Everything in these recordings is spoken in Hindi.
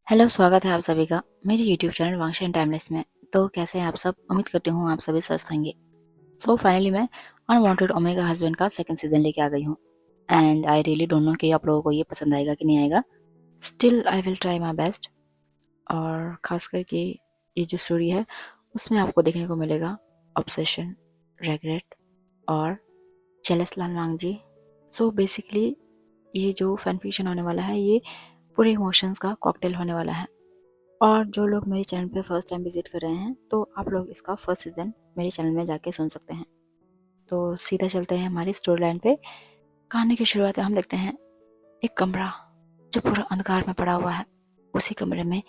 हेलो, स्वागत है आप सभी का मेरे यूट्यूब चैनल वांगशी एंड टाइमलेस में। तो कैसे हैं आप सब? उम्मीद करती हूँ आप सभी स्वस्थ होंगे। सो फाइनली मैं अनवांटेड ओमेगा हस्बैंड का सेकंड सीजन लेके आ गई हूँ and I really don't know कि आप लोगों को ये पसंद आएगा कि नहीं आएगा। Still I will try my best. और खास करके ये जो स्टोरी है उसमें आपको देखने को मिलेगा ऑब्सेशन, रेग्रेट और जेलस लाल वांगजी। सो बेसिकली ये जो फैन फिक्शन होने वाला है ये पूरे इमोशंस का कॉकटेल होने वाला है। और जो लोग मेरे चैनल पे फर्स्ट टाइम विजिट कर रहे हैं तो आप लोग इसका फर्स्ट सीजन मेरे चैनल में जाके सुन सकते हैं। तो सीधा चलते हैं हमारी स्टोरी लाइन पे। कहानी की शुरुआत में हम देखते हैं एक कमरा जो पूरा अंधकार में पड़ा हुआ है। उसी कमरे में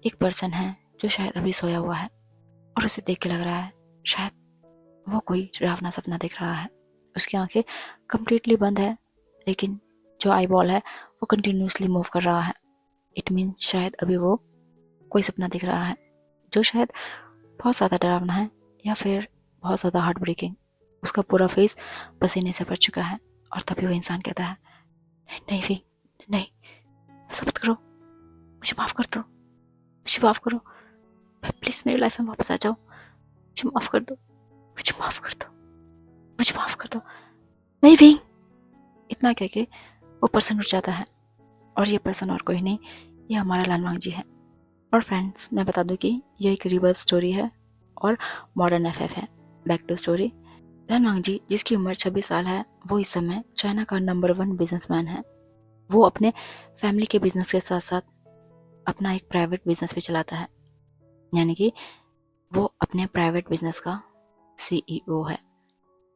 एक पर्सन है जो शायद अभी सोया हुआ है और उसे देख के लग रहा है शायद वो कोई डरावना सपना देख रहा है। उसकी आंखें कम्प्लीटली बंद है लेकिन जो आई बॉल है वो कंटिन्यूसली मूव कर रहा है। इट मीन शायद अभी वो कोई सपना दिख रहा है जो शायद बहुत ज़्यादा डरावना है या फिर बहुत ज़्यादा हार्ट ब्रेकिंग। उसका पूरा फेस पसीने से भर चुका है और तभी वो इंसान कहता है, नहीं भी नहीं, ऐसा मत करो, मुझे माफ़ कर दो, मुझे माफ़ करो, प्लीज़ मेरी लाइफ में वापस आ जाओ, मुझे माफ़ कर दो, मुझे माफ़ कर दो, मुझे माफ़ कर दो, नहीं भी। इतना कह के वो पर्सन उठ जाता है और ये पर्सन और कोई नहीं, ये हमारा लालवांग जी है। और फ्रेंड्स मैं बता दूं कि ये एक रिवर्स स्टोरी है और मॉडर्न एफएफ है। Back to story. लाल वांगजी जिसकी उम्र 26 साल है वो इस समय चाइना का नंबर 1 बिजनेसमैन है। वो अपने फैमिली के बिजनेस के साथ साथ अपना एक प्राइवेट बिजनेस भी चलाता है, यानी कि वो अपने प्राइवेट बिजनेस का सीईओ है।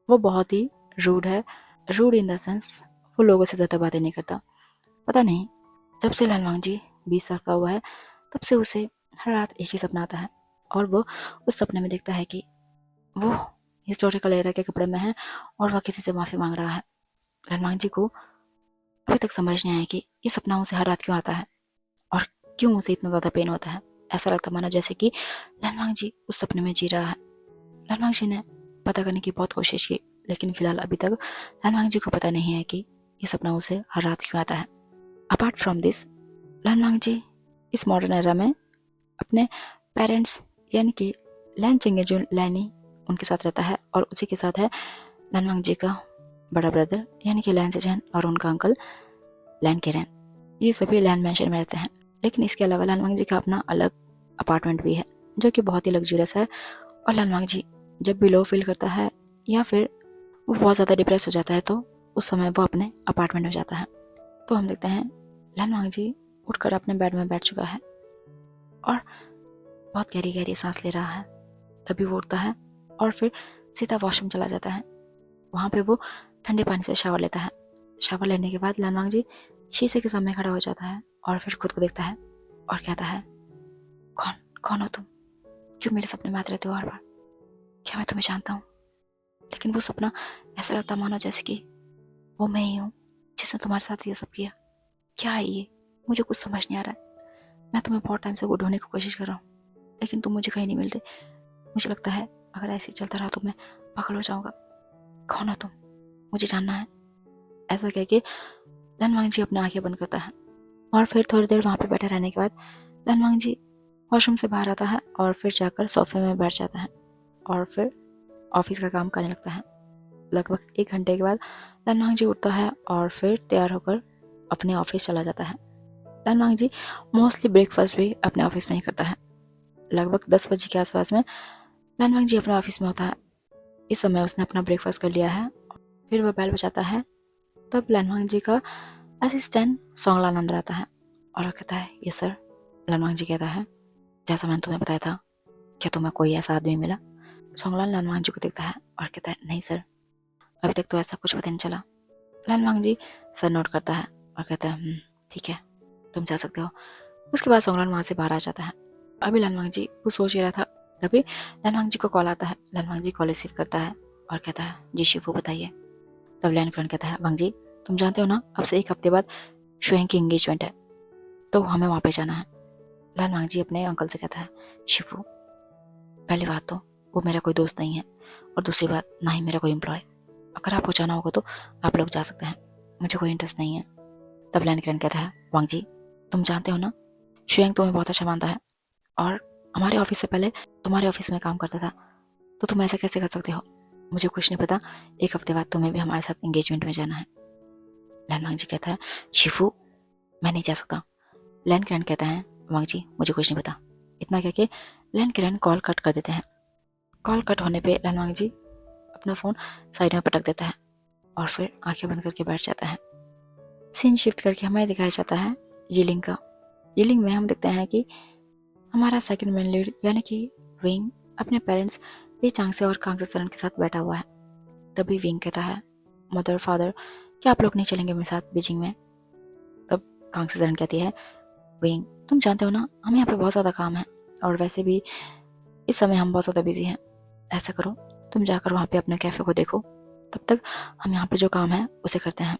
वो बहुत ही रूड है। रूड इन द सेंस वो लोगों से ज़्यादा बातें नहीं करता। पता नहीं जब से लाल वांगजी 20 साल का हुआ है तब से उसे हर रात एक ही सपना आता है और वो उस सपने में देखता है कि वो हिस्टोरिकल एरा के कपड़े में है और वह किसी से माफ़ी मांग रहा है। लनवांग जी को अभी तक समझ नहीं आया कि ये सपना उसे हर रात क्यों आता है और क्यों उसे इतना ज़्यादा पेन होता है। ऐसा लगता माना जैसे कि लनवांग जी उस सपने में जी रहा है। लनवांग जी ने पता करने की बहुत कोशिश की लेकिन फिलहाल अभी तक लनवांग जी को पता नहीं है कि ये सपना उसे हर रात क्यों आता है। अपार्ट फ्रॉम दिस लनवांग जी इस मॉडर्न एरा में अपने पेरेंट्स यानी कि लैन चेंगे लैनी उनके साथ रहता है और उसी के साथ है लनवांग जी का बड़ा ब्रदर यानी कि लैन सेजन और उनका अंकल लैन केरन। ये सभी लैन मैंशन में रहते हैं लेकिन इसके अलावा लनवांग जी का अपना अलग अपार्टमेंट भी है जो कि बहुत ही लग्जूरियस है। और लनवांग जी जब भी लो फील करता है या फिर वो बहुत ज़्यादा डिप्रेस हो जाता है तो उस समय वो अपने अपार्टमेंट में जाता है। तो हम देखते हैं लनवांग जी उठकर अपने बेड में बैठ चुका है और बहुत गहरी गहरी सांस ले रहा है। तभी वो उठता है और फिर सीधा वॉशरूम चला जाता है। वहाँ पे वो ठंडे पानी से शावर लेता है। शावर लेने के बाद लानवांग जी शीशे के सामने खड़ा हो जाता है और फिर खुद को देखता है और कहता है, कौन कौन हो तुम? क्यों मेरे सपने में आते रहते हो हर बार? क्या मैं तुम्हें जानता हूँ? लेकिन वो सपना ऐसा लगता मानो जैसे कि वो मैं ही हूँ जिसने तुम्हारे साथ ये सब किया। क्या है ये? मुझे कुछ समझ नहीं आ रहा है। मैं तुम्हें बहुत टाइम से वो ढूंढने की कोशिश कर रहा हूँ लेकिन तुम मुझे कहीं नहीं मिल रही। मुझे लगता है अगर ऐसे ही चलता रहा तो मैं पागल हो जाऊंगा। कौन हो तुम? मुझे जानना है। ऐसा कह के लनवांग जी अपनी आंखें बंद करता है और फिर थोड़ी देर वहाँ पे बैठे रहने के बाद लनवांग जी वॉशरूम से बाहर आता है और फिर जाकर सोफे में बैठ जाता है और फिर ऑफिस का काम करने लगता है। लगभग 1 घंटे के बाद लनवांग जी उठता है और फिर तैयार होकर अपने ऑफिस चला जाता है। लनवांग जी मोस्टली ब्रेकफास्ट भी अपने ऑफिस में ही करता है। लगभग 10 बजे के आसपास में लनवांग जी अपने ऑफिस में होता है। इस समय उसने अपना ब्रेकफास्ट कर लिया है। फिर वह बेल बजाता है। तब लनवांग जी का असिस्टेंट सोंगलान अंदर आता है और कहता है, यस सर। लनवांग जी कहता है, जैसा मैंने तुम्हें बताया था, क्या तुम्हें कोई ऐसा आदमी मिला? सोंगलान लनवांग जी को देखता है और कहता है, नहीं सर, अभी तक तो ऐसा कुछ पता नहीं चला। लनवांग जी सर नोट करता है और कहता है, ठीक है, तुम जा सकते हो। उसके बाद सोंगलान वहाँ से बाहर आ जाता है। अभी लनवांग जी वो सोच ही रहा था तभी लनवांग जी को कॉल आता है। लनवांग जी कॉल रिसीव करता है और कहता है, जी शिफू बताइए। तब लैनकरण कहता है, वांग जी तुम जानते हो ना अब से 1 हफ्ते बाद शुएंग की एंगेजमेंट है तो हमें वहाँ पे जाना है। लनवांग जी अपने अंकल से कहता है, शिफू पहली बात तो वो मेरा कोई दोस्त नहीं है और दूसरी बात ना ही मेरा कोई एम्प्लॉय। अगर आपको जाना होगा तो आप लोग जा सकते हैं, मुझे कोई इंटरेस्ट नहीं है। तब लैनकरण कहता है, वांग जी तुम जानते हो ना शुएंग तुम्हें बहुत अच्छा मानता है और हमारे ऑफिस से पहले तुम्हारे ऑफिस में काम करता था, तो तुम ऐसा कैसे कर सकते हो? मुझे कुछ नहीं पता, 1 हफ्ते बाद तुम्हें भी हमारे साथ एंगेजमेंट में जाना है। लैन वांग जी कहता है, शिफू मैं नहीं जा सकता। लैन किरण कहता है, वांग जी मुझे कुछ नहीं पता। इतना कह के लैन किरण कॉल कट कर देते हैं। कॉल कट होने पे लैन वांग जी अपना फ़ोन साइड में पटक देता है और फिर आंखें बंद करके बैठ जाता है। सीन शिफ्ट करके हमें दिखाया जाता है यिलिंग का। यिलिंग में हम देखते हैं कि हमारा सेकंड मेन लीड यानी कि विंग अपने पेरेंट्स वे चांग से और कांग से सरन के साथ बैठा हुआ है। तभी विंग कहता है, मदर फादर क्या आप लोग नहीं चलेंगे मेरे साथ बीजिंग में? तब कांग से सरन कहती है, विंग तुम जानते हो ना हमें यहाँ पे बहुत ज़्यादा काम है और वैसे भी इस समय हम बहुत ज़्यादा बिजी हैं। ऐसा करो तुम जाकर वहाँ पे अपने कैफ़े को देखो, तब तक हम यहाँ पे जो काम है उसे करते हैं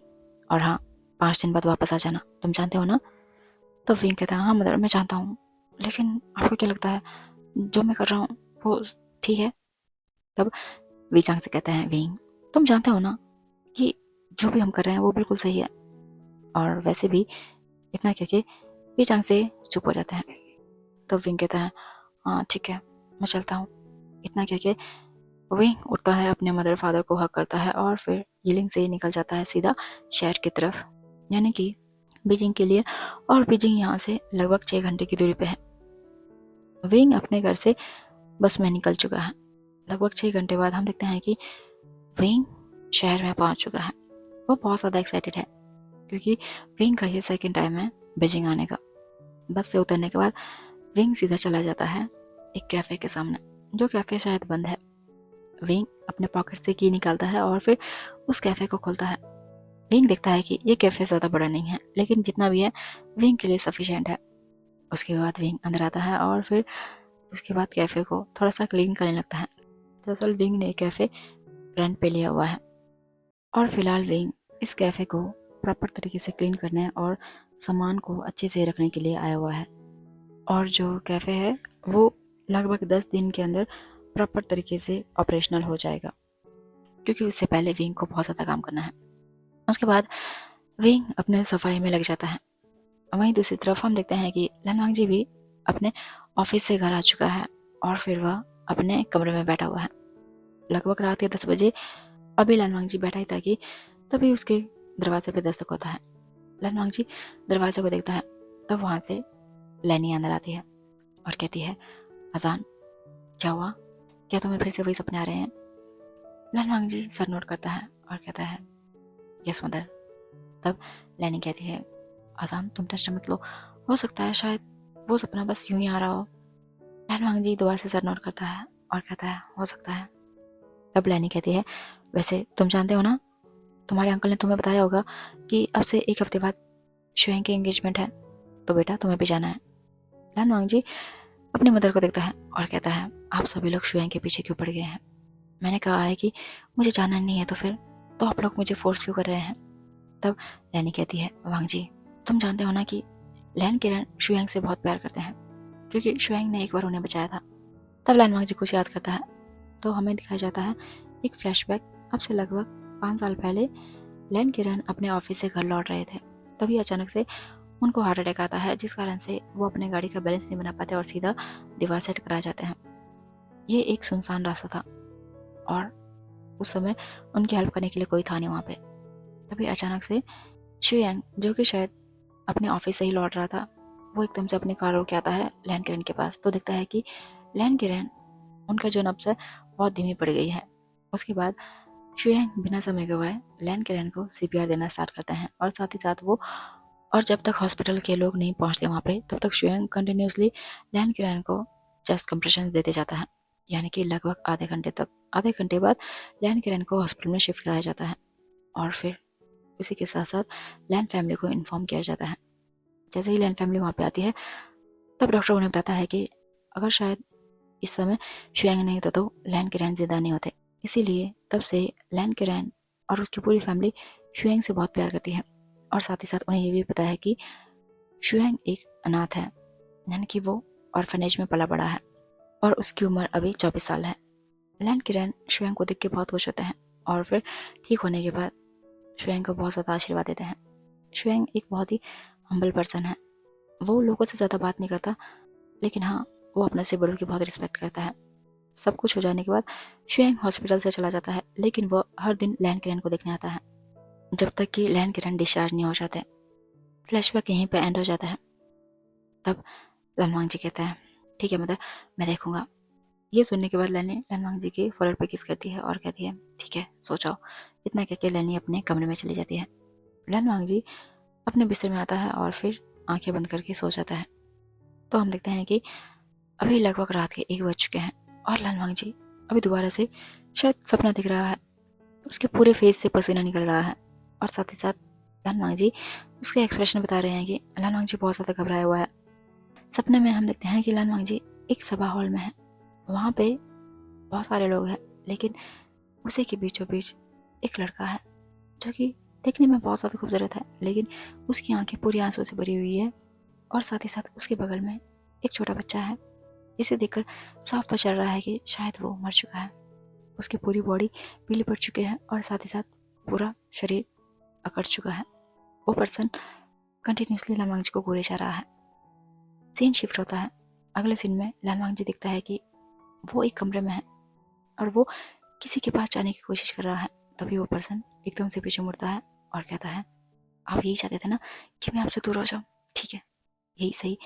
और हाँ 5 दिन बाद वापस आ जाना, तुम जानते हो ना? तो विंग कहता है, हाँ मदर मैं जानता हूँ, लेकिन आपको क्या लगता है जो मैं कर रहा हूँ वो ठीक है? तब वी चांग से कहते हैं, विंग तुम जानते हो ना कि जो भी हम कर रहे हैं वो बिल्कुल सही है। और वैसे भी इतना कह के वी चांग से चुप हो जाता है। तब विंग कहता है, हाँ ठीक है मैं चलता हूँ। इतना कह के विंग उठता है, अपने मदर फादर को हक करता है और फिर यिलिंग से निकल जाता है सीधा शहर की तरफ, यानी कि बीजिंग के लिए। और बीजिंग यहाँ से लगभग 6 घंटे की दूरी पे है। विंग अपने घर से बस में निकल चुका है। लगभग 6 घंटे बाद हम देखते हैं कि विंग शहर में पहुंच चुका है। वो बहुत ज़्यादा एक्साइटेड है क्योंकि विंग का ये सेकंड टाइम है बीजिंग आने का। बस से उतरने के बाद विंग सीधा चला जाता है एक कैफ़े के सामने, जो कैफ़े शायद बंद है। विंग अपने पॉकेट से की निकालता है और फिर उस कैफ़े को खोलता है। विंग देखता है कि ये कैफ़े ज़्यादा बड़ा नहीं है, लेकिन जितना भी है विंग के लिए सफिशिएंट है। उसके बाद विंग अंदर आता है और फिर उसके बाद कैफ़े को थोड़ा सा क्लीन करने लगता है। दरअसल विंग ने कैफ़े रेंट पे लिया हुआ है और फिलहाल विंग इस कैफ़े को प्रॉपर तरीके से क्लीन करने और सामान को अच्छे से रखने के लिए आया हुआ है। और जो कैफ़े है वो लगभग 10 दिन के अंदर प्रॉपर तरीके से ऑपरेशनल हो जाएगा, क्योंकि उससे पहले विंग को बहुत ज़्यादा काम करना है। उसके बाद विंग अपने सफाई में लग जाता है। वहीं दूसरी तरफ हम देखते हैं कि लनवांग जी भी अपने ऑफिस से घर आ चुका है और फिर वह अपने कमरे में बैठा हुआ है। लगभग रात के 10 बजे अभी लनवांग जी बैठा ही था कि तभी उसके दरवाजे पे दस्तक होता है। लनवांग जी दरवाजे को देखता है, तब वहाँ से लैनी अंदर आती है और कहती है, अजान क्या हुआ, क्या तुम्हें फिर से वही सपने आ रहे हैं? लनवांग जी सर नोट करता है और कहता है, यस मदर। तब लैनी कहती है, अजान तुम टेंशन मत लो, हो सकता है शायद वो सपना बस यूं ही आ रहा हो। लैनवांग जी दोबारा से सर नोट करता है और कहता है, हो सकता है। तब लैनी कहती है, वैसे तुम जानते हो ना, तुम्हारे अंकल ने तुम्हें बताया होगा कि अब से 1 हफ्ते बाद शुएंग की एंगेजमेंट है, तो बेटा तुम्हें भी जाना है। लैनवांग जी अपनी मदर को देखता है और कहता है, आप सभी लोग शुएंग के पीछे क्यों पड़ गए हैं? मैंने कहा है कि मुझे जाना नहीं है, तो आप लोग मुझे फोर्स क्यों कर रहे हैं? तब लैनी कहती है, वांग जी तुम जानते हो ना कि लैन किरण शुएंग से बहुत प्यार करते हैं, क्योंकि शुएंग ने एक बार उन्हें बचाया था। तब लैनवांग जी कुछ याद करता है तो हमें दिखाया जाता है एक फ्लैशबैक। अब से लगभग 5 साल पहले लैन किरण अपने ऑफिस से घर लौट रहे थे। तभी अचानक से उनको हार्ट अटैक आता है, जिस कारण से वो अपने गाड़ी का बैलेंस नहीं बना पाते और सीधा दीवार से टकरा जाते हैं। ये एक सुनसान रास्ता था और उस समय उनकी हेल्प करने के लिए कोई था नहीं वहाँ पे। तभी अचानक से शुयांग, जो कि शायद अपने ऑफिस से ही लौट रहा था, वो एकदम से अपनी कार रोक के आता है लैन किरण के पास। तो देखता है कि लैन किरण उनका जो नब्ज है बहुत धीमी पड़ गई है। उसके बाद शुयांग बिना समय गवाए लैन किरण को सीपीआर देना स्टार्ट करते हैं और साथ ही साथ वो, और जब तक हॉस्पिटल के लोग नहीं पहुंचते वहाँ पे, तब तक शुयांग कंटिन्यूसली लैन किरण को चेस्ट कंप्रेशन देते जाता है, यानी कि लगभग आधे घंटे तक। आधे घंटे बाद लैन किरण को हॉस्पिटल में शिफ्ट कराया जाता है और फिर उसी के साथ साथ लैन फैमिली को इन्फॉर्म किया जाता है। जैसे ही लैन फैमिली वहाँ पे आती है, तब डॉक्टर उन्हें बताता है कि अगर शायद इस समय शुयांग नहीं होता तो लैन किरण जिंदा नहीं होते। इसीलिए तब से लैन किरण और उसकी पूरी फैमिली शुयांग से बहुत प्यार करती है और साथ ही साथ उन्हें ये भी पता है कि शुयांग एक अनाथ है, यानी कि वो ऑर्फनेज में पला बड़ा है और उसकी उम्र अभी 24 साल है। लैन किरण शुयांग को देख के बहुत खुश होते हैं और फिर ठीक होने के बाद शुयांग को बहुत ज़्यादा आशीर्वाद देते हैं। शुयांग एक बहुत ही हम्बल पर्सन है। वो लोगों से ज़्यादा बात नहीं करता, लेकिन हाँ, वो अपने से बड़ों की बहुत रिस्पेक्ट करता है। सब कुछ हो जाने के बाद शुएंग हॉस्पिटल से चला जाता है, लेकिन वो हर दिन लैन किरण को देखने आता है जब तक कि लैन किरण डिस्चार्ज नहीं हो जाते। फ्लैशबैक यहीं पे एंड हो जाता है। तब लनवांग जी कहता है, ठीक है मदर, मैं देखूंगा। ये सुनने के बाद लैनी लनवांग जी के फोrehead पे किस करती है और कहती है, ठीक है सो जाओ। इतना कह के लैनी अपने कमरे में चली जाती है। लनवांग जी अपने बिस्तर में आता है और फिर आंखें बंद करके सो जाता है। तो हम देखते हैं कि अभी लगभग रात के 1 बज चुके हैं और लनवांग जी अभी दोबारा से शायद सपना दिख रहा है। उसके पूरे फेस से पसीना निकल रहा है और साथ ही साथ लनवांग जी उसके एक्सप्रेशन बता रहे हैं कि लनवांग जी बहुत ज़्यादा घबराया हुआ है। सपने में हम देखते हैं कि लनवांग जी एक सभा हॉल में है। वहाँ पे बहुत सारे लोग हैं, लेकिन उसी के बीचों बीच एक लड़का है जो कि देखने में बहुत ज़्यादा खूबसूरत है, लेकिन उसकी आंखें पूरी आंसू से भरी हुई है और साथ ही साथ उसके बगल में एक छोटा बच्चा है जिसे देखकर साफ पता चल रहा है कि शायद वो मर चुका है। उसकी पूरी बॉडी पीली पड़ चुकी है और साथ ही साथ पूरा शरीर अकड़ चुका है। वो पर्सन कंटिन्यूसली लनवांग जी को घूरे जा रहा है। सीन शिफ्ट होता है। अगले सीन में लनवांग जी दिखता है कि वो एक कमरे में है और वो किसी के पास जाने की कोशिश कर रहा है। तभी वो पर्सन एकदम से पीछे मुड़ता है और कहता है, आप यही चाहते थे ना कि मैं आपसे दूर हो जाऊँ? ठीक है, यही सही,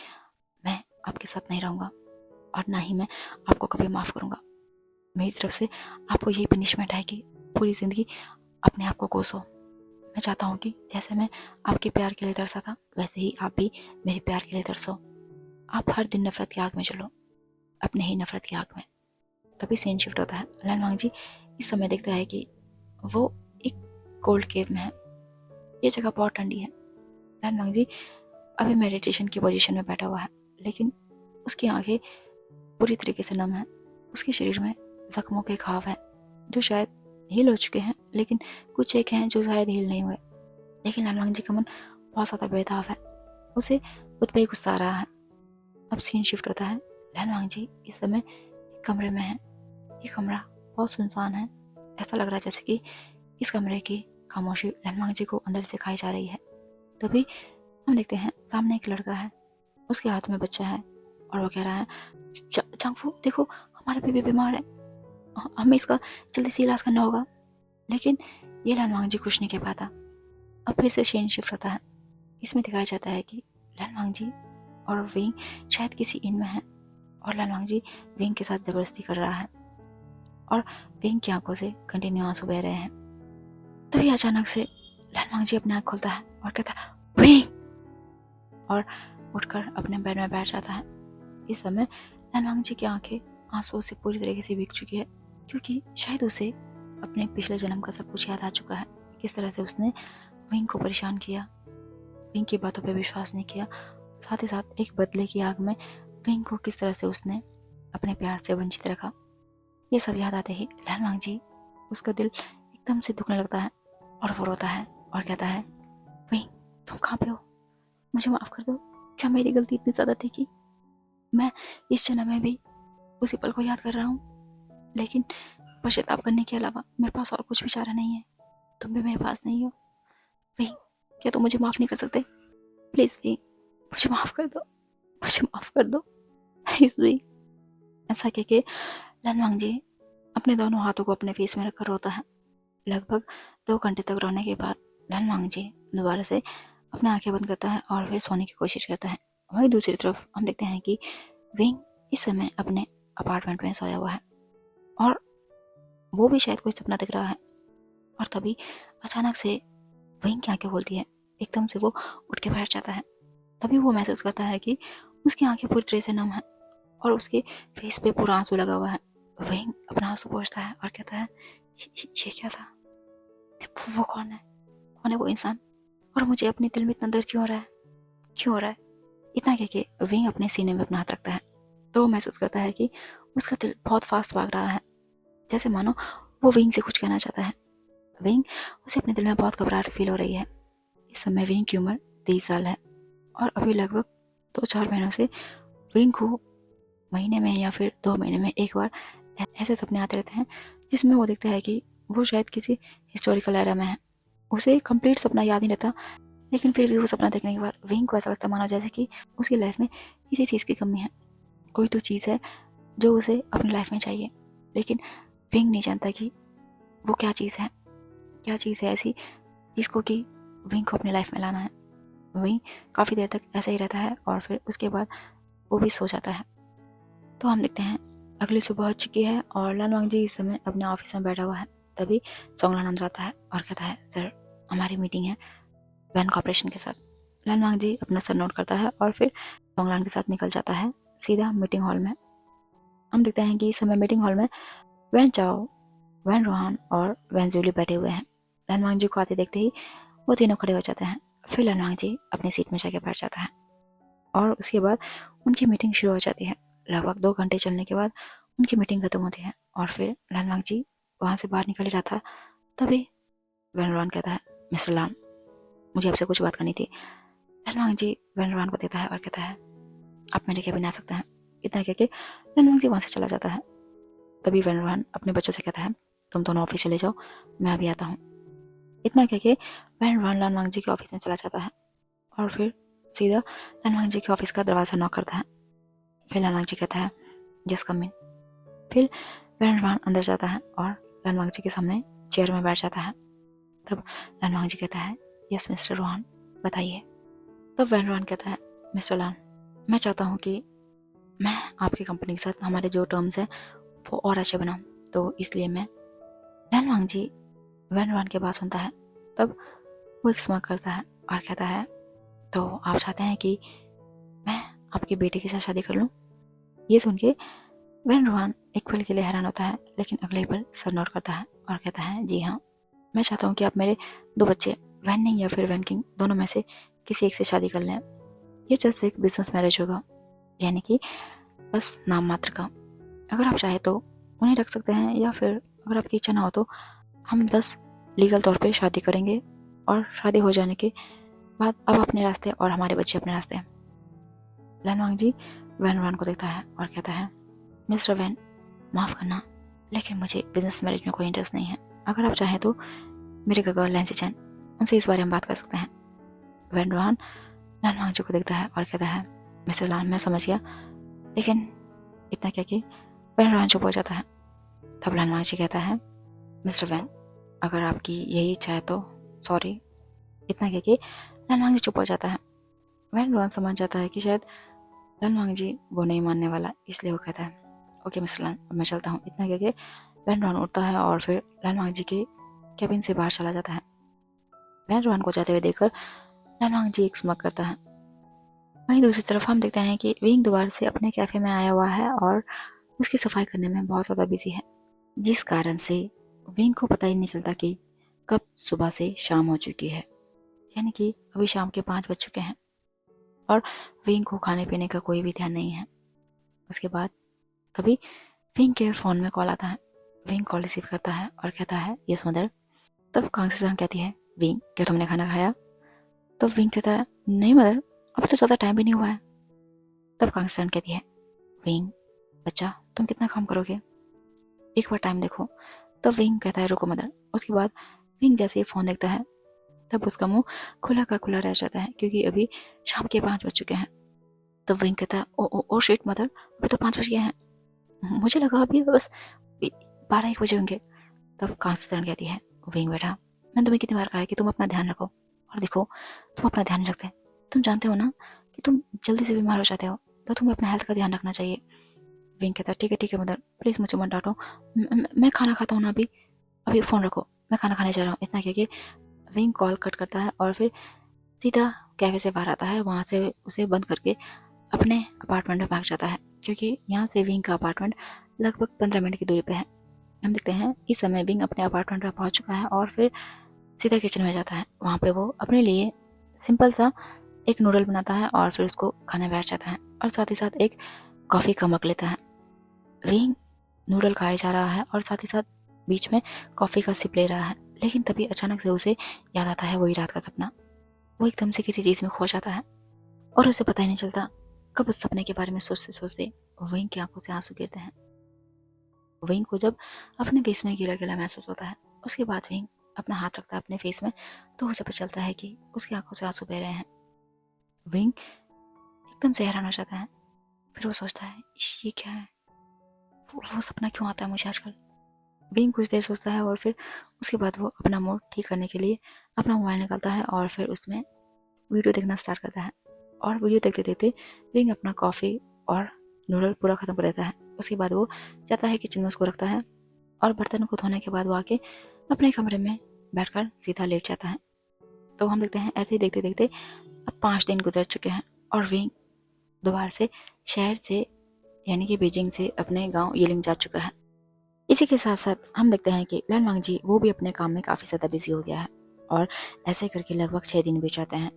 मैं आपके साथ नहीं रहूँगा और ना ही मैं आपको कभी माफ़ करूँगा। मेरी तरफ से आपको यही पनिशमेंट है कि पूरी ज़िंदगी अपने आप को कोसो। मैं चाहता हूँ कि जैसे मैं आपके प्यार के लिए तरसा था, वैसे ही आप भी मेरे प्यार के लिए तरसो। आप हर दिन नफरत की आग में चलो, अपने ही नफरत की आग में। तभी सीन शिफ्ट होता है। लनवांग जी इस समय देखता है कि वो एक कोल्ड केव में है। ये जगह बहुत ठंडी है। लनवांग जी अभी मेडिटेशन की पोजीशन में बैठा हुआ है, लेकिन उसकी आंखें पूरी तरीके से नम है। उसके शरीर में जख्मों के घाव हैं जो शायद हील हो चुके हैं, लेकिन कुछ एक हैं जो शायद हील नहीं हुए। लेकिन लनवांग जी का मन बहुत ज़्यादा बेताब है। उसे खुद पे ही गुस्सा आ रहा है। अब सीन शिफ्ट होता है। लनवांग जी इस समय एक कमरे में है। ये कमरा बहुत सुनसान है। ऐसा लग रहा है जैसे कि इस कमरे की खामोशी लनवांग जी को अंदर से खाई जा रही है। तभी हम देखते हैं सामने एक लड़का है, उसके हाथ में बच्चा है और वो कह रहा है, चांगफू देखो, हमारा बेबी बीमार है, हमें इसका जल्दी से इलाज करना होगा। लेकिन ये लनवांग जी कुछ नहीं कह पाता। अब फिर से सीन शिफ्ट होता है। इसमें दिखाया जाता है कि लनवांग जी और विंग शायद किसी इन में है और लनवांग जी विंग के साथ जबरदस्ती कर रहा है और विंग की आंखों से कंटिन्यू आंसू बह रहे हैं। तभी अचानक से लनवांग जी अपनी आंख खोलता है और कहता है, विंग, और उठकर अपने बेड में बैठ जाता है। इस समय लनवांग जी की आंखें आंसुओं से पूरी तरीके से भीग चुकी है, क्योंकि शायद उसे अपने पिछले जन्म का सब कुछ याद आ चुका है। किस तरह से उसने विंग को परेशान किया, विंग की बातों पर विश्वास नहीं किया, साथ ही साथ एक बदले की आग में विंग को किस तरह से उसने अपने प्यार से वंचित रखा। ये सब याद आते ही लनवांग जी उसका दिल एकदम से दुखने लगता है और वो रोता है और कहता है, विंग तुम कहाँ पे हो? मुझे माफ़ कर दो। क्या मेरी गलती इतनी ज़्यादा थी कि मैं इस जन्म में भी उसी पल को याद कर रहा हूँ? लेकिन पश्चाताप करने के अलावा मेरे पास और कुछ भी चारा नहीं है। तुम भी मेरे पास नहीं हो। विंग, क्या तुम मुझे माफ़ नहीं कर सकते? प्लीज़ विंग, मुझे माफ़ कर दो, मुझे माफ़ कर दो प्लीज़ विंग। ऐसा कह के लनवांग जी अपने दोनों हाथों को अपने फेस में रखकर रोता है। लगभग 2 घंटे तक रोने के बाद लनवांग जी दोबारा से अपनी आंखें बंद करता है और फिर सोने की कोशिश करता है। वहीं दूसरी तरफ हम देखते हैं कि विंग इस समय अपने अपार्टमेंट में सोया हुआ है और वो भी शायद कोई सपना देख रहा है। और तभी अचानक से विंग की आंखें खोलती है। एकदम से वो उठ के बैठ जाता है। तभी वो महसूस करता है कि उसकी आंखें पूरी तरह से नम है और उसके फेस पे पूरा आंसू लगा हुआ है। विंग अपना आंसू पोंछता है और कहता है, ये क्या था? वो कौन है वो इंसान? और मुझे अपने दिल में इतना दर्द क्यों हो रहा है? क्यों हो रहा है? इतना कह के विंग अपने सीने में अपना हाथ रखता है तो वो महसूस करता है कि उसका दिल बहुत फास्ट भाग रहा है, जैसे मानो वो विंग से कुछ कहना चाहता है। विंग उसे अपने दिल में बहुत घबराहट फील हो रही है। इस समय विंग की उम्र 23 साल है और अभी लगभग 2-4 महीनों से विंग को महीने में या फिर 2 महीने में एक बार ऐसे सपने आते रहते हैं जिसमें वो देखता है कि वो शायद किसी हिस्टोरिकल एरा में है। उसे कंप्लीट सपना याद नहीं रहता, लेकिन फिर भी वो सपना देखने के बाद विंग को ऐसा लगता मानो जैसे कि उसकी लाइफ में किसी चीज़ की कमी है। कोई तो चीज़ है जो उसे अपनी लाइफ में चाहिए, लेकिन विंग नहीं जानता कि वो क्या चीज़ है, क्या चीज़ है ऐसी जिसको कि विंग को अपनी लाइफ में लाना है। विंग काफ़ी देर तक ऐसा ही रहता है और फिर उसके बाद वो भी सो जाता है। तो हम देखते हैं अगली सुबह हो चुकी है और लानवांग जी इस समय अपने ऑफिस में बैठा हुआ है। तभी सोंगलान अंदर आता है और कहता है, सर हमारी मीटिंग है वैन कॉर्पोरेशन के साथ। लानवांग जी अपना सर नोट करता है और फिर सोंगलान के साथ निकल जाता है सीधा मीटिंग हॉल में। हम देखते हैं कि इस समय मीटिंग हॉल में वैन चाओ, वैन रोहान और वैन जूली बैठे हुए हैं। लानवांग जी को आते देखते ही वो तीनों खड़े हो जाते हैं। फिर लानवांग जी अपनी सीट में जाके बैठ जाता है और उसके बाद उनकी मीटिंग शुरू हो जाती है। लगभग 2 घंटे चलने के बाद उनकी मीटिंग खत्म होती है और फिर लानवांग जी वहाँ से बाहर निकल ही रहा था। तभी वैन रोहान कहता है, मिस्टर लान मुझे आपसे कुछ बात करनी थी। लानवांग जी वैन रोहान को देता है और कहता है, आप मेरे केबिन आ सकते हैं। इतना कह के लानवांग जी वहाँ से चला जाता है। तभी वैन रोहान अपने बच्चों से कहता है, तुम दोनों ऑफिस चले जाओ, मैं अभी आता हूँ। इतना कह के वैन रोहान लानवांग जी के ऑफिस में चला जाता है और फिर सीधा लानवांग जी के ऑफिस का दरवाज़ा नॉक करता है। फिर लानवांग जी कहता है, जस्ट कम इन। फिर वैन रोहान अंदर जाता है और लानवांग जी के सामने चेयर में बैठ जाता है। तब लानवांग जी कहता है, यस मिस्टर रोहान बताइए। तब वैन रोहान कहता है, मिस्टर लान मैं चाहता हूँ कि मैं आपकी कंपनी के साथ हमारे जो टर्म्स हैं वो और अच्छे बनाऊँ, तो इसलिए मैं। लानवांग जी वैन रोहान की बात सुनता है। तब वो एक स्माइल करता है और कहता है, तो आप चाहते हैं कि मैं आपकी बेटी के साथ शादी कर लूँ? ये सुन के वैन रोहान एक पल के लिए हैरान होता है, लेकिन अगले ही पल सर नोट करता है और कहता है, जी हाँ मैं चाहता हूँ कि आप मेरे 2 बच्चे वैन निंग या फिर वैन किंग दोनों में से किसी एक से शादी कर लें। ये जस्ट एक बिजनेस मैरिज होगा, यानी कि बस नाम मात्र का। अगर आप चाहे तो उन्हें रख सकते हैं या फिर अगर आपकी इच्छा ना हो तो हम बस लीगल तौर पे शादी करेंगे और शादी हो जाने के बाद अब अपने रास्ते और हमारे बच्चे अपने रास्ते। लानवांग जी वैन रोहान को देखता है और कहता है, मिस्टर वैन माफ़ करना, लेकिन मुझे बिजनेस मैरिज में कोई इंटरेस्ट नहीं है। अगर आप चाहें तो मेरे गगा लैंसी चैन उनसे इस बारे में बात कर सकते हैं। वैन रोहान लानवांग जी को देखता है और कहता है, मिस्टर लान मैं समझ गया, लेकिन इतना कह के वैन रोहान चुप हो जाता है। तब लानवांग जी कहता है, मिस्टर वैन अगर आपकी यही इच्छा है तो सॉरी। इतना कह के लानवांग जी चुप हो जाता है। वैन रोहान समझ जाता है कि शायद लानवांग जी वो नहीं मानने वाला, इसलिए वो कहता है, ओके मिस्टर लान अब मैं चलता हूँ। इतना कह के वैन रोहान उठता है और फिर लानवांग जी के कैबिन से बाहर चला जाता है। वैन रोहान को जाते हुए देखकर लानवांग जी एक स्मक करता है। वहीं दूसरी तरफ हम देखते हैं कि विंग दोबारा से अपने कैफे में आया हुआ है और उसकी सफाई करने में बहुत ज़्यादा बिजी है, जिस कारण से विंग को पता ही नहीं चलता कि कब सुबह से शाम हो चुकी है, यानी कि अभी शाम के 5 बज चुके हैं और विंग को खाने पीने का कोई भी ध्यान नहीं है। उसके बाद तभी विंग के फ़ोन में कॉल आता है। विंग कॉल रिसीव करता है और कहता है, यस मदर। तब कांग्रेसन कहती है, विंग क्या तुमने खाना खाया? तब विंग कहता है, नहीं मदर अभी तो ज़्यादा टाइम भी नहीं हुआ है। तब कांग्रेसन कहती है, विंग बच्चा तुम कितना काम करोगे, एक बार टाइम देखो। तब विंग कहता है, रुको मदर। उसके बाद विंग जैसे ही फ़ोन देखता है तब उसका मुंह खुला का खुला रह जाता है, क्योंकि अभी शाम के 5 बज चुके हैं। तब विंग कहता है, ओ ओ ओ शिट मदर अभी तो 5 बज गए हैं, मुझे लगा अभी बस 12-1 बजे होंगे। तब कांस्टेंट कहती है, विंग बेटा मैंने तुम्हें कितनी बार कहा है कि तुम अपना ध्यान रखो, और देखो तुम अपना ध्यान नहीं रखते। तुम जानते हो ना कि तुम जल्दी से बीमार हो जाते हो, तो तुम्हें अपना हेल्थ का ध्यान रखना चाहिए। विंग कहता है, ठीक है मदर प्लीज़ मुझे मत डांटो, मैं खाना खाता हूँ ना अभी, अभी फ़ोन रखो मैं खाना खाने जा रहा हूँ। इतना कह के विंग कॉल कट करता है और फिर सीधा कैफे से बाहर आता है। वहाँ से उसे बंद करके अपने अपार्टमेंट में भाग जाता है, क्योंकि यहाँ से विंग का अपार्टमेंट लगभग 15 मिनट की दूरी पे है। हम देखते हैं इस समय विंग अपने अपार्टमेंट में पहुँच चुका है और फिर सीधा किचन में जाता है। वहाँ पे वो अपने लिए सिंपल सा एक नूडल बनाता है और फिर उसको खाने बैठ जाता है और साथ ही साथ एक कॉफ़ी का मग लेता है। विंग नूडल खाया जा रहा है और साथ ही साथ बीच में कॉफ़ी का सिप ले रहा है, लेकिन तभी अचानक से उसे याद आता है वही रात का सपना। वो एकदम से किसी चीज़ में खो जाता है और उसे पता ही नहीं चलता कब उस सपने के बारे में सोचते सोचते विंग की आंखों से आंसू गिरते हैं। विंग को जब अपने बेस में गिला गिला महसूस होता है, उसके बाद विंग अपना हाथ रखता है अपने फेस में, तो उसे पता चलता है कि उसकी आंखों से आंसू बह रहे हैं। विंग एकदम से हैरान हो जाता है। फिर वो सोचता है ये क्या है, वो सपना क्यों आता है मुझे आजकल। विंग कुछ देर सोचता है और फिर उसके बाद वो अपना मूड ठीक करने के लिए अपना मोबाइल निकालता है और फिर उसमें वीडियो देखना स्टार्ट करता है। और वीडियो देखते देखते विंग अपना कॉफ़ी और नूडल पूरा ख़त्म कर देता है। उसके बाद वो जाता है किचन में, उसको रखता है और बर्तन को धोने के बाद वो आके अपने कमरे में बैठकर सीधा लेट जाता है। तो हम देखते हैं ऐसे ही देखते देखते अब 5 दिन गुजर चुके हैं और विंग दोबारा से शहर से यानी कि बीजिंग से अपने गांव यिलिंग जा चुका है। इसी के साथ साथ हम देखते हैं कि लान वांगजी वो भी अपने काम में काफ़ी ज़्यादा बिजी हो गया है और ऐसे करके लगभग 6 दिन बीत जाते हैं।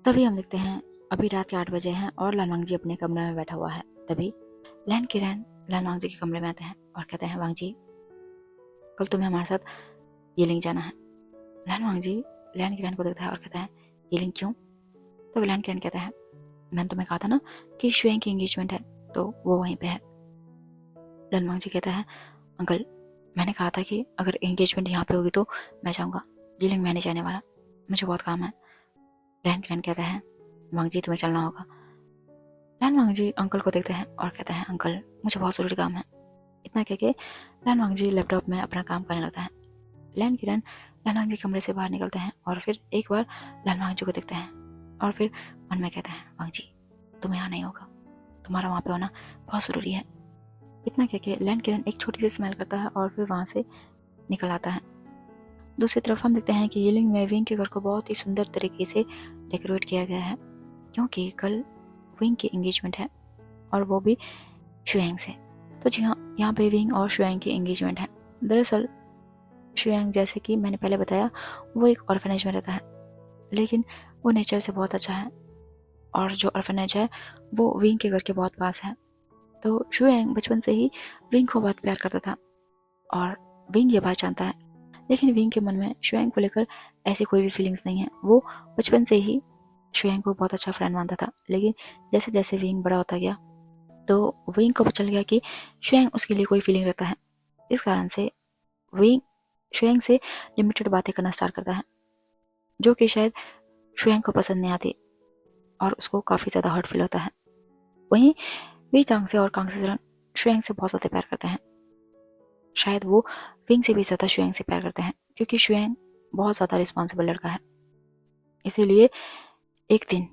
तभी हम देखते हैं अभी रात के 8 बजे हैं और लान वांगजी अपने कमरे में बैठा हुआ है। तभी लैन किरण लान वांगजी के कमरे में आते हैं और कहते हैं वांगजी कल तुम्हें हमारे साथ यिलिंग जाना है। लान वांगजी लैन किरण को देखता है और कहता है यिलिंग क्यों। तब लैन किरण कहता है मैंने तुम्हें कहा था ना कि शुएंग की एंगेजमेंट है, तो वो वहीं पे है। लान वांगजी कहता है अंकल मैंने कहा था कि अगर एंगेजमेंट यहाँ पे होगी तो मैं जाऊँगा, यिलिंग मैं नहीं जाने वाला, मुझे बहुत काम है। लैन किरण कहता है वांगजी तुम्हें चलना होगा। लैन वांगजी अंकल को देखते हैं और कहते हैं अंकल मुझे बहुत ज़रूरी काम है। इतना कह के लैन वांगजी लैपटॉप में अपना काम करने लगता है। लैन किरण लैन वांगजी कमरे से बाहर निकलते हैं और फिर एक बार लैन वांगजी को देखते हैं और फिर मन में कहते हैं वांगजी तुम्हें यहाँ नहीं होगा, तुम्हारा वहाँ पे होना बहुत ज़रूरी है। इतना कह के लैन किरण एक छोटी सी स्माइल करता है और फिर वहाँ से निकल आता है। दूसरी तरफ हम देखते हैं कि यिलिंग में विंग के घर को बहुत ही सुंदर तरीके से डेकोरेट किया गया है क्योंकि कल विंग की एंगेजमेंट है और वो भी शुएंग से। तो जी हाँ, यहाँ पे विंग और शुएंग की एंगेजमेंट है। दरअसल शुएंग जैसे कि मैंने पहले बताया वो एक ऑर्फनेज में रहता है, लेकिन वो नेचर से बहुत अच्छा है और जो ऑर्फनेज है वो विंग के घर के बहुत पास है। तो शुएंग बचपन से ही विंग को बहुत प्यार करता था और विंग ये बात जानता है, लेकिन विंग के मन में शुएंग को लेकर ऐसी कोई भी फीलिंग्स नहीं है। वो बचपन से ही शुएंग को बहुत अच्छा फ्रेंड मानता था, लेकिन जैसे जैसे विंग बड़ा होता गया तो विंग को पता चल गया कि शुएंग उसके लिए कोई फीलिंग रहता है। इस कारण से विंग शुएंग से लिमिटेड बातें करना स्टार्ट करता है जो कि शायद शुएंग को पसंद नहीं आती और उसको काफ़ी ज़्यादा हर्ट फील होता है। वहीं वी चांग से और कांग से शुएंग से बहुत ज़्यादा प्यार करते हैं। शायद वो विंग से भी ज़्यादा शुएंग से प्यार करते हैं क्योंकि शुएंग बहुत ज़्यादा रिस्पॉन्सिबल लड़का है। इसीलिए एक दिन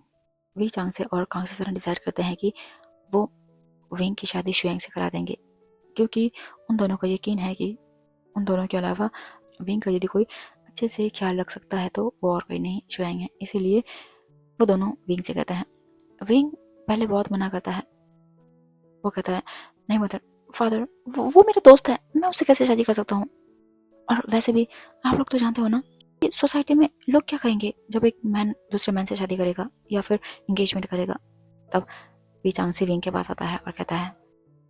वी चांग से और कांग से डिसाइड करते हैं कि वो विंग की शादी शुएंग से करा देंगे क्योंकि उन दोनों को यकीन है कि उन दोनों के अलावा विंग का यदि कोई अच्छे से ख्याल रख सकता है तो वो और कोई नहीं शुएंग है। इसीलिए वो दोनों विंग से कहते हैं। विंग पहले बहुत मना करता है। वो कहता है नहीं मदर फादर वो मेरा दोस्त है, मैं उससे कैसे शादी कर सकता हूँ, और वैसे भी आप लोग तो जानते हो ना कि सोसाइटी में लोग क्या कहेंगे जब एक मैन दूसरे मैन से शादी करेगा या फिर इंगेजमेंट करेगा। तब वी चांग से विंग के पास आता है और कहता है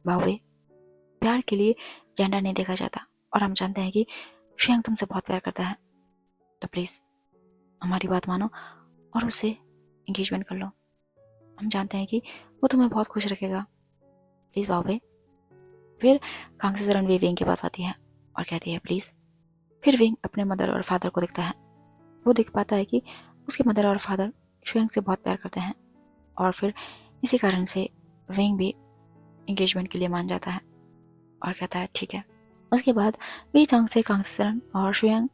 बाबू प्यार के लिए जेंडर नहीं देखा जाता और हम जानते हैं कि शुएंग तुमसे बहुत प्यार करता है, तो प्लीज़ हमारी बात मानो और उससे इंगेजमेंट कर लो। हम जानते हैं कि वो तुम्हें बहुत खुश रखेगा, प्लीज़ बाबू। फिर कांग से भी विंग के पास आती है और कहती है प्लीज़। फिर विंग अपने मदर और फादर को देखता है। वो देख पाता है कि उसके मदर और फादर शुएंग से बहुत प्यार करते हैं और फिर इसी कारण से विंग भी इंगेजमेंट के लिए मान जाता है और कहता है ठीक है। उसके बाद वी चांग से कांग से और शुएंग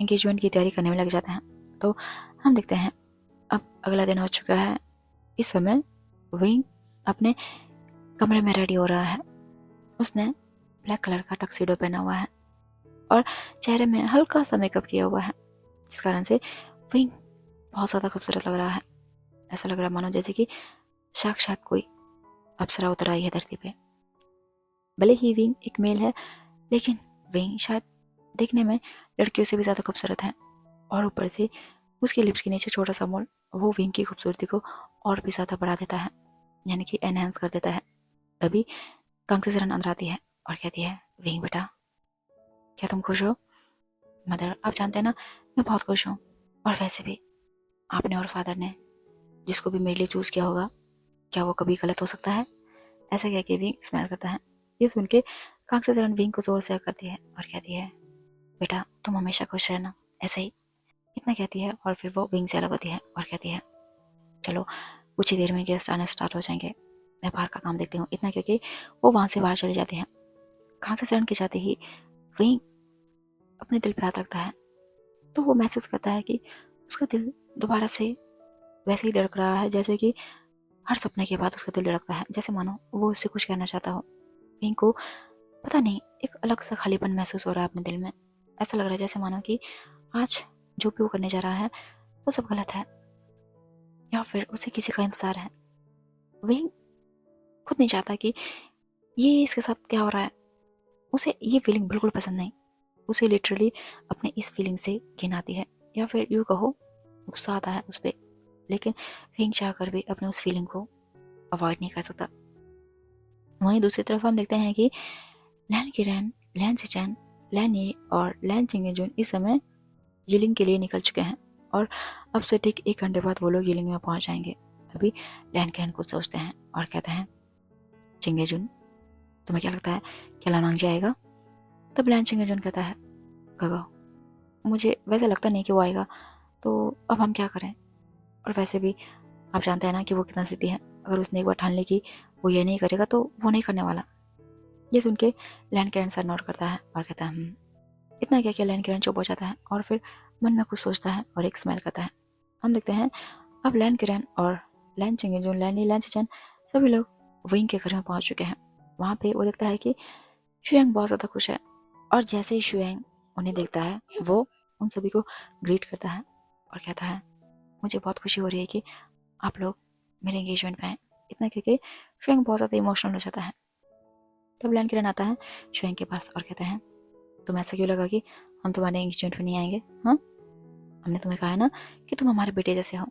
इंगेजमेंट की तैयारी करने में लग जाते हैं। तो हम देखते हैं अब अगला दिन हो चुका है। इस समय विंग अपने कमरे में रेडी हो रहा है। उसने ब्लैक कलर का टक्सीडो पहना हुआ है और चेहरे में हल्का सा मेकअप किया हुआ है, जिस कारण से विंग बहुत ज़्यादा खूबसूरत लग रहा है। ऐसा लग रहा है मानो जैसे कि साक्षात कोई अप्सरा उतर आई है धरती पे। भले ही विंग एक मेल है, लेकिन विंग शायद देखने में लड़कियों से भी ज़्यादा खूबसूरत है और ऊपर से उसके लिप्स के नीचे छोटा सा मोल वो विंग की खूबसूरती को और भी ज़्यादा बढ़ा देता है, यानी कि एनहेंस कर देता है। तभी कांग से अंदर आती है और कहती है विंग बेटा क्या तुम खुश हो। मदर आप जानते हैं ना मैं बहुत खुश हूँ, और वैसे भी आपने और फादर ने जिसको भी मेरे लिए चूज़ किया होगा क्या वो कभी गलत हो सकता है। ऐसे कह के विंग स्माइल करता है। ये सुन के कांग से विंग को जोर से करती है और कहती है बेटा तुम हमेशा खुश रहना, ऐसे ही। इतना कहती है और फिर वो विंग से अलग होती है और कहती है चलो कुछ ही देर में गेस्ट आना स्टार्ट हो जाएंगे, मैं बाहर का काम देखती हूँ। इतना कहके वो वहाँ से बाहर चली जाती है। कहाँ से सड़न के जाते ही विंग अपने दिल पे हाथ रखता है, तो वो महसूस करता है कि उसका दिल दोबारा से वैसे ही धड़क रहा है जैसे कि हर सपने के बाद उसका दिल धड़कता है, जैसे मानो वो उससे कुछ कहना चाहता हो। विंग को पता नहीं एक अलग सा खालीपन महसूस हो रहा है अपने दिल में। ऐसा लग रहा है जैसे मानो कि आज जो भी वो करने जा रहा है वो सब गलत है, या फिर उसे किसी का इंतजार है। विंग खुद नहीं चाहता कि ये इसके साथ क्या हो रहा है। उसे ये फीलिंग बिल्कुल पसंद नहीं। उसे लिटरली अपने इस फीलिंग से घिन आती है, या फिर यूँ कहो गुस्सा आता है उस पर। लेकिन विंग चाह कर भी अपने उस फीलिंग को अवॉइड नहीं कर सकता। वहीं दूसरी तरफ हम देखते हैं कि लैन किरण, लैन सिचन, लैन ये और लैन चिंगेजुन इस समय यिलिंग के लिए निकल चुके हैं और अब से ठीक 1 घंटे बाद वो लोग यिलिंग में पहुंच जाएंगे। अभी लैन किरण कुछ सोचते हैं और कहते हैं चिंगेजुन तुम्हें क्या लगता है क्या लानांगजी आएगा? तब लैन चिंगेजुन कहता है गगो मुझे वैसे लगता नहीं कि वो आएगा, तो अब हम क्या करें? और वैसे भी आप जानते हैं ना कि वो कितना जिद्दी है, अगर उसने एक बार ठान ली कि वो ये नहीं करेगा तो वो नहीं करने वाला। ये सुन के लैन किरण सर नोट करता है और कहता है इतना क्या लैन किरण चुप हो जाता है और फिर मन में कुछ सोचता है और एक स्माइल करता है। हम देखते हैं अब लैन किरण और लैन चिंगेजुन, लैनी, लैन सिचन सभी लोग विंग के घर में पहुंच चुके हैं। वहाँ पे वो देखता है कि शुयांग बहुत ज़्यादा खुश है और जैसे ही शुयांग उन्हें देखता है वो उन सभी को ग्रीट करता है और कहता है मुझे बहुत खुशी हो रही है कि आप लोग मेरे एंगेजमेंट में आए। इतना कहके शुयांग बहुत ज़्यादा इमोशनल हो जाता है। तब लैन किरण आता है शुयांग के पास और कहते हैं तुम ऐसा क्यों लगा कि हम तुम्हारे एंगेजमेंट में नहीं आएंगे? हाँ, हमने तुम्हें कहा है ना कि तुम हमारे बेटे जैसे हो।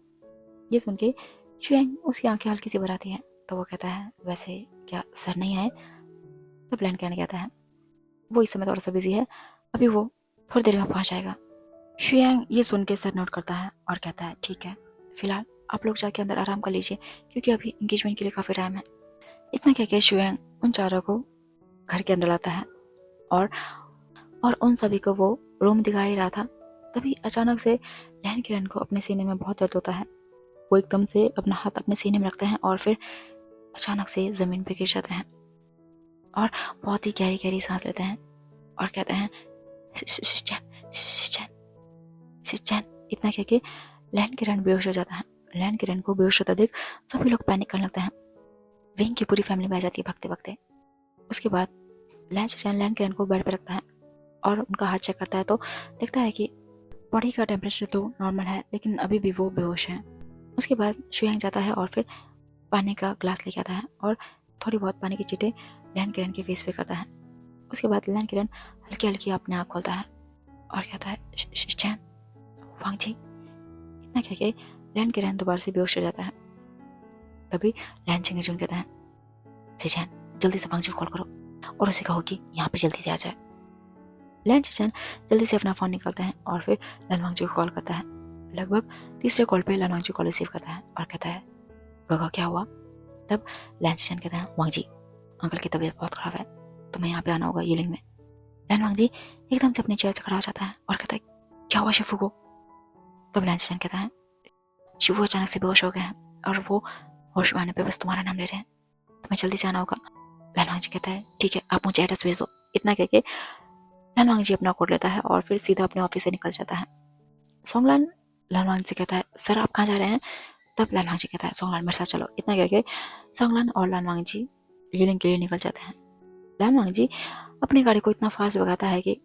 ये सुन के शुयांग उसकी आंखें हल्की सी भर आती हैं, तो वो कहता है वैसे क्या सर नहीं आए? तब लैन किरण कहता है वो इस समय थोड़ा सा बिजी है, अभी वो थोड़ी देर में पहुंच जाएगा। शुयांग ये सुन के सर नोट करता है और कहता है ठीक है, फिलहाल आप लोग जाके अंदर आराम कर लीजिए क्योंकि अभी एंगेजमेंट के लिए काफ़ी टाइम है। इतना कह के शुयांग उन चारों को घर के अंदर लाता है और उन सभी को वो रूम दिखा ही रहा था। तभी अचानक से लैन किरण को अपने सीने में बहुत दर्द होता है। वो एकदम से अपना हाथ अपने सीने में रखते हैं और फिर अचानक से ज़मीन पे गिर जाते हैं और बहुत ही गहरी गहरी सांस लेते हैं और कहते हैं शिचैन। इतना कह के लैन किरण बेहोश हो जाता है। लैन किरण को बेहोश होता देख सभी लोग पैनिक करने लगते हैं। विंग की पूरी फैमिली में आ जाती है भागते भागते। उसके बाद लैन शिचैन लैन किरण को बेड पे रखता है और उनका हाथ चेक करता है तो देखता है कि बॉडी का टेम्परेचर तो नॉर्मल है लेकिन अभी भी वो बेहोश है। उसके बाद शुयांग जाता है और फिर पानी का ग्लास लेके आता है और थोड़ी बहुत पानी की चीटें लैन किरण के फेस पे करता है। उसके बाद लैन किरण हल्की हल्की अपने आँख खोलता है और कहता है शिचैन, वांग जी। इतना कह के लैन किरण दोबारा से बेहोश हो जाता है। तभी लैन चिंगेजुन कहता है शिचैन जल्दी से वांग जी को कॉल करो और उसे कहो कि यहाँ पे जल्दी से आ जाए। लैन चिचन जल्दी से अपना फ़ोन निकालता है और फिर लनवांगजी को कॉल करता है। लगभग तीसरे कॉल पे लनवांगजी कॉल रिसीव करता है और कहता है गगा क्या हुआ? तब लैन चिचन कहता है वांगजी अंकल की तबीयत बहुत ख़राब है, तुम्हें यहाँ पे आना होगा यिलिंग में। लैन वांगजी एकदम से अपनी चेयर से खड़ा हो जाता है और कहता है क्या हुआ शिफू को? तब लैन चिचन कहता है शिफू अचानक से बेहोश हो गए हैं और वो होश में आने पर बस तुम्हारा नाम ले रहे हैं, तुम्हें जल्दी से आना होगा। लैन वांगजी कहता है ठीक है, आप मुझे एड्रेस भेज दो। इतना कह के लनवांग जी अपना कोट लेता है और फिर सीधा अपने ऑफिस से निकल जाता है। सोंगलान लनवांग से कहता है सर आप कहाँ जा रहे हैं? तब लनवांग जी कहता है सोंगलान मेरे साथ चलो। इतना कह के सोंगलान और लनवांग जी यिलिंग के लिए निकल जाते हैं। लनवांग जी अपनी गाड़ी को इतना फास्ट भगाता है कि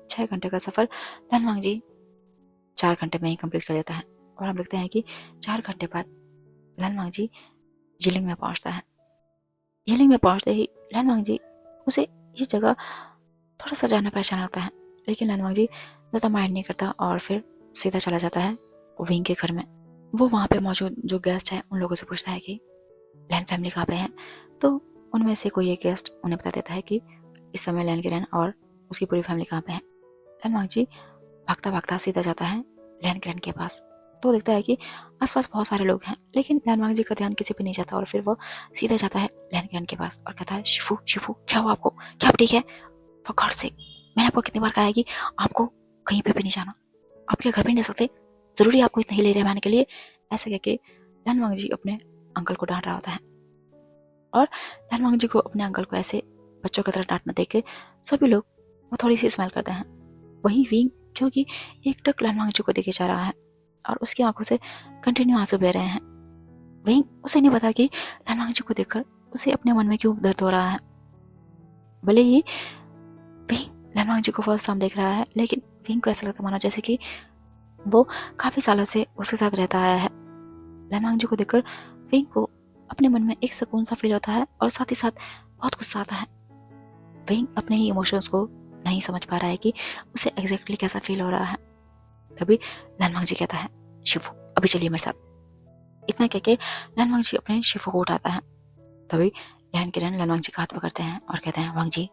6 घंटे का सफ़र लनवांग जी 4 घंटे में ही कंप्लीट कर देता है। और हम देखते हैं कि 4 घंटे बाद लनवांग जी यिलिंग में पहुँचता है। यिलिंग में पहुँचते ही लनवांग जी उसे ये जगह थोड़ा सा जाना पहचाना लगता है, लेकिन लनवांग जी ज़्यादा माइंड नहीं करता और फिर सीधा चला जाता है विंग के घर में। वो वहाँ पे मौजूद जो गेस्ट हैं उन लोगों से पूछता है कि लैन फैमिली कहाँ पे है? तो उनमें से कोई एक गेस्ट उन्हें बता देता है कि इस समय लैन किरण और उसकी पूरी फैमिली कहाँ पे है। लनवांग जी भागता भागता सीधा जाता है लैन किरण के पास। तो देखता है कि आसपास बहुत सारे लोग हैं, लेकिन लनवांग जी का ध्यान किसी पे नहीं जाता और फिर वो सीधा जाता है लैन किरण के पास और कहता है शिफू शिफू क्या हुआ आपको? क्या आप ठीक है? फॉर गॉड सेक मैंने आपको कितनी बार कहा है कि आपको कहीं पे भी नहीं जाना, आपके घर पे नहीं रह सकते, जरूरी आपको इतना ही ले रहे आने के लिए। ऐसे कहके लैन वांग जी अपने अंकल को डांट रहा होता है। और लैन वांग जी को अपने अंकल को ऐसे बच्चों की तरह डांटना देख के सभी लोग वो थोड़ी सी स्माइल करते हैं। वही विंग जो कि एकटक लैन वांग जी को देखे जा रहा है और उसकी आंखों से कंटिन्यू आंसू बह रहे हैं। विंग उसे नहीं पता कि लैन वांग जी को देखकर उसे अपने मन में क्यों दर्द हो रहा है। भले ही विंग लैन वांग जी को फर्स्ट टाइम देख रहा है, लेकिन विंग को ऐसा लगता मानो जैसे कि वो काफी सालों से उसके साथ रहता आया है। लैन वांग जी को देखकर विंग को अपने मन में एक सुकून सा फील होता है और साथ ही साथ बहुत गुस्सा आता है। विंग अपने ही इमोशंस को नहीं समझ पा रहा है कि उसे एग्जैक्टली कैसा फील हो रहा है। तभी लैन वांग जी कहता है, शिफू अभी चलिए मेरे साथ। इतना कहके लैन वांग जी अपने शिफू को उठाता है। तभी लैन किरण लैन वांग जी का हाथ पकड़ते हैं और कहते हैं, वांग जी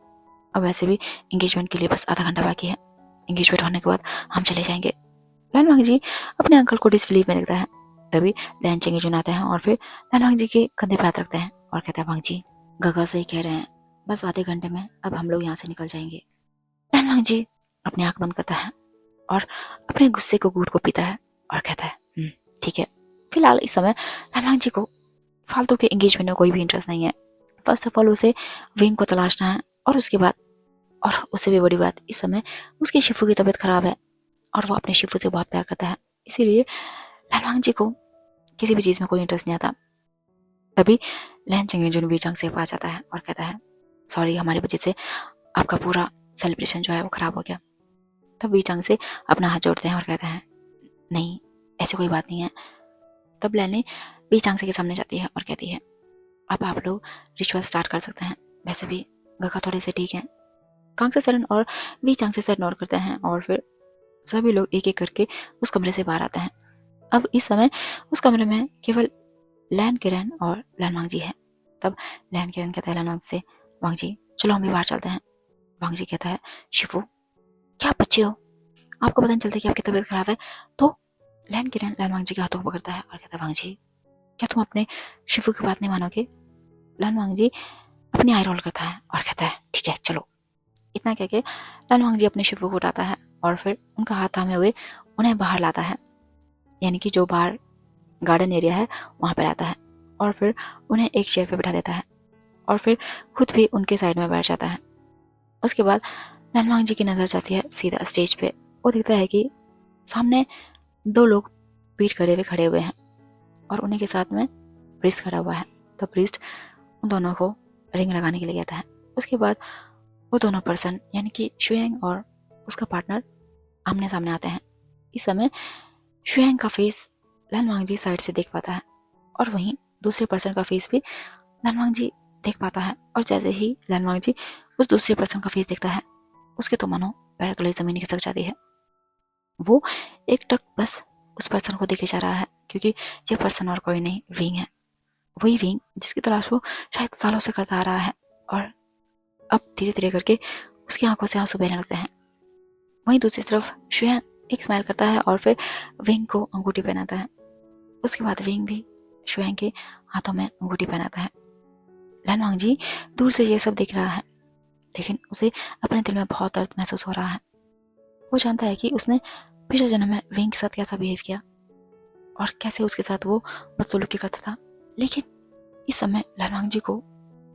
अब वैसे भी एंगेजमेंट के लिए बस आधा घंटा बाकी है, एंगेजमेंट होने के बाद हम चले जाएंगे। लैन वांग जी अपने अंकल को डिसबिलीव में देखता है। तभी लैन चेंगे चुनाते हैं और फिर लैन वांग जी के कंधे पे हाथ रखते हैं और कहते हैं, वांग जी गगा सही कह रहे हैं, बस आधे घंटे में अब हम लोग यहाँ से निकल जाएंगे। लैन वांग जी अपनी आंख बंद करता है और अपने गुस्से को घूंट को पीता है और कहता है, ठीक है। फिलहाल इस समय लैन वांग जी को फालतू के एंगेजमेंट में कोई भी इंटरेस्ट नहीं है। फर्स्ट ऑफ ऑल उसे विंग को तलाशना है और उसके बाद, और उससे भी बड़ी बात, इस समय उसकी शिफू की तबीयत खराब है और वो अपने शिफू से बहुत प्यार करता है। इसीलिए लैन वांग जी को किसी भी चीज में कोई इंटरेस्ट नहीं आता। तभी लैन चंगेजुन वीचांग से पास जाता है और कहता है, सॉरी हमारी वजह से आपका पूरा सेलिब्रेशन जो है वो खराब हो गया। तब वीचांग से अपना हाथ जोड़ते हैं और कहते हैं, नहीं ऐसी कोई बात नहीं है। तब लैन वीचांग से के सामने जाती है और कहती है, अब आप लोग रिचुअल स्टार्ट कर सकते हैं, वैसे भी गगा थोड़े से ठीक है। कांग से सरन और वीचांग से सर नोट करते हैं और फिर सभी लोग एक एक करके उस कमरे से बाहर आते हैं। अब इस समय उस कमरे में केवल लैन किरण और लैन वांग जी है। तब लैन किरण कहता है लैन वांग से, वांग जी चलो हम भी बाहर चलते हैं। वांग जी कहता है, शिफू क्या आप बच्चे हो, आपको पता नहीं चलता कि आपकी तबीयत खराब है। तो लैन किरण लैन वांग जी के हाथों को पकड़ता है और कहता है, वांग जी क्या तुम अपने शिफू की बात नहीं मानोगे। लैन वांग जी अपनी आई रोल करता है और कहता है, ठीक है चलो। इतना कह के लैन वांग जी अपने शिफू को उठाता है और फिर उनका हाथ थामे हुए उन्हें बाहर लाता है, यानी कि जो बाहर गार्डन एरिया है वहां पे लाता है और फिर उन्हें एक चेयर पे बिठा देता है और फिर खुद भी उनके साइड में बैठ जाता है। उसके बाद लैन वांग जी की नजर जाती है सीधा स्टेज पे। वो दिखता है कि सामने दो लोग पीठ करे हुए खड़े हुए हैं और उन्हीं के साथ में प्रीस्ट खड़ा हुआ है। तो प्रीस्ट उन दोनों को रिंग लगाने के लिए कहता है। उसके बाद वो दोनों पर्सन यानी कि शुएंग और उसका पार्टनर आमने सामने आते हैं। इस समय शुएंग का फेस लैन वांग जी साइड से देख पाता है और वहीं दूसरे पर्सन का फेस भी लैन वांग जी देख पाता है। और जैसे ही लैन वांग जी उस दूसरे पर्सन का फेस देखता है, उसके तो मानो पैर तले जमीन खिसक जाती है। वो एक टक बस उस पर्सन को देखे जा रहा है, क्योंकि ये पर्सन और कोई नहीं, विंग है। वही विंग जिसकी तलाश वो शायद सालों से करता आ रहा है और अब धीरे धीरे करके उसकी आंखों से आंसू बहने लगते हैं। वहीं दूसरी तरफ शुएंग एक स्माइल करता है और फिर विंग को अंगूठी पहनाता है। उसके बाद विंग भी शुएंग के हाथों में अंगूठी पहनाता है। लैन वांग जी दूर से ये सब देख रहा है, लेकिन उसे अपने दिल में बहुत दर्द महसूस हो रहा है। वो जानता है कि उसने पिछले जन्म में विंग के साथ कैसा बिहेव किया और कैसे उसके साथ वो बदसलूकी करता था। लेकिन इस समय लैन वांग जी को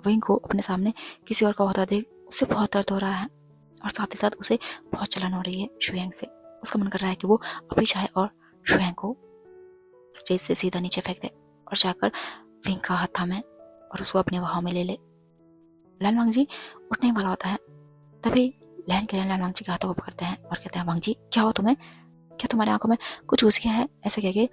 विंग को अपने सामने किसी और का होता देख उसे बहुत दर्द हो रहा है और साथ ही साथ उसे बहुत जलन हो रही है शुएंग से। उसका मन कर रहा है कि वो अभी जाए और शुएंग को स्टेज से सीधा नीचे फेंक दे और जाकर विंग का हाथ थामे और उसको अपने बाहों में ले ले। लैन वांग जी उठने वाला होता है, तभी लैन किरण लैन वांग जी के हाथों को पकड़ते हैं और कहते हैं, वांग जी क्या हो तुम्हें, क्या तुम्हारी आंखों में कुछ घुस गया है। ऐसे कह के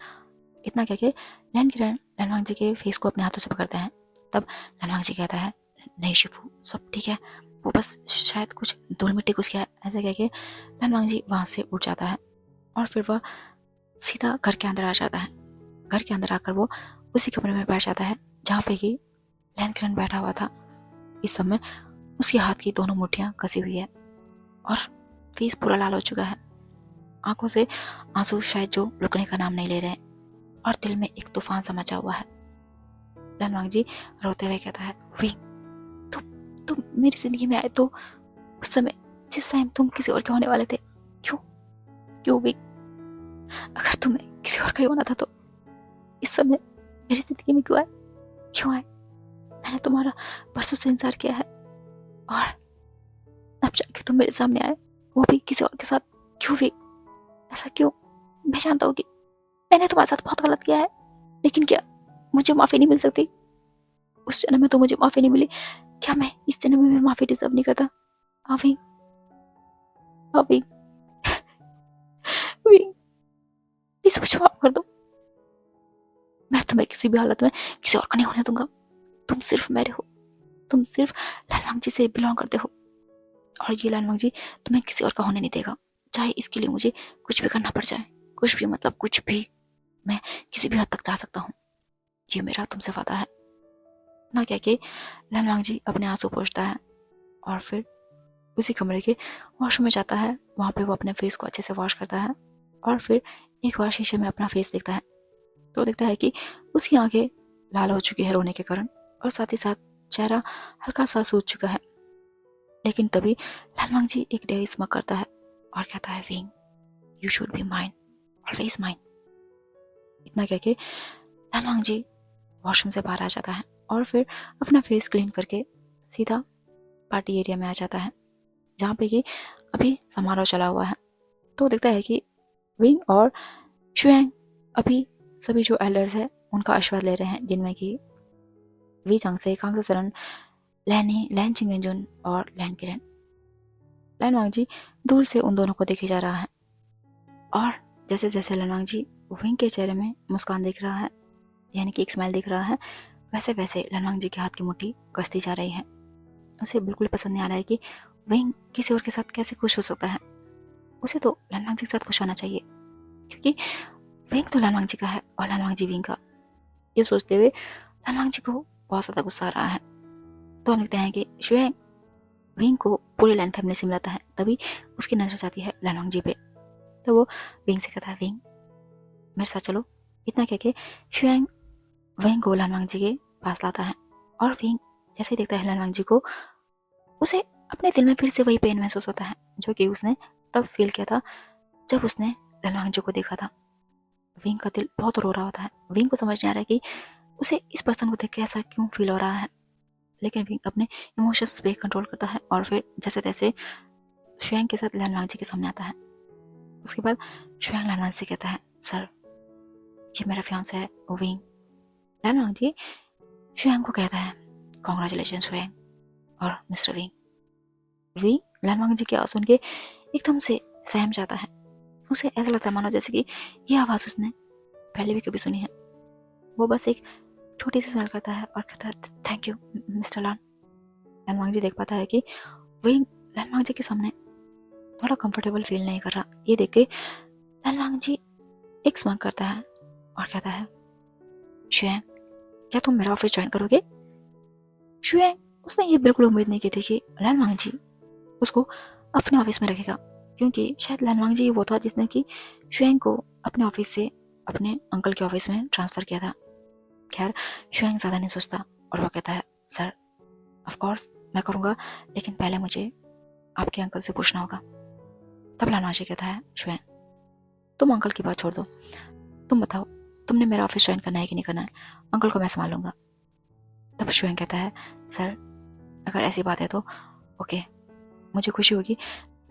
इतना कह के लैन किरण लैन वांग जी के फेस को अपने हाथों से पकड़ते हैं। तब लैन वांग जी कहता है, नहीं शिफू सब ठीक है, वो बस शायद कुछ धूल मिट्टी घुस गया है। ऐसे कह के लैन वांग जी वहां से उठ जाता है और फिर वह सीधा घर के अंदर आ जाता है। घर के अंदर आकर वो उसी कमरे में बैठ जाता है जहाँ पे कि लैन किरण बैठा हुआ था। इस समय उसके हाथ की दोनों मुट्ठियां कसी हुई है और फेस पूरा लाल हो चुका है। आंखों से आंसू शायद जो रुकने का नाम नहीं ले रहे और दिल में एक तूफान सा मचा हुआ है। लैन वांग जी रोते हुए कहता है, वी तुम मेरी जिंदगी में आए तो उस समय जिस टाइम तुम किसी और के होने वाले थे। क्यों क्यों विंग? अगर तुम्हें किसी और का ही होना था तो इस समय मेरी जिंदगी में क्यों आए? क्यों आए? मैंने तुम्हारा बरसों से इंतजार किया है और अब जाके तुम मेरे सामने आए, वो भी किसी और के साथ। क्यों विंग? ऐसा क्यों? मैं जानता हूँ कि मैंने तुम्हारे साथ बहुत गलत किया है, लेकिन क्या मुझे माफी नहीं मिल सकती? उस जन्म में तो मुझे माफी नहीं मिली, क्या मैं इस जन्म में भी माफी डिजर्व नहीं करता? अभी अभी अभी प्लीज मुझे माफ कर दो। मैं तुम्हें किसी भी हालत में किसी और का नहीं होने दूंगा। तुम सिर्फ मेरे हो, तुम सिर्फ लालवांग जी से बिलोंग करते हो और ये लालवांग जी तुम्हें किसी और का होने नहीं देगा, चाहे इसके लिए मुझे कुछ भी करना पड़ जाए। कुछ भी मतलब कुछ भी, मैं किसी भी हद तक जा सकता हूँ। ये मेरा तुमसे वादा है। ना कह के लालवांग जी अपने आंसू पोंछता है और फिर उसी कमरे के वॉशरूम में जाता है। वहां पे वो अपने फेस को अच्छे से वॉश करता है और फिर एक बार शीशे में अपना फेस देखता है तो देखता है कि उसकी आंखें लाल हो चुकी है रोने के कारण और साथ ही साथ चेहरा हल्का सा सूज चुका है। लेकिन तभी लालवांग जी एक डेयरी स्मग करता है और कहता है, wing you should be mine, always mine. इतना कह के लालवांग जी वॉशरूम से बाहर आ जाता है और फिर अपना फेस क्लीन करके सीधा पार्टी एरिया में आ जाता है जहाँ पे कि अभी समारोह चला हुआ है। तो देखता है कि विंग और शुएंग अभी सभी जो एल्डर्स है उनका आशीर्वाद ले रहे हैं, जिनमें कि वी चांगसे, कांगसो सरन, लैनी, लैन चिंगेंजुन और लैन किरण। लैन वांग जी दूर से उन दोनों को देखे जा रहा है और जैसे जैसे लैन वांग जी विंग के चेहरे में मुस्कान दिख रहा है, यानी कि एक स्माइल दिख रहा है, वैसे वैसे लैन वांग जी के हाथ की मुट्ठी कसती जा रही है। उसे बिल्कुल पसंद नहीं आ रहा है कि विंग किसी और के साथ कैसे खुश हो सकता है। उसे तो लैन वांग जी के साथ खुश होना चाहिए क्योंकि विंग तो लैन वांग जी का है और लैन वांग जी विंग का। ये सोचते हुए लैन वांग जी को बहुत ज्यादा गुस्सा आ रहा है। तो हम लिखते हैं कि शुएंग विंग को पूरी लैन फैमिली से मिलाता है, तभी उसकी नजर जाती है लैन वांग जी पे। तो वो विंग से कहता है, विंग मेरे साथ चलो। इतना कह के शुएंग विंग को लैन वांग जी के पास लाता है और विंग जैसे ही देखता है लैन वांग जी को, उसे अपने दिल में फिर से वही पेन महसूस होता है जो कि उसने तब फील किया था जब उसने लैन वांग जी को देखा था। विंग का दिल बहुत रो रहा होता है। विंग को समझ नहीं आ रहा है कि उसे इस पर्सन को देख के ऐसा क्यों फील हो रहा है, लेकिन विंग अपने इमोशंस पे कंट्रोल करता है और फिर जैसे तैसे शुएंग के साथ लैन वांग जी के सामने आता है। उसके बाद शुएंग लैन वांग से कहता है, सर ये मेरा फियांसे है विंग। लैन वांग जी शुएंग को कहता है, कॉन्ग्रेचुलेशन शुएंग और मिस्टर विंग। विंग लैन वांग जी की आवाज सुन के एकदम से सहम जाता है। उसे ऐसा लगता है मानो जैसे कि ये आवाज उसने पहले भी कभी सुनी है। वो बस एक छोटी सी स्माइल करता है और कहता है, थैंक यू मिस्टर लान। लैन वांग जी देख पाता है कि विंग लैन वांग जी के सामने थोड़ा कंफर्टेबल फील नहीं कर रहा। ये देख के लैन वांग जी एक स्माइल करता है और कहता है, शुएंग क्या तुम मेरा ऑफिस ज्वाइन करोगे? शुएंग उसने ये बिल्कुल उम्मीद नहीं की थी कि लैन वांग जी उसको अपने ऑफिस में रखेगा, क्योंकि शायद लैन वांग जी वो था जिसने कि शुएंग को अपने ऑफिस से अपने अंकल के ऑफिस में ट्रांसफर किया था। खैर शुएंग ज्यादा नहीं सोचता और वो कहता है, सर ऑफ कोर्स मैं करूँगा, लेकिन पहले मुझे आपके अंकल से पूछना होगा। तब लैन वांग जी कहता है, शुएंग तुम अंकल की बात छोड़ दो, तुम बताओ तुमने मेरा ऑफिस ज्वाइन करना है कि नहीं करना है? अंकल को मैं संभालूंगा। तब शुएंग कहता है, सर अगर ऐसी बात है तो ओके, मुझे खुशी होगी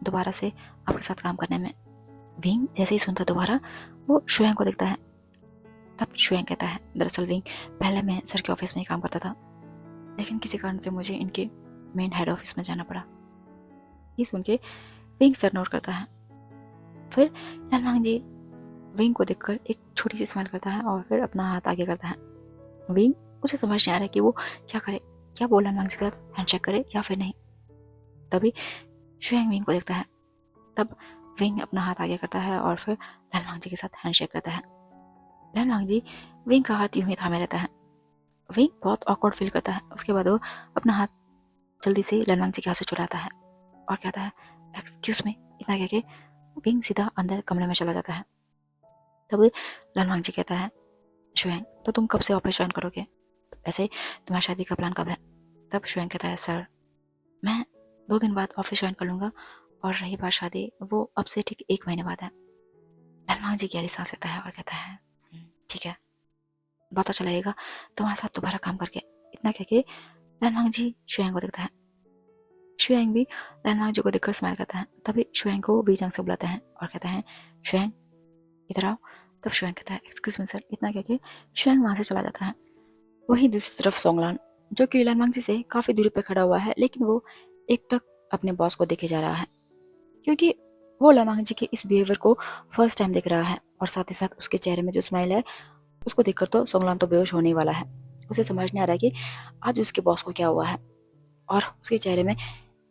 दोबारा से आपके साथ काम करने में। विंग जैसे ही सुनता दोबारा वो शुएंग को देखता है। तब शुएंग कहता है, दरअसल विंग पहले मैं सर के ऑफिस में ही काम करता था, लेकिन किसी कारण से मुझे इनके मेन हेड ऑफिस में जाना पड़ा। ये सुन के विंग सर नोट करता है। फिर लैन वांग जी विंग को देखकर एक छोटी सी स्माइल करता है और फिर अपना हाथ आगे करता है। विंग उसे समझ नहीं आ रहा है कि वो क्या करे, क्या बोला लैन वांग जी के साथ हैंडशेक करे या फिर नहीं। तभी शुएंग विंग को देखता है। तब विंग अपना हाथ आगे करता है और फिर लैन वांग जी के साथ हैंडशेक करता है। लैन वांग जी विंग का हाथ यूं ही थामे रहता है। विंग बहुत ऑकवर्ड फील करता है। उसके बाद वो अपना हाथ जल्दी से लैन वांग जी के हाथ से छुड़ाता है और कहता है, एक्सक्यूज मी। इतना कह के विंग सीधा अंदर कमरे में चला जाता है। तब लैन वांग जी कहता है, शुएंग तो तुम कब से ऑफिस ज्वाइन करोगे? ऐसे तुम्हारी शादी का प्लान कब है? तब शुएंग कहता है, सर मैं 2 दिन बाद ऑफिस ज्वाइन कर लूँगा और रही बात शादी, वो अब से ठीक 1 महीने बाद है। लैनवांग जी गहरी सांस लेता है और कहता है, ठीक है, बहुत अच्छा लगेगा तुम्हारे साथ दोबारा काम करके। इतना कह के लैनवांग जी शुयांग को देखता है। शुयांग भी लैनवांग जी को देखकर स्माइल करता है। तभी शुयांग को बीजंग से बुलाते हैं और कहते हैं, शुयांग इधर आओ। तब शुयांग कहता है, एक्सक्यूज मी सर। इतना कह के शुयांग वहां से चला जाता है। वहीं दूसरी तरफ सोंगलान, जो कि लैनवांग जी से काफी दूरी पर खड़ा हुआ है, लेकिन वो एकटक अपने बॉस को देखे जा रहा है, क्योंकि वो लैनवांग जी के इस बिहेवियर को फर्स्ट टाइम देख रहा है। और साथ ही साथ उसके चेहरे में जो स्माइल है, उसको देखकर तो सोंगलान तो बेहोश होने ही वाला है। उसे समझ नहीं आ रहा है कि आज उसके बॉस को क्या हुआ है। और उसके चेहरे में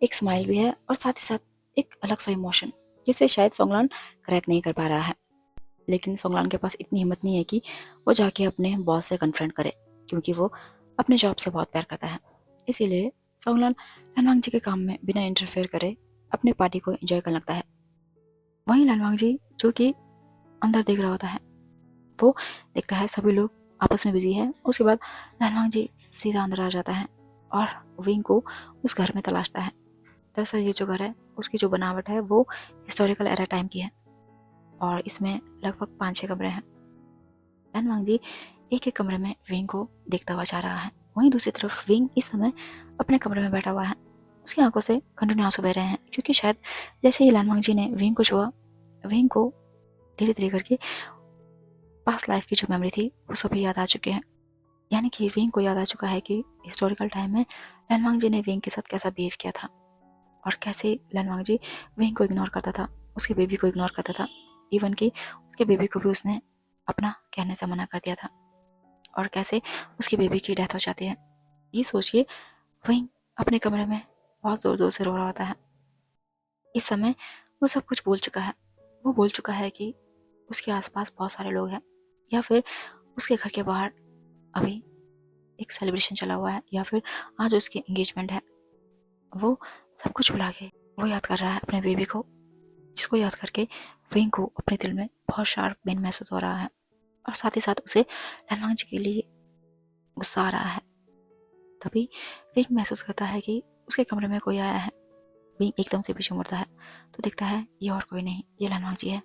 एक स्माइल भी है और साथ ही साथ एक अलग सा इमोशन, जिसे शायद सोंगलान क्रैक नहीं कर पा रहा है। लेकिन सोंगलान के पास इतनी हिम्मत नहीं है कि वो जाके अपने बॉस से कन्फ्रंट करे, क्योंकि वो अपने जॉब से बहुत प्यार करता है। इसीलिए सोंगलान लैनवांग जी के काम में बिना इंटरफेयर करे अपने पार्टी को एंजॉय करने लगता है। वहीं लैनवांग जी, जो कि अंदर देख रहा होता है, वो देखता है सभी लोग आपस में बिजी है। उसके बाद लैनवांग जी सीधा अंदर आ जाता है और विंग को उस घर में तलाशता है। दरअसल ये जो घर है, उसकी जो बनावट है वो हिस्टोरिकल एरा टाइम की है और इसमें लगभग 5-6 कमरे हैं। लैनवांग जी एक एक कमरे में विंग को देखता हुआ जा रहा है। वहीं दूसरी तरफ विंग इस समय अपने कमरे में बैठा हुआ है। उसकी आंखों से कंटिन्यू आंसू बह रहे हैं, क्योंकि शायद जैसे ही लैनवांग जी ने विंग को छुआ, विंग को धीरे धीरे करके पास्ट लाइफ की जो मेमोरी थी वो सभी याद आ चुके हैं। यानी कि विंग को याद आ चुका है कि हिस्टोरिकल टाइम में लैनवांग जी ने विंग के साथ कैसा बिहेव किया था और कैसे लैनवांग जी विंग को इग्नोर करता था, उसके बेबी को इग्नोर करता था। इवन कि उसके बेबी को भी उसने अपना कहने से मना कर दिया था और कैसे उसकी बेबी की डेथ हो जाती है। ये सोचिए, विंग अपने कमरे में बहुत जोर जोर से रो रहा होता है। इस समय वो सब कुछ भूल चुका है। वो भूल चुका है कि उसके आसपास बहुत सारे लोग हैं, या फिर उसके घर के बाहर अभी एक सेलिब्रेशन चला हुआ है, या फिर आज उसकी एंगेजमेंट है। वो सब कुछ भुला के वो याद कर रहा है अपने बेबी को, जिसको याद करके विंग को अपने दिल में बहुत शार्प पेन महसूस हो रहा है और साथ ही साथ उसे लैनवांग जी के लिए गुस्सा आ रहा है। तभी विंग महसूस करता है कि उसके कमरे में कोई आया है। विंग एकदम से पीछे मुड़ता है तो देखता है ये और कोई नहीं, ये लैनवांग जी है।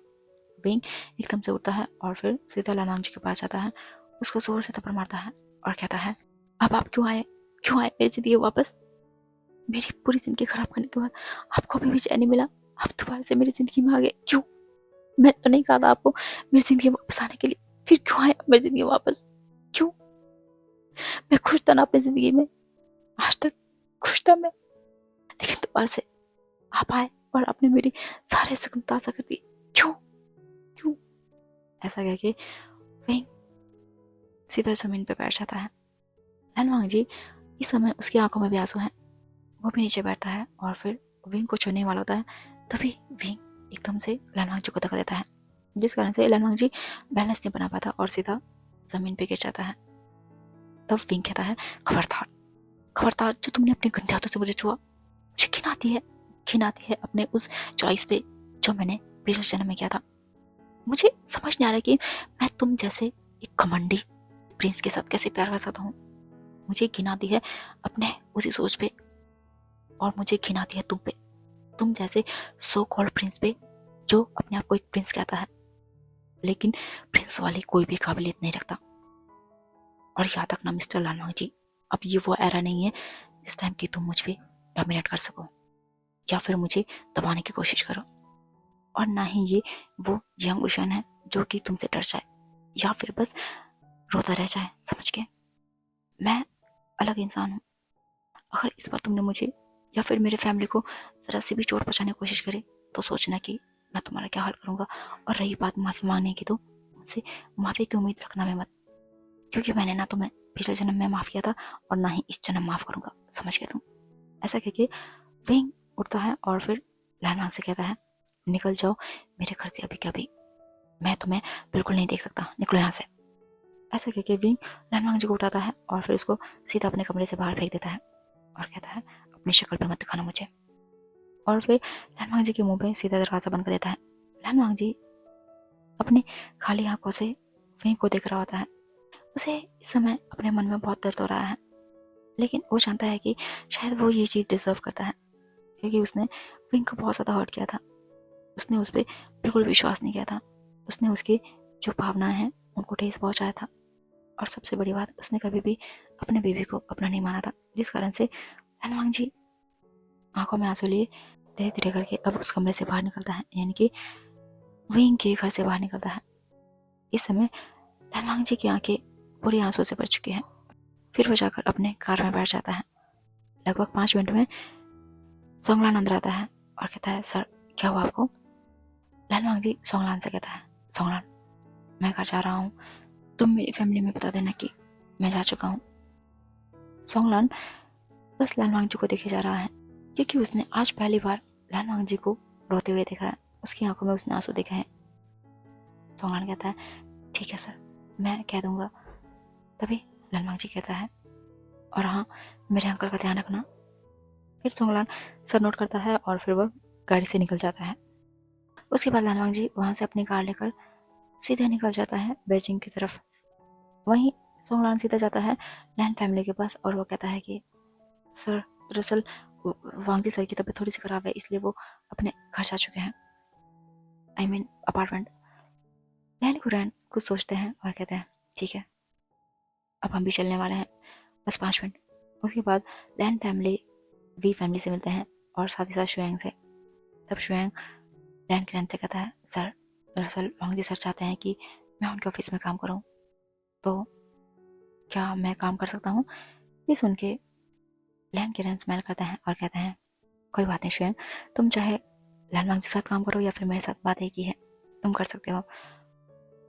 विंग एकदम से उठता है और फिर सीधा लैनवांग जी के पास जाता है, उसको जोर से थप्पड़ मारता है और कहता है, अब आप क्यों आए मेरी जिंदगी वापस? मेरी पूरी जिंदगी खराब करने के बाद आपको अभी भी चैन नहीं मिला? आप दोबारा से मेरी जिंदगी में आ गए, क्यों? मैं तो नहीं कहा था आपको मेरी जिंदगी वापस आने के लिए, फिर क्यों आए मेरी जिंदगी वापस? क्यों? मैं खुश था ना अपनी जिंदगी में, आज तक खुश था मैं, लेकिन दोबारा से आप आए और आपने मेरी सारे सुकून ताजा कर दिए। क्यों? क्यों? ऐसा कह के वहीं सीधा जमीन पे बैठ जाता है। लैनवांग जी, इस समय उसकी आंखों में भी आंसू हैं। वो भी नीचे बैठता है और फिर विंग को छूने वाला होता है। तभी विंग एकदम से लैनवांग जी को धक्का देता है, जिस कारण से लैनवांग जी बैलेंस नहीं बना पाता और सीधा जमीन पे गिर जाता है। तब विंग कहता है, खबरदार खबरदार, जो तुमने अपने गंदे हाथों से मुझे छुआ, मुझे घिन आती है अपने उस चॉइस पे जो मैंने पिछले जन्म में किया था। मुझे समझ नहीं आ रहा कि मैं तुम जैसे एक घमंडी प्रिंस के साथ कैसे प्यार कर सकता हूँ। मुझे घिन आती है अपने उसी सोच पे, और मुझे घिन आती है तुम जैसे सो कॉल्ड प्रिंस पे, जो अपने आप को एक प्रिंस कहता है लेकिन प्रिंस वाली कोई भी काबिलियत नहीं रखता। और याद रखना मिस्टर लैनवांग जी, अब ये वो एरा नहीं है जिस टाइम कि तुम मुझ पे डोमिनेट कर सको या फिर मुझे दबाने की कोशिश करो, और ना ही ये वो यंग उशन है जो कि तुमसे डर जाए या फिर बस रोता रह जाए। समझ के, मैं अलग इंसान हूँ। अगर इस बार तुमने मुझे या फिर मेरे फैमिली को जरा सी भी चोट पहुंचाने की कोशिश करे तो सोचना कि मैं तुम्हारा क्या हाल करूंगा। और रही बात माफी मांगने की, तो मुझसे माफी की उम्मीद रखना भी मत, क्योंकि मैंने ना तुम्हें पिछले जन्म में माफ किया था और ना ही इस जन्म माफ करूंगा। समझ गए तुम? ऐसा कह के विंग उठता है और फिर लैनवांग से कहता है, निकल जाओ मेरे घर से अभी के अभी, मैं तुम्हें बिल्कुल नहीं देख सकता, निकलो यहाँ से। ऐसा कह के विंग लैनवांग जी को उठाता है और फिर उसको सीधा अपने कमरे से बाहर फेंक देता है और कहता है, अपनी शक्ल पे मत दिखाना मुझे। और फिर लैनवांग जी के मुंह पे सीधा दरवाजा बंद कर देता है। लैनवांग जी अपनी खाली आंखों से विंग को देख रहा होता है। उसे इस समय अपने मन में बहुत दर्द हो रहा है, लेकिन वो जानता है कि शायद वो ये चीज डिजर्व करता है, क्योंकि उसने विंग को बहुत ज़्यादा हर्ट किया था। उसने उस पर बिल्कुल विश्वास नहीं किया था। उसने उसकी जो भावनाएं हैं उनको ठेस पहुंचाया था। और सबसे बड़ी बात, उसने कभी भी अपने बेबी को अपना नहीं माना था, जिस कारण से लैनवांग जी आंखों में आंसू लिए धीरे धीरे करके अब उस कमरे से बाहर निकलता है, यानी कि विंग के घर से बाहर निकलता है। इस समय लैनवांग जी की आंखें पूरी आंसू से भर चुकी हैं। फिर वो जाकर अपने कार में बैठ जाता है। लगभग 5 मिनट में सोंगलान अंदर आता है और कहता है, सर क्या हुआ आपको? लैनवांग जी सोंगलान से कहता है, सोंगलान मैं घर जा रहा हूँ, तुम मेरी फैमिली में बता देना कि मैं जा चुका हूँ। सोंगलान बस लैनवांग जी को देखे जा रहा है, क्योंकि उसने आज पहली बार लैनवांग जी को रोते हुए देखा है। उसकी आंखों में उसने आंसू देखे हैं। सोंगलान कहता है, ठीक है सर, मैं कह दूंगा। तभी लैनवांग जी कहता है, और हाँ, मेरे अंकल का ध्यान रखना। फिर सोंगलान सर नोट करता है और फिर वह गाड़ी से निकल जाता है। उसके बाद लैनवांग जी वहां से अपनी कार लेकर सीधे निकल जाता है बेजिंग की तरफ। वहीं सोंगलान सीधा जाता है लैन फैमिली के पास और वो कहता है कि सर, दरअसल वांगजी सर की तबीयत थोड़ी सी खराब है, इसलिए वो अपने घर जा चुके हैं, आई मीन अपार्टमेंट। लैन कुरैन कुछ सोचते हैं और कहते हैं, ठीक है, अब हम भी चलने वाले हैं, बस 5 मिनट। उसके बाद लैन फैमिली वी फैमिली से मिलते हैं और साथ ही साथ शुएंग से। तब शुएंग लैन कुरैन से कहता है, सर दरअसल वांगजी सर चाहते हैं कि मैं उनके ऑफिस में काम करूं, तो क्या मैं काम कर सकता हूँ? ये सुन के लैन किरण स्माइल करते हैं और कहते हैं, कोई बात नहीं शुएंग, तुम चाहे लैनवांग के साथ काम करो या फिर मेरे साथ, बात एक ही है, तुम कर सकते हो।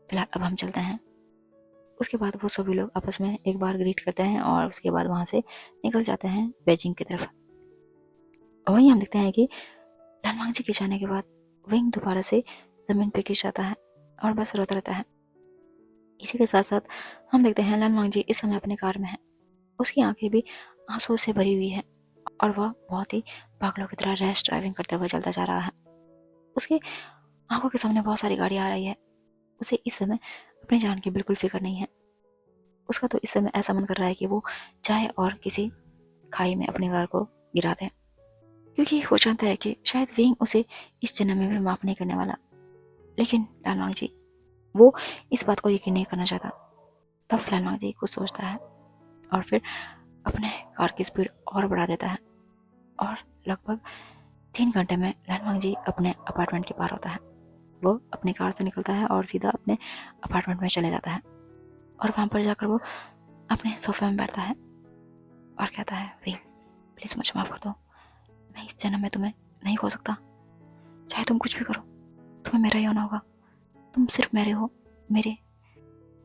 फिलहाल अब हम चलते हैं। उसके बाद वो सभी लोग आपस में एक बार ग्रीट करते हैं और उसके बाद वहां से निकल जाते हैं बेजिंग की तरफ। वहीं हम देखते हैं कि लैनवांग जी के जाने के बाद विंग दोबारा से जमीन पे गिर जाता है और बस रोता रहता है। इसी के साथ साथ हम देखते हैं लैनवांग जी इस समय अपने कार में है। उसकी आंखें भी आंसू से भरी हुई है और वह बहुत ही पागलों की तरह रैश ड्राइविंग करते हुए चलता जा रहा है। उसके आंखों के सामने बहुत सारी गाड़ी आ रही है। उसे इस समय अपनी जान की बिल्कुल फिक्र नहीं है। उसका तो इस समय ऐसा मन कर रहा है कि वो चाहे और किसी खाई में अपनी कार को गिरा दे, क्योंकि वो जानता है कि शायद विंग उसे इस जन्म में भी माफ नहीं करने वाला। लेकिन लैनवांग जी वो इस बात को यकीन नहीं करना चाहता। तब लैनवांग जी कुछ सोचता है और फिर अपने कार की स्पीड और बढ़ा देता है और लगभग 3 घंटे में लैनवांग जी अपने अपार्टमेंट के पार होता है। वो अपनी कार से निकलता है और सीधा अपने अपार्टमेंट में चले जाता है और वहां पर जाकर वो अपने सोफे में बैठता है और कहता है, विंग प्लीज मुझे माफ कर दो, मैं इस जन्म में तुम्हें नहीं खो सकता। चाहे तुम कुछ भी करो, तुम्हें मेरा ही होना होगा। तुम सिर्फ मेरे हो, मेरे।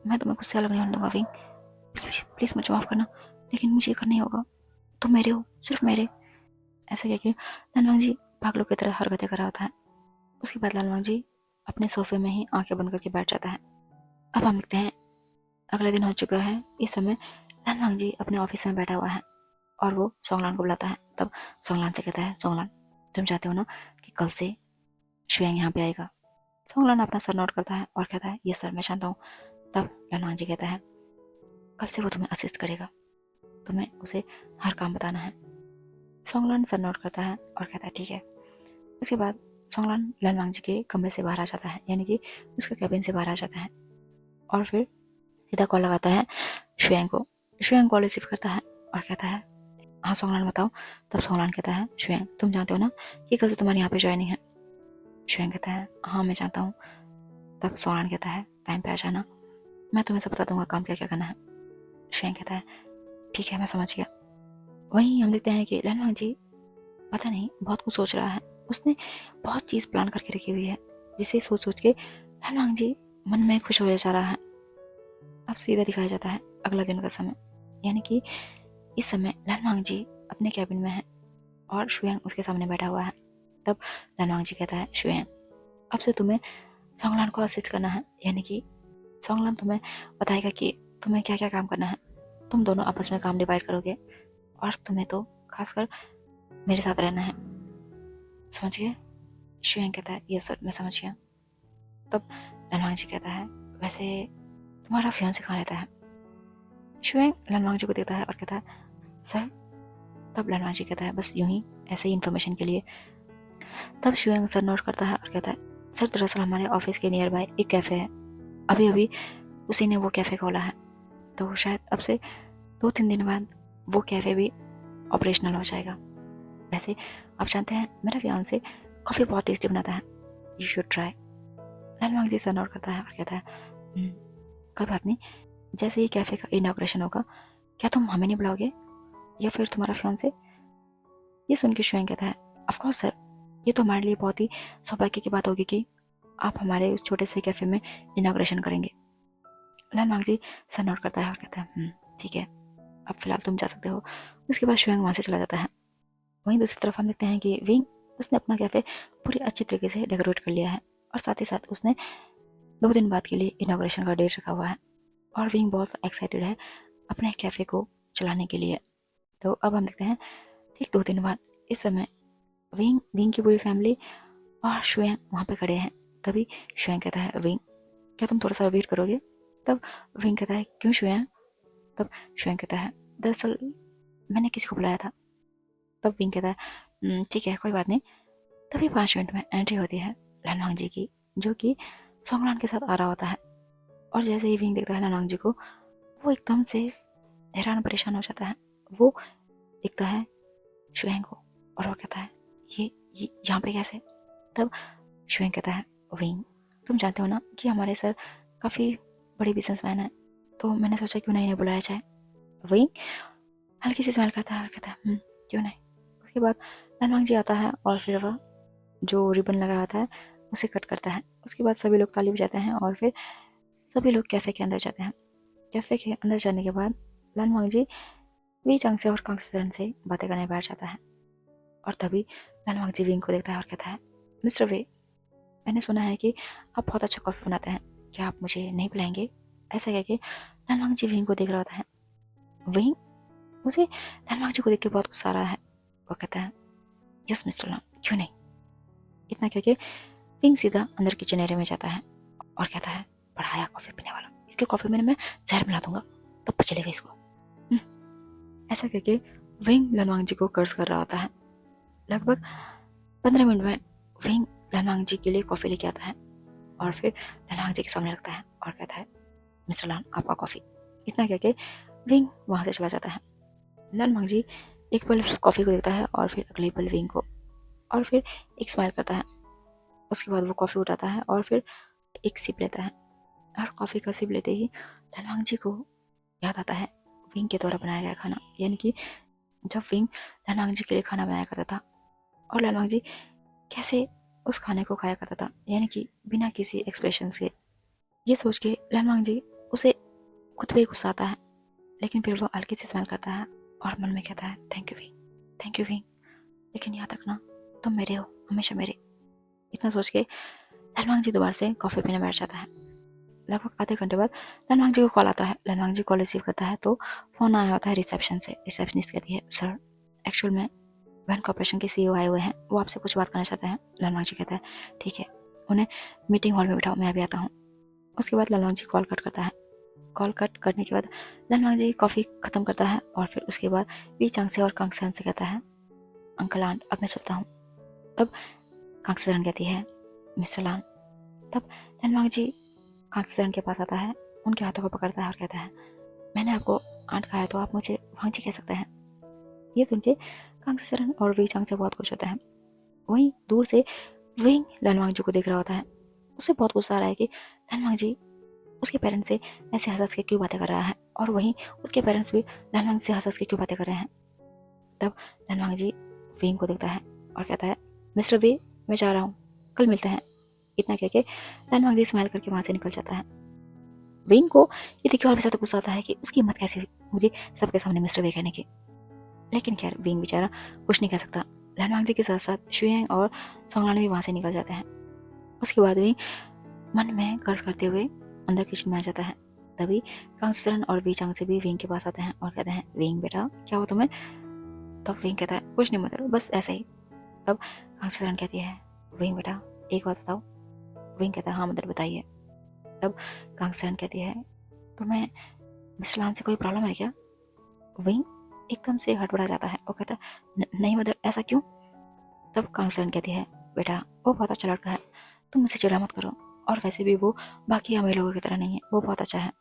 मैं तुम्हें खुद से अलग नहीं होने दूंगा विंग। प्लीज प्लीज मुझे माफ करना, लेकिन मुझे ये करना ही होगा। तुम मेरे हो, सिर्फ मेरे। ऐसा कहकर लैनवांग जी पागलों की तरह हरकतें कर रहा होता है। उसके बाद लैनवांग जी अपने सोफे में ही आंखें बंद करके बैठ जाता है। अब हम देखते हैं अगला दिन हो चुका है। इस समय लैनवांग जी अपने ऑफिस में बैठा हुआ है और वो सोंगलान को बुलाता है। तब सोंगलान से कहता है, सोंगलान तुम चाहते हो ना कि कल से शुएंग यहाँ पे आएगा? सोंगलान अपना सर नोट करता है और कहता है, ये सर मैं जानता हूँ। तब लैनवांग जी कहता है, कल से वो तुम्हें असिस्ट करेगा, तुम्हें उसे हर काम बताना है। सोंगलान सर नोट करता है और कहता है, ठीक है। उसके बाद सोंगलान लैनवांग जी के कमरे से बाहर आ जाता है, यानी कि उसके कैबिन से बाहर आ जाता है और फिर सीधा कॉल लगाता है शुएंग को। शुएंग कॉल रिसीव करता है और कहता है, हाँ सोंगलान बताओ। तब सोंगलान कहता है, शुएंग तुम जानते हो ना कि कल से तुम्हारे यहाँ पे ज्वाइनिंग है? शुएंग कहता है, हाँ मैं जानता हूँ। तब सोंगलान कहता है, टाइम पे आ जाना, मैं तुम्हें सब बता दूंगा काम क्या क्या करना है। शुएंग कहता है, ठीक है मैं समझ गया। वहीं हम देखते हैं कि लैनवांग जी पता नहीं बहुत कुछ सोच रहा है। उसने बहुत चीज़ प्लान करके रखी हुई है, जिसे सोच सोच के लैनवांग जी मन में खुश हो जा रहा है। अब सीधा दिखाया जाता है अगला दिन का समय, यानी कि इस समय लैनवांग जी अपने कैबिन में है और शुएंग उसके सामने बैठा हुआ है। तब लैनवांग जी कहता है, शुएंग अब से तुम्हें सोंगलान को असिस्ट करना है, यानी कि सोंगलान तुम्हें बताएगा कि तुम्हें क्या क्या काम करना है। तुम दोनों आपस में काम डिवाइड करोगे और तुम्हें तो खासकर मेरे साथ रहना है, समझ गए? शुएंग कहता है, यस सर मैं समझ गया। तब लैनवांग जी कहता है, वैसे तुम्हारा फियांसे कहाँ रहता है? शुएंग लैनवांग जी को देखता है और कहता है, सर तब लनवांग जी कहता है बस यूं ही, ऐसे ही इन्फॉर्मेशन के लिए। तब शुएंग सर नोट करता है और कहता है सर दरअसल हमारे ऑफिस के नियर बाय एक कैफ़े है, अभी अभी उसी ने वो कैफ़े खोला है, तो शायद अब से 2-3 दिन बाद वो कैफ़े भी ऑपरेशनल हो जाएगा। वैसे आप जानते हैं मेरा फियांसे कॉफ़ी बहुत टेस्टी बनाता है, यू शुड ट्राई। लनवांग जी सर नोट करता है और कहता है कोई बात नहीं, जैसे ही कैफ़े का इनॉग्रेशन होगा क्या तुम हमें नहीं बुलाओगे या फिर तुम्हारा फियांसे? ये सुन के शुएंग कहता है ऑफ कोर्स सर, ये तो हमारे लिए बहुत ही सौभाग्य की बात होगी कि आप हमारे उस छोटे से कैफ़े में इनॉग्रेशन करेंगे। लनवांग जी सर नोट करता है और कहता है ठीक है, अब फिलहाल तुम जा सकते हो। उसके बाद शुएंग वहाँ से चला जाता है। वहीं दूसरी तरफ हम देखते हैं कि विंग, उसने अपना कैफ़े पूरी अच्छी तरीके से डेकोरेट कर लिया है और साथ ही साथ उसने 2 दिन बाद के लिए इनॉग्रेशन का डेट रखा हुआ है और विंग बहुत एक्साइटेड है अपने कैफ़े को चलाने के लिए। तो अब हम देखते हैं ठीक 2 दिन बाद इस समय विंग, विंग की पूरी फैमिली और शुएंग वहाँ पे खड़े हैं। तभी शुएंग कहता है विंग क्या तुम थोड़ा सा वेट करोगे? तब विंग कहता है क्यों शुएंग? तब शुएंग कहता है दरअसल मैंने किसी को बुलाया था। तब विंग कहता है ठीक है कोई बात नहीं। तभी 5 मिनट में एंट्री होती है लनवांग जी की, जो कि सोंगलान के साथ आ रहा होता है। और जैसे ही विंग देखता है लनवांग जी को, वो एकदम से हैरान परेशान हो जाता है। वो देखता है शुएंग को और वो कहता है ये यहाँ पे कैसे? तब शुएंग कहता है विंग तुम जानते हो ना कि हमारे सर काफ़ी बड़े बिजनेसमैन हैं, तो मैंने सोचा क्यों ना इन्हें बुलाया जाए। विंग हल्की सी स्माइल करता है और कहता है क्यों नहीं। उसके बाद लनवांग जी आता है और फिर वह जो रिबन लगा होता है उसे कट करता है। उसके बाद सभी लोग ताली बजाते हैं और फिर सभी लोग कैफ़े के अंदर जाते हैं। कैफ़े के अंदर जाने के बाद लनवांग जी वी चंग से और कांग सेरन से बातें करने बैठ जाता है। और तभी लनवांग जी विंग को देखता है और कहता है मिस्टर वे, मैंने सुना है कि आप बहुत अच्छा कॉफ़ी बनाते हैं, क्या आप मुझे नहीं बुलाएंगे? ऐसा कह के लनवांग जी विंग को देख रहा होता है। विंग, मुझे लनवांग जी को देख के बहुत गुस्सा आ रहा है। वो कहता है यस मिस्टर लॉन्ग, क्यों नहीं। इतना कह के विंग सीधा अंदर किचन एरिया में जाता है और कहता है बड़ा आया कॉफ़ी पीने वाला, इसके कॉफ़ी में मैं जहर मिला दूंगा, तब पता चलेगा इसको। ऐसा कह के विंग लनवांग जी को कर्ज कर रहा होता है। लगभग 15 मिनट में विंग लनवांग जी के लिए कॉफ़ी लेके आता है और फिर लनवांग जी के सामने रखता है और कहता है मिस्टर लॉन्ग आपका कॉफ़ी। इतना कह के विंग वहाँ से चला जाता है। लनवांग जी एक पल कॉफ़ी को देखता है और फिर अगले पल विंग को, और फिर एक स्माइल करता है। उसके बाद वो कॉफ़ी उठाता है और फिर एक सिप लेता है और कॉफ़ी का सिप लेते ही लनवांग जी को याद आता है विंग के द्वारा बनाया गया खाना, यानी कि जब विंग लनवांग जी के लिए खाना बनाया करता था और लनवांग जी कैसे उस खाने को खाया करता था, यानी कि बिना किसी एक्सप्रेशन के। ये सोच के लनवांग जी उसे खुद पे गुस्सा आता है, लेकिन फिर वो हल्की से स्माइल करता है और मन में कहता है thank you wing, thank you wing, लेकिन याद रखना तुम मेरे हो, हमेशा मेरे। इतना सोच के लनवांग जी दोबारा से कॉफ़ी पीने बैठ जाता है। लगभग आधे घंटे बाद लनवांग जी को कॉल आता है। लनवांग जी कॉल रिसीव करता है तो फ़ोन आया होता है रिसेप्शन से। रिसेप्शनिस्ट कहती है सर एक्चुअल में वैन कॉर्पोरेशन के सीईओ आए हुए हैं, वो आपसे कुछ बात करना चाहते हैं। लनवांग जी कहता है ठीक है, उन्हें मीटिंग हॉल में बिठाओ, मैं अभी आता हूँ। उसके बाद लनवांग जी कॉल कट करता है। कॉल कट करने के बाद लनवांग जी कॉफ़ी ख़त्म करता है और फिर उसके बाद वी चांग से और कांग सेरन से कहता है अंकल आंट अब मैं चलता हूँ। तब कांग सेरन कहती है मिस्टर लान। तब लनवांग जी कांग सेरन के पास आता है, उनके हाथों को पकड़ता है और कहता है मैंने आपको आंट कहा है तो आप मुझे वांग जी कह सकते हैं। ये सुन के कांग सेरन और वी चांग से बहुत खुश होता है। वहीं दूर से विंग लनवांग जी को देख रहा होता है। उसे बहुत गुस्सा आ रहा है कि लनवांग जी उसके पेरेंट्स से ऐसे हंस के क्यों बातें कर रहा है, और वहीं उसके पेरेंट्स भी लनवांग से हंस के क्यों बातें कर रहे हैं। तब लनवांग जी विंग को देखता है और कहता है मिस्टर वी, मैं जा रहा हूँ, कल मिलते हैं। इतना कह के लनवांग जी स्माइल करके वहाँ से निकल जाता है। विंग को ये देखिए और भी ज़्यादा गुस्सा आता है कि उसकी हिम्मत कैसे हुई मुझे सबके सामने मिस्टर वे कहने की। लेकिन खैर विंग बेचारा कुछ नहीं कह सकता। लनवांग जी के साथ साथ शुएंग और सोंगलान भी वहाँ से निकल जाते हैं। उसके बाद विंग मन में कर्ज करते हुए अंदर किचन में आ जाता है। तभी कांग सेरन और वी चांग से भी विंग के पास आते हैं और कहते हैं विंग बेटा क्या हुआ तुम्हें। तब विंग कहता है कुछ नहीं मदर, बस ऐसे ही। तब कांग सेरन कहती है विंग बेटा एक बात बताओ। विंग कहता है हाँ मदर बताइए। तब कांग सेरन कहती है तुम्हें मिस्टर लान से कोई प्रॉब्लम है क्या? विंग एकदम से हड़बड़ा जाता है और कहता है नहीं मदर, ऐसा क्यों? तब कांगसन कहती है बेटा वो बहुत अच्छा लड़का है, तुम मुझसे चिढ़ा मत करो, और वैसे भी वो बाकी हमें लोगों की तरह नहीं है, वो बहुत अच्छा है,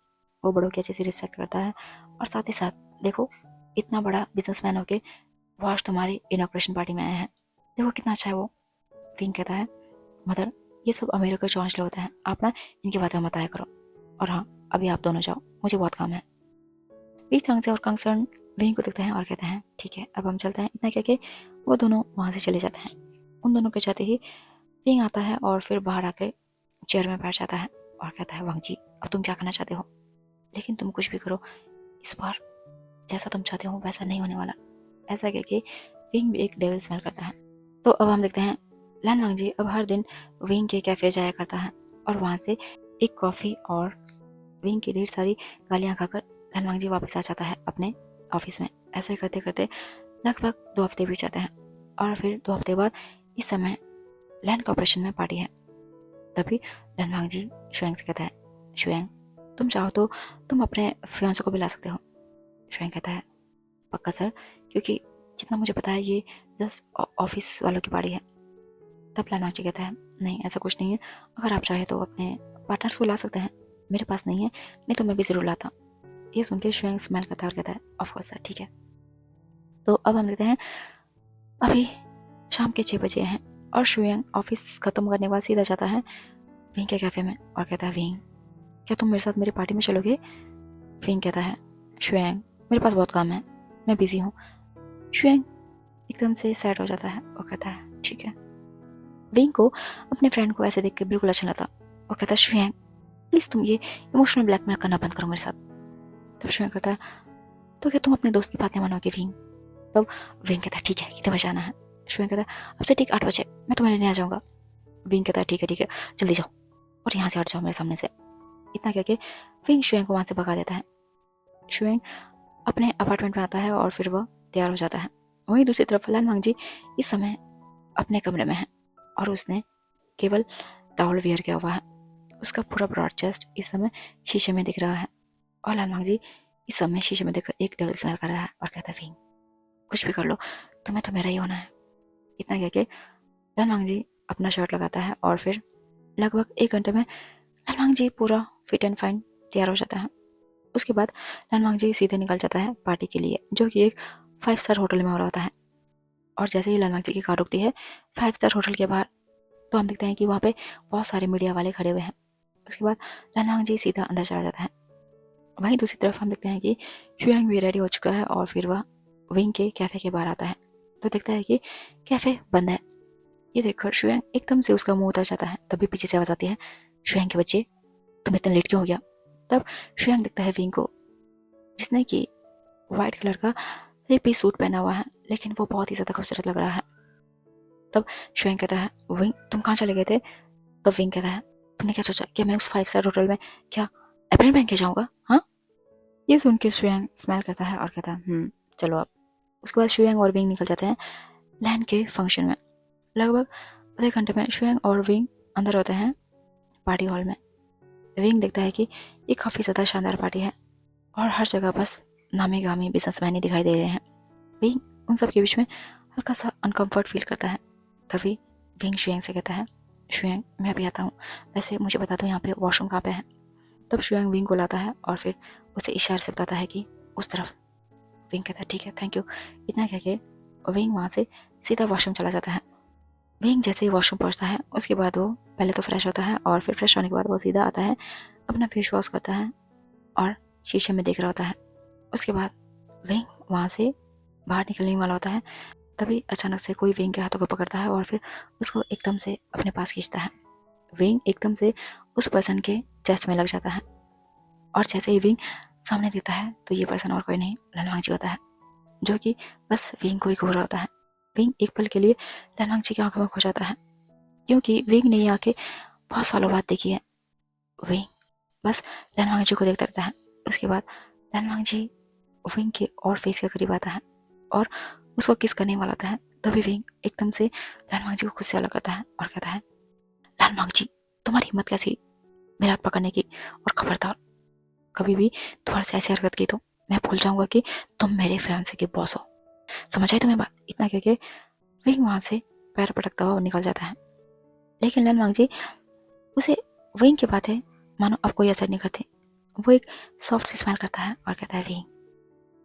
वो बड़ों की अच्छे से रिस्पेक्ट करता है, और साथ ही साथ देखो इतना बड़ा बिजनेसमैन होके वो आज तुम्हारी इनॉग्रेशन पार्टी में आया है, देखो कितना अच्छा है वो। विंग कहता है मदर ये सब अमीरों के चौंचले होते हैं, आप ना इनकी बातें मत आया करो, और हाँ अभी आप दोनों जाओ, मुझे बहुत काम है। बीच से और कंसर्न विंग को देखते हैं और कहते हैं ठीक है अब हम चलते हैं। इतना कह के वो दोनों वहाँ से चले जाते हैं। उन दोनों के जाते ही विंग आता है और फिर बाहर आकर चेयर में बैठ जाता है और कहता है वांग जी अब तुम क्या करना चाहते हो, लेकिन तुम कुछ भी करो इस बार जैसा तुम चाहते हो वैसा नहीं होने वाला। ऐसा कह के विंग भी एक डेविल स्मेल करता है। तो अब हम देखते हैं लैन वांग जी अब हर दिन विंग के कैफे जाया करता है और वहाँ से एक कॉफ़ी और विंग की ढेर सारी गालियाँ खाकर लैन वांग जी वापस आ जाता है अपने ऑफिस में। ऐसे करते करते लगभग 2 हफ्ते बीत जाते हैं और फिर 2 हफ्ते बाद इस समय लैन कॉर्पोरेशन में पार्टी है। तभी लैन वांग जी शुएंग से कहता है शुएंग तुम चाहो तो तुम अपने फियांसे को भी ला सकते हो। शुएंग कहता है पक्का सर, क्योंकि जितना मुझे पता है ये जस्ट ऑफिस वालों की पार्टी है। तब लैन वांग जी कहता है नहीं ऐसा कुछ नहीं है, अगर आप चाहे तो अपने पार्टनर्स को ला सकते हैं, मेरे पास नहीं है, नहीं तो मैं भी ज़रूर लाता। ये सुन के शुएंग स्माइल करता है और कहता है ऑफ कोर्स सर ठीक है। तो अब हम देखते हैं अभी शाम के 6 बजे हैं और शुएंग ऑफिस खत्म करने के बाद सीधा जाता है विंग के कैफे में और कहता है विंग क्या तुम मेरे साथ मेरी पार्टी में चलोगे? विंग कहता है शुएंग मेरे पास बहुत काम है, मैं बिजी हूँ। शुएंग एकदम से सैड हो जाता है और कहता है ठीक है। विंग को अपने फ्रेंड को ऐसे देख के बिल्कुल अच्छा लगता और कहता है शुएंग प्लीज तुम ये इमोशनल ब्लैकमेल करना बंद करो मेरे साथ। तब शुएंग कहता है तो क्या तुम अपने दोस्त की बातें मानोगे विंग? तब विंग कहता है ठीक है कितने बजे आना है? शुएंग कहता है अब से ठीक 8 बजे मैं तुम्हें लेने आ जाऊंगा। विंग कहता है ठीक है जल्दी जाओ और यहाँ से हट जाओ मेरे सामने से। इतना कह के विंग शुएंग को वहाँ से भगा देता है। शुएंग अपने अपार्टमेंट में आता है और फिर वह तैयार हो जाता है। वहीं दूसरी तरफ लैन वांग जी इस समय अपने कमरे में है और उसने केवल टॉवल वियर किया हुआ है। उसका पूरा ब्रॉड चेस्ट इस समय शीशे में दिख रहा है और लैन वांग जी इस समय शीशे में देखकर एक डेविल स्मेल कर रहा है और कहता है विंग कुछ भी कर लो तुम्हें तो मेरा ही होना है। इतना कह के लैन वांग जी अपना शर्ट लगाता है और फिर लगभग 1 घंटे में लैन वांग जी पूरा फिट एंड फाइन तैयार हो जाता है। उसके बाद लैन वांग जी सीधे निकल जाता है पार्टी के लिए जो कि एक 5 स्टार होटल में हो रहा होता है। और जैसे ही लैन वांग जी की कार रुकती है 5 स्टार होटल के बाहर तो हम देखते हैं कि वहाँ पे बहुत सारे मीडिया वाले खड़े हुए हैं। उसके बाद लैन वांग जी सीधा अंदर चला जाता है। वहीं दूसरी तरफ हम देखते हैं कि शुएंग भी रेडी हो चुका है और फिर वह विंग के कैफे के बाहर आता है तो देखता है कि कैफे बंद है। ये देखकर शुएंग एकदम से उसका मुंह उतर जाता है। तभी पीछे से आवाज आती है शुएंग के बच्चे तुम इतना लेट क्यों हो गया? तब शुएंग देखता है विंग को जिसने कि व्हाइट कलर का 3 पीस सूट पहना हुआ है लेकिन वो बहुत ही ज्यादा खूबसूरत लग रहा है। तब शुएंग कहता है विंग तुम कहाँ चले गए थे? तब विंग कहता है तुमने क्या सोचा कि मैं उस 5 स्टार होटल में क्या अप्रैल पहन के जाऊंगा? हाँ। ये सुन के शुएंग स्माइल करता है और कहता है चलो अब। उसके बाद शुएंग और विंग निकल जाते हैं लैन के फंक्शन में। लगभग आधे घंटे में शुएंग और विंग अंदर होते हैं पार्टी हॉल में। विंग देखता है कि ये काफ़ी ज़्यादा शानदार पार्टी है और हर जगह बस नामी गामी बिजनेसमैन ही दिखाई दे रहे हैं। विंग उन सब के बीच में हल्का सा अनकम्फर्ट फील करता है। तभी विंग शुएंग से कहता है शुएंग मैं अभी आता हूँ, वैसे मुझे बता दो यहाँ पे वॉशरूम कहाँ पे है? तब शुएंग विंग को लाता है और फिर उसे इशारे से बताता है कि उस तरफ। विंग कहता है ठीक है थैंक यू। इतना कह के विंग वहाँ से सीधा वॉशरूम चला जाता है। विंग जैसे ही वॉशरूम पहुँचता है उसके बाद वो पहले तो फ्रेश होता है और फिर फ्रेश होने के बाद वो सीधा आता है अपना फेस वॉश करता है और शीशे में देख रहा होता है। उसके बाद विंग वहाँ से बाहर निकलने वाला होता है। तभी अचानक से कोई विंग के हाथों को पकड़ता है और फिर उसको एकदम से अपने पास खींचता है। विंग एकदम से उस पर्सन के चेस्ट में लग जाता है और जैसे ही विंग सामने देखता है तो ये पर्सन और कोई नहीं लैन वांग जी होता है जो कि बस विंग को ही घूर रहा होता है। विंग एक पल के लिए लैन वांग जी की आंखों में खो जाता है क्योंकि विंग ने ये आंखें बहुत सालों बाद देखी है। विंग बस लैन वांग जी को देखता रहता है। उसके बाद लैन वांग जी विंग के और फेस के करीब आता है और उसको किस करने वाला होता है। तभी विंग एकदम से लैन वांग जी को खुद से अलग करता है और कहता है लैन वांग जी तुम्हारी हिम्मत कैसी मेरा हाथ पकड़ने की, और खबरदार कभी भी दोबारा से ऐसी हरकत की तो मैं भूल जाऊंगा कि तुम मेरे फियांसे के बॉस हो। समझ आई तुम्हें बात? इतना कह के विंग वहां से पैर पटकता हुआ निकल जाता है। लेकिन लन वांगजी उसे विंग की बातें मानो अब कोई असर नहीं करती। वो एक सॉफ्ट सी स्माइल करता है और कहता है, विंग,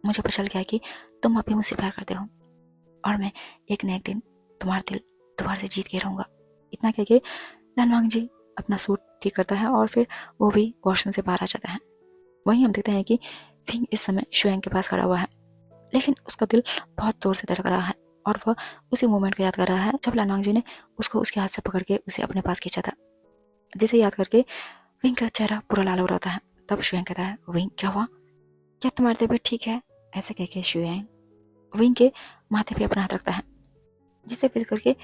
मुझे पता चल गया कि तुम अभी मुझसे प्यार करते हो और मैं एक न एक दिन तुम्हारा दिल दोबारा से जीत के रहूंगा। इतना कह के लन वांगजी अपना सूट ठीक करता है और फिर वो भी वॉशरूम से बाहर आ जाता है। वहीं हम देखते हैं कि विंग इस समय शुएंग के पास खड़ा हुआ है, लेकिन उसका दिल बहुत जोर से धड़क रहा है और वह उसी मोमेंट को याद कर रहा है जब लन वांगजी ने उसको उसके हाथ से पकड़ के उसे अपने पास खींचा था, जिसे याद करके विंग का चेहरा पूरा लाल हो रहा था। तब शुएंग कहता है, विंग क्या हुआ, क्या तुम्हारी तबीयत ठीक है? ऐसे कह के शुएंग विंग के माथे पे अपना हाथ रखता है, जिसे फील करके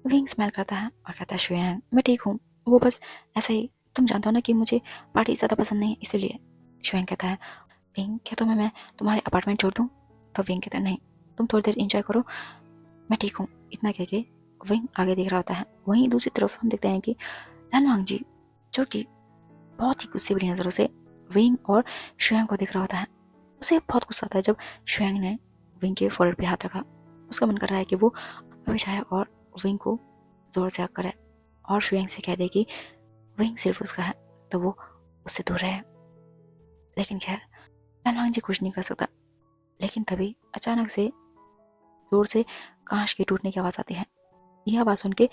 विंग स्माइल करता है और कहता है, शुएंग मैं ठीक हूँ, वो बस ऐसे ही, तुम जानते हो ना कि मुझे पार्टी ज़्यादा पसंद नहीं है इसलिए। शुएंग कहता है, विंग क्या तुम्हें मैं तुम्हारे अपार्टमेंट छोड़ दूँ? तो विंग कहता है, नहीं, तुम थोड़ी देर इंजॉय करो, मैं ठीक हूँ। इतना कह के विंग आगे देख रहा होता है। वहीं दूसरी तरफ हम देखते हैं कि लन वांगजी, जो कि बहुत ही गुस्से भरी नज़रों से विंग और शुएंग को देख रहा होता है, उसे बहुत गुस्सा आता है जब शुएंग ने विंग के फोrehead पे हाथ रखा। उसका मन कर रहा है कि वो अभी जाए और विंग को जोर से हक करे और शुएंग से कह दे कि विंग सिर्फ उसका है तो वो उससे दूर रहे। लेकिन खैर लन वांगजी कुछ नहीं कर सकता। लेकिन तभी अचानक से जोर से कांच के टूटने की आवाज़ आती है। यह आवाज़ सुन के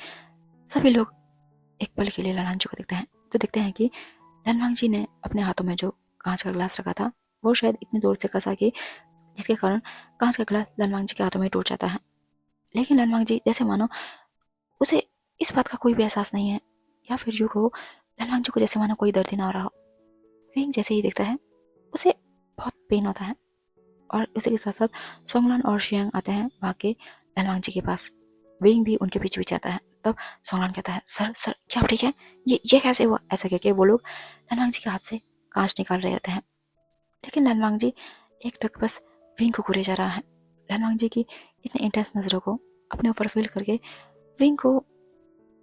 सभी लोग एक पल के लिए लन वांगजी को देखते हैं, तो देखते हैं कि लन वांगजी ने अपने हाथों में जो कांच का ग्लास रखा था वो शायद इतनी जोर से कसा कि जिसके कारण कांच का ग्लास लन वांगजी के हाथों में टूट जाता है। लेकिन लन वांगजी जैसे मानो उसे इस बात का कोई भी एहसास नहीं है, या फिर यूँ कहो लन वांगजी को जैसे मानो कोई दर्द ही ना हो रहा हो। विंग जैसे ही देखता है उसे बहुत पेन होता है और उसी के साथ साथ सोंगलान और शियांग आते हैं वहाँ के लन वांगजी के पास। विंग भी उनके पीछे पीछे आता है। तब सोंगलान कहता है, सर सर क्या आप ठीक है? ये कैसे हुआ? ऐसा कह के वो लोग लन वांगजी के हाथ से कांच निकाल रहे होते हैं। लेकिन लन वांगजी एक टक बस विंग को घूरे जा रहा है। लन वांगजी की इतने इंटेंस नज़रों को अपने ऊपर फील करके विंग को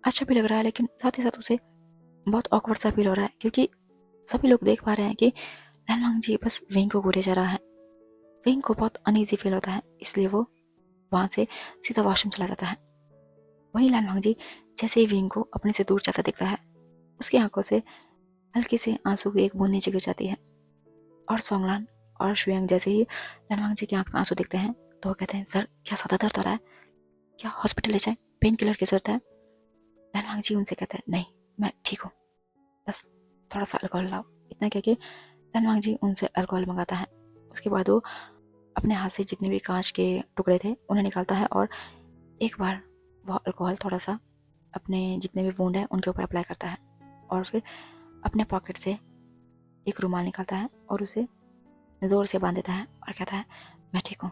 अच्छा भी लग रहा है, लेकिन साथ ही साथ उसे बहुत ऑकवर्ड सा फील हो रहा है, क्योंकि सभी लोग देख पा रहे हैं कि लन वांगजी बस विंग को घूरे जा रहा है। विंग को बहुत अनईजी फील होता है, इसलिए वो वहाँ से सीधा वॉशरूम चला जाता है। वहीं लन वांगजी जैसे ही विंग को अपने से दूर जाता दिखता है, उसकी आंखों से हल्की से आंसू की एक बूंद नीचे गिर जाती है। और सोंगलान और शुयांग जैसे ही लन वांगजी की आंख में आंसू दिखते हैं तो वो कहते हैं, सर क्या ज़्यादा दर्द हो रहा है? क्या हॉस्पिटल ले जाए? पेन किलर की जरूरत है? लन वांगजी उनसे कहते हैं, नहीं मैं ठीक हूँ, बस थोड़ा सा अल्कोहल लाओ। इतना कह के लन वांगजी उनसे अल्कोहल मंगाता है। उसके बाद वो अपने हाथ से जितने भी कांच के टुकड़े थे उन्हें निकालता है और एक बार वह अल्कोहल थोड़ा सा अपने जितने भी वुंड है उनके ऊपर अप्लाई करता है और फिर अपने पॉकेट से एक रुमाल निकालता है और उसे जोर से बांध देता है और कहता है, मैं ठीक हूँ,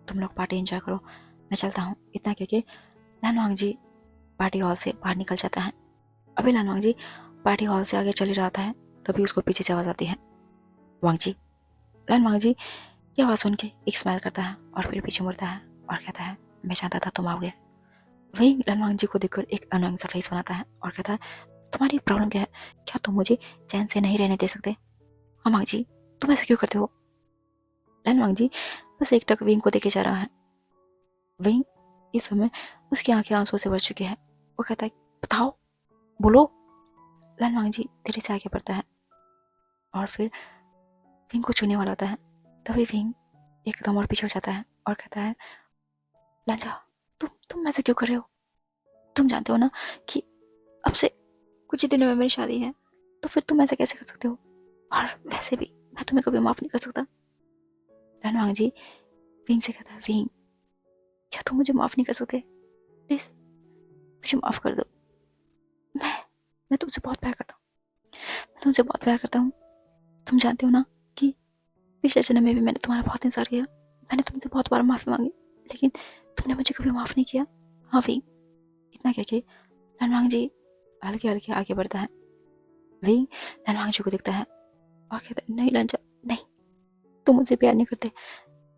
तुम लोग पार्टी एंजॉय करो, मैं चलता हूँ। इतना कह के लन वांगजी पार्टी हॉल से बाहर निकल जाता है। अभी लन वांगजी पार्टी हॉल से आगे चल ही रहा था, तभी उसको पीछे से आवाज़ आती है, वांगजी। लन वांगजी की आवाज़ सुन के एक स्माइल करता है और फिर पीछे मुड़ता है और कहता है, मैं जानता था तुम आओगे। वही लन वांगजी को देखकर एक अनोइंग सा फेस बनाता है और कहता है, तुम्हारी प्रॉब्लम क्या है? क्या तुम मुझे चैन से नहीं रहने दे सकते? हाँ वांगजी, तुम ऐसा क्यों करते हो? लन वांगजी बस एक टक विंग को देखे जा रहा है। विंग इस समय उसकी आंखें आंसू से भर चुकी है। वो कहता है, बताओ, बोलो। लन वांगजी धीरे से आगे बढ़ता है और फिर विंग को छूने वाला होता है। तभी विंग एकदम और पीछे हो जाता है और कहता है, लंजा, तुम ऐसे क्यों कर रहे हो? तुम जानते हो ना कि अब से कुछ ही दिनों में मेरी शादी है, तो फिर तुम ऐसा कैसे कर सकते हो? और वैसे भी मैं तुम्हें कभी माफ नहीं कर सकता। लन वांगजी विंग से कहता है, विंग क्या तुम मुझे माफ नहीं कर सकते? प्लीज मुझे माफ कर दो। मैं मैं तुमसे बहुत प्यार करता हूँ, मैं तुमसे बहुत प्यार करता हूँ। तुम जानते हो ना कि पिछले जन्म में भी मैंने तुम्हारा बहुत इंतजार किया, मैंने तुमसे बहुत बार माफी मांगी, लेकिन तुमने मुझे कभी माफ नहीं किया। हाँ विंग। इतना कह के लन वांगजी हल्के हल्के आगे बढ़ता है। विंग लन वांगजी को देखता है और कहता है, नहीं लंजा, नहीं, तुम मुझसे प्यार नहीं करते,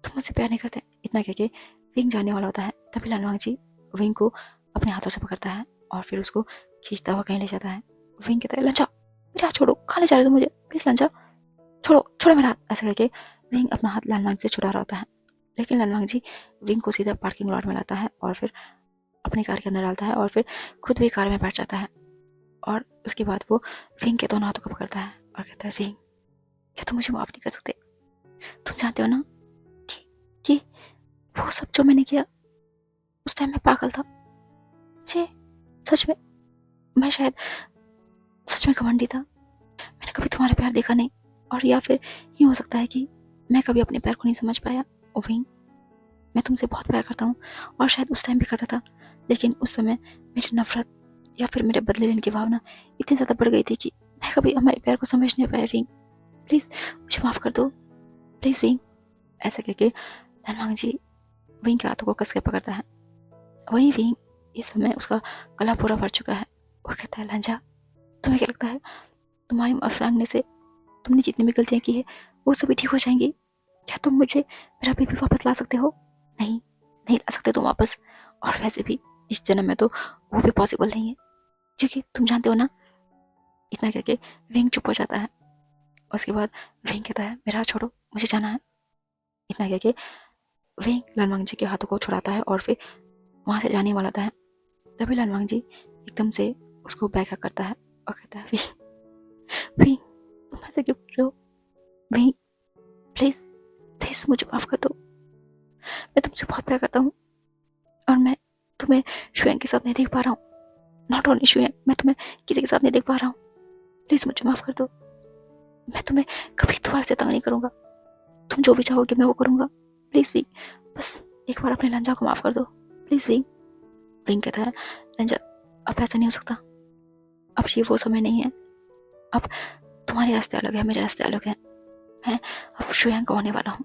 तुम मुझसे प्यार नहीं करते। इतना कह के विंग जाने वाला होता है। तभी लन वांगजी विंग को अपने हाथों से पकड़ता है और फिर उसको खींचता हुआ कहीं ले जाता है। विंग कहता है, लंजा मेरा हाथ छोड़ो, कहाँ ले जा रहे हो मुझे? प्लीज लंजा, छोड़ो छोड़ो मेरा हाथ। ऐसा करके विंग अपना हाथ लालवांग से छुड़ा रहा होता है, लेकिन लालवांग जी विंग को सीधा पार्किंग लॉट में लाता है और फिर अपनी कार के अंदर डालता है और फिर खुद भी कार में बैठ जाता है। और उसके बाद वो विंग के दोनों हाथों को पकड़ता है और कहता है, विंग क्या तुम मुझे माफ नहीं कर सकते? तुम जानते हो ना कि वो सब जो मैंने किया उस टाइम मैं पागल था। मुझे सच में, मैं शायद सच में घमंडी था। मैंने कभी तुम्हारा प्यार देखा नहीं, और या फिर ये हो सकता है कि मैं कभी अपने प्यार को नहीं समझ पाया। विंग, मैं तुमसे बहुत प्यार करता हूँ और शायद उस टाइम भी करता था, लेकिन उस समय मेरी नफरत या फिर मेरे बदले लेने की भावना इतनी ज़्यादा बढ़ गई थी कि मैं कभी हमारे प्यार को समझ नहीं पाया। विंग प्लीज़ मुझे माफ़ कर दो, प्लीज़ विंग। ऐसा कहके लालवांग जी विंग के हाथों को कस के पकड़ता है। वही विंग इस समय उसका गला पूरा भर चुका है। वो कहता है, लांजा तुम्हें क्या लगता है तुम्हारी माफी मांगने से तुमने जितनी भी गलतियां की है वो सभी ठीक हो जाएंगी? क्या तुम मुझे मेरा बेबी वापस ला सकते हो? नहीं, नहीं ला सकते तुम वापस, और वैसे भी इस जन्म में तो वो भी पॉसिबल नहीं है, क्योंकि तुम जानते हो ना। इतना कह के विंग चुप हो जाता है। उसके बाद विंग कहता है, मेरा हाथ छोड़ो, मुझे जाना है। इतना कह के विंग लालवांग जी के हाथों को छुड़ाता है और फिर वहां से जाने वाला था। तभी लालवांग जी एकदम से उसको बैक करता है और कहता है, विंग, विंग तुम ऐसे क्यों कर रहे हो? विंग प्लीज, प्लीज मुझे माफ कर दो। मैं तुमसे बहुत प्यार करता हूँ और मैं तुम्हें शुएंग के साथ नहीं देख पा रहा हूँ। नॉट ओनली शुएंग, मैं तुम्हें किसी के साथ नहीं देख पा रहा हूँ। प्लीज मुझे माफ कर दो। मैं तुम्हें कभी दोबारा से तंग नहीं करूंगा। तुम जो भी चाहोगे मैं वो करूंगा। प्लीज विंग, बस एक बार अपने लंजा को माफ कर दो, प्लीज विंग। विंग कहता है, लंजा अब ऐसा नहीं हो सकता, अब ये वो समय नहीं है। अब तुम्हारे रास्ते अलग है, मेरे रास्ते अलग है। मैं अब शुएंग को होने वाला हूँ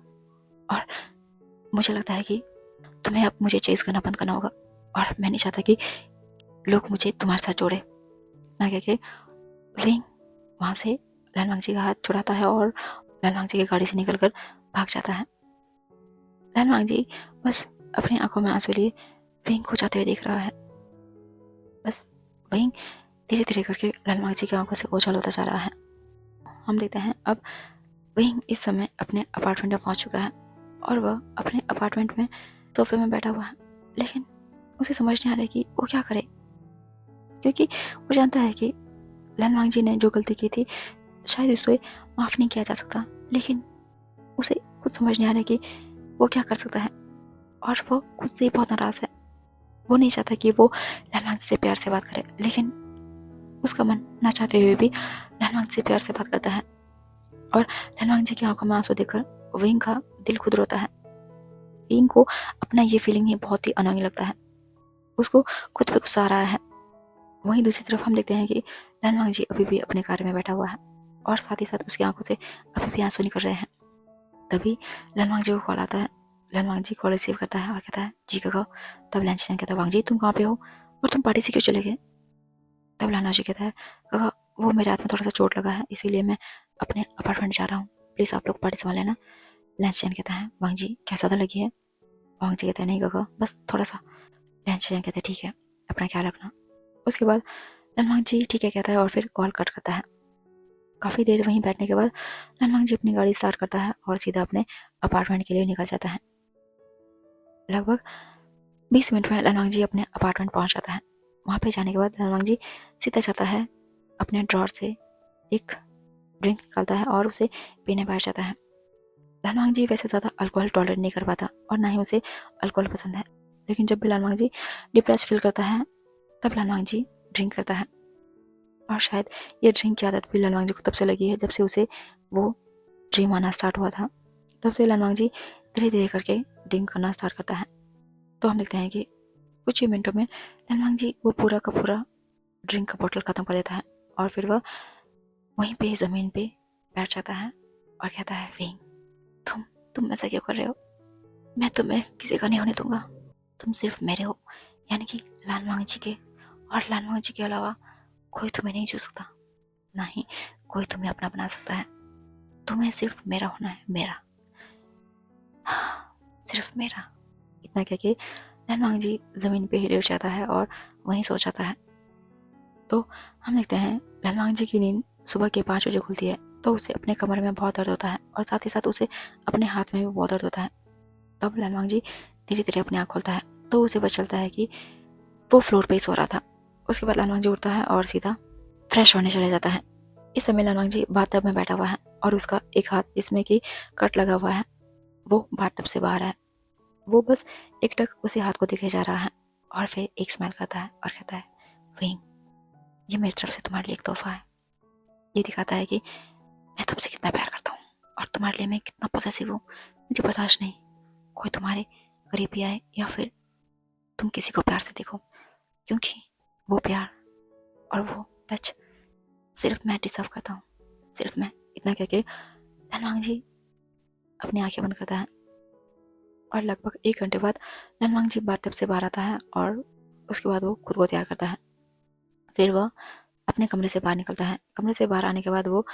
और मुझे लगता है कि तुम्हें अब मुझे चेस करना बंद करना होगा, और मैं नहीं चाहता कि लोग मुझे तुम्हारे साथ जोड़े। ना कह के विंग वहां से लालवांग जी का हाथ छुड़ाता है और लालवांग जी की गाड़ी से निकलकर भाग जाता है। लालवांग जी बस अपनी आंखों में आंसू लिए विंग को जाते हुए देख रहा है। बस विंग धीरे धीरे करके लालवांग जी की आंखों से ओझल होता जा रहा है। हम देखते हैं अब विंग इस समय अपने अपार्टमेंट में पहुंच चुका है और वह अपने अपार्टमेंट में सोफे में बैठा हुआ है, लेकिन उसे समझ नहीं आ रहा है कि वो क्या करे, क्योंकि वो जानता है कि लालवांग जी ने जो गलती की थी शायद उसे माफ नहीं किया जा सकता, लेकिन उसे कुछ समझ नहीं आ रहा है कि वो क्या कर सकता है। और वो खुद से बहुत नाराज है। वो नहीं चाहता कि वो लालवांग से प्यार से बात करे, लेकिन उसका मन ना चाहते हुए भी लालवांग से प्यार से बात करता है। और लालवांग जी की आंखों में आंसू देखकर विंग का दिल खुद रोता है। विंग को अपना ये फीलिंग ही बहुत ही अनोइंग लगता है। उसको खुद पे गुस्सा आ रहा है। वहीं दूसरी तरफ हम देखते हैं कि लालवांग जी अभी भी अपने कार में बैठा हुआ है और साथ ही साथ उसकी आंखों से अभी भी आंसू निकल रहे हैं। तभी लालवांग जी को कॉल आता है। लालवांग जी कॉल रिसीव करता है और कहता है, जी काका। तब लालचंद कहता है, वांग जी तुम कहाँ पे हो और तुम पार्टी से क्यों चले गए? तब लालवांग जी कहता है, काका वो मेरे हाथ में थोड़ा सा चोट लगा है, इसीलिए मैं अपने अपार्टमेंट जा रहा हूँ, प्लीज आप लोग पार्टी संभाल लेना। लालचंद कहता है, वांग जी क्या ज्यादा लगी है? वांग जी कहता है, नहीं काका बस थोड़ा सा। लालचंद कहता है, ठीक है अपना ख्याल रखना। उसके बाद लालवांग जी ठीक है कहता है और फिर कॉल कट करता है। काफ़ी देर वहीं बैठने के बाद लालवांग जी अपनी गाड़ी स्टार्ट करता है और सीधा अपने अपार्टमेंट के लिए निकल जाता है। लगभग 20 मिनट में लालवांग जी अपने अपार्टमेंट पहुंच जाता है। वहां पे जाने के बाद लालवांग जी सीधा जाता है अपने ड्रॉर से एक ड्रिंक निकालता है और उसे पीने बैठ जाता है। लालवांग जी वैसे ज़्यादा अल्कोहल टॉलरेट नहीं कर पाता और ना ही उसे अल्कोहल पसंद है, लेकिन जब भी लालवांग जी डिप्रेस फील करता है तब लालवांग जी ड्रिंक करता है। और शायद ये ड्रिंक की आदत भी लालवांग जी को तब से लगी है जब से उसे वो ड्रीम आना स्टार्ट हुआ था। तब से लालवांग जी धीरे धीरे करके ड्रिंक करना स्टार्ट करता है। तो हम देखते हैं कि कुछ ही मिनटों में लालवांग जी वो पूरा का पूरा ड्रिंक का बोतल खत्म कर देता है और फिर वह वहीं पे ज़मीन पे बैठ जाता है और कहता है, विंग तुम ऐसा क्यों कर रहे हो? मैं तुम्हें किसी का नहीं होने दूंगा। तुम सिर्फ मेरे हो, यानी कि लालवांग जी के, और लालवांग जी के अलावा कोई तुम्हें नहीं छू सकता, ना ही कोई तुम्हें अपना बना सकता है। तुम्हें सिर्फ मेरा होना है, मेरा, सिर्फ मेरा। इतना कह के लालवांग जी जमीन पे ही लेट जाता है और वहीं सो जाता है। तो हम देखते हैं लालवांग जी की नींद सुबह के 5 बजे खुलती है। तो उसे अपने कमर में बहुत दर्द होता है और साथ ही साथ उसे अपने हाथ में भी बहुत दर्द होता है। तब लालवांग जी धीरे धीरे अपनी आँख खोलता है तो उसे पता चलता है कि वो फ्लोर पे ही सो रहा था। उसके बाद लालवांग जी उठता है और सीधा फ्रेश होने चले जाता है। इस समय लालवांग जी बाथटब में बैठा हुआ है और उसका एक हाथ जिसमें कि कट लगा हुआ है वो बाथटब से बाहर है। वो बस एकटक उसी हाथ को देखे जा रहा है और फिर एक स्माइल करता है और कहता है, विंग, ये मेरी तरफ से तुम्हारे लिए एक तोहफा है। ये दिखाता है कि मैं तुमसे कितना प्यार करता हूँ और तुम्हारे लिए मैं कितना पॉसेसिव हूँ। मुझे बर्दाश्त नहीं कोई तुम्हारे करीब भी आए या फिर तुम किसी को प्यार से देखो, क्योंकि वो प्यार और वो टच सिर्फ मैं डिजर्व करता हूँ, सिर्फ मैं। इतना कह के लालवांग जी अपनी आंखें बंद करता है और लगभग 1 घंटे बाद लालवांग जी बाथटब से बाहर आता है और उसके बाद वो खुद को तैयार करता है। फिर वह अपने कमरे से बाहर निकलता है। कमरे से बाहर आने के बाद वो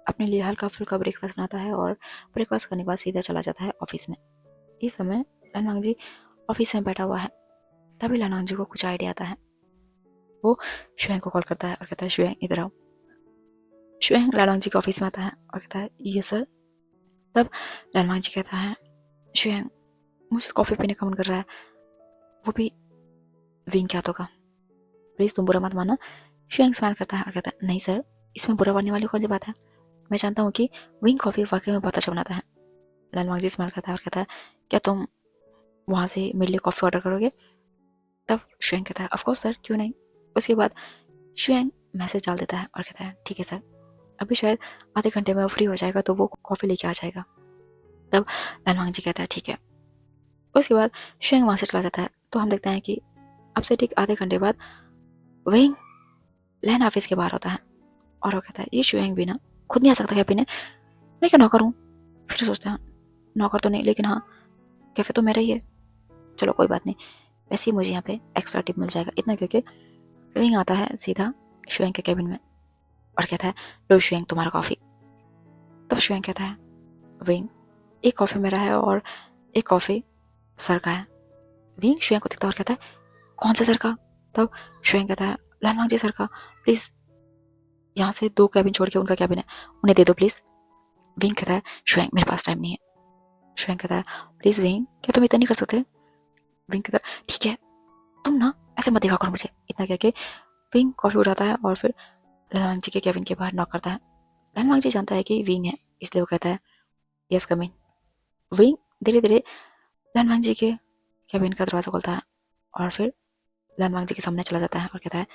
अपने लिए हल्का फुल्का ब्रेकफास्ट बनाता है और ब्रेकफास्ट करने के बाद सीधा चला जाता है ऑफिस में। इस समय लालवांग जी ऑफिस में बैठा हुआ है। तभी लालवांग जी को कुछ आइडिया आता है। वो शुएंग को कॉल करता है और कहता है, शुएंग इधर आओ। शुएंग लालवांग जी के ऑफिस में आता है और कहता है, ये सर। तब लालवांग जी कहता है, शुएंग मुझे कॉफी पीने का मन कर रहा है, वो भी विंग के हाथों का, प्लीज तुम बुरा मत मानना। शुएंग स्माइल करता है और कहता है, नहीं सर, इसमें बुरा मानने वाली कौन सी बात है, मैं जानता हूँ कि विंग कॉफी वाकई में बहुत अच्छा बनाता है। लालवांग जी स्माइल करता है और कहता है, क्या तुम वहाँ से मेरे लिए कॉफी ऑर्डर करोगे? तब शुएंग कहता है, ऑफ कोर्स सर, क्यों नहीं। उसके बाद शुएंग मैसेज डाल देता है और कहता है, ठीक है सर, अभी शायद आधे घंटे में वो फ्री हो जाएगा तो वो कॉफी लेके आ जाएगा। तब लालवांग जी कहता है, ठीक है। उसके बाद शुएंग वहाँ से चला जाता है। तो हम देखते हैं कि अब से ठीक आधे घंटे बाद विंग लैन ऑफिस के बाहर होता है और वो कहता है, ये शुएंग भी ना खुद नहीं आ सकता कैफे में, मैं क्या नौकर हूँ। फिर सोचते हैं, नौकर तो नहीं, लेकिन हाँ कैफे तो मेरा ही है, चलो कोई बात नहीं, वैसे ही मुझे यहाँ पे एक्स्ट्रा टिप मिल जाएगा। इतना करके विंग आता है सीधा शुएंग के केबिन में और कहता है, लो शुएंग तुम्हारा कॉफी। तब शुएंग कहता है, विंग एक कॉफी मेरा है और एक कॉफी सर का है। विंग शुएंग को देखता है और कहता है, कौन सा सर का? तब शुएंग कहता है, लालवांग जी सर का, प्लीज यहाँ से 2 कैबिन छोड़ के उनका कैबिन है, उन्हें दे दो प्लीज। विंग कहता है, शुएंग मेरे पास टाइम नहीं है। शुएंग कहता है, प्लीज विंग, क्या तुम इतना नहीं कर सकते? विंग कहता है, ठीक है, तुम ना ऐसे मत देखा करो मुझे। इतना कह के विंग कॉफी उठाता है और फिर लालवांग जी के कैबिन के बाहर नॉक करता है। लालवांग जी जानता है कि विंग है, इसलिए वो कहता है, यस कम इन। विंग धीरे धीरे लालवांग जी के कैबिन का दरवाजा खोलता है और फिर लालवांग जी के सामने चला जाता है और कहता है,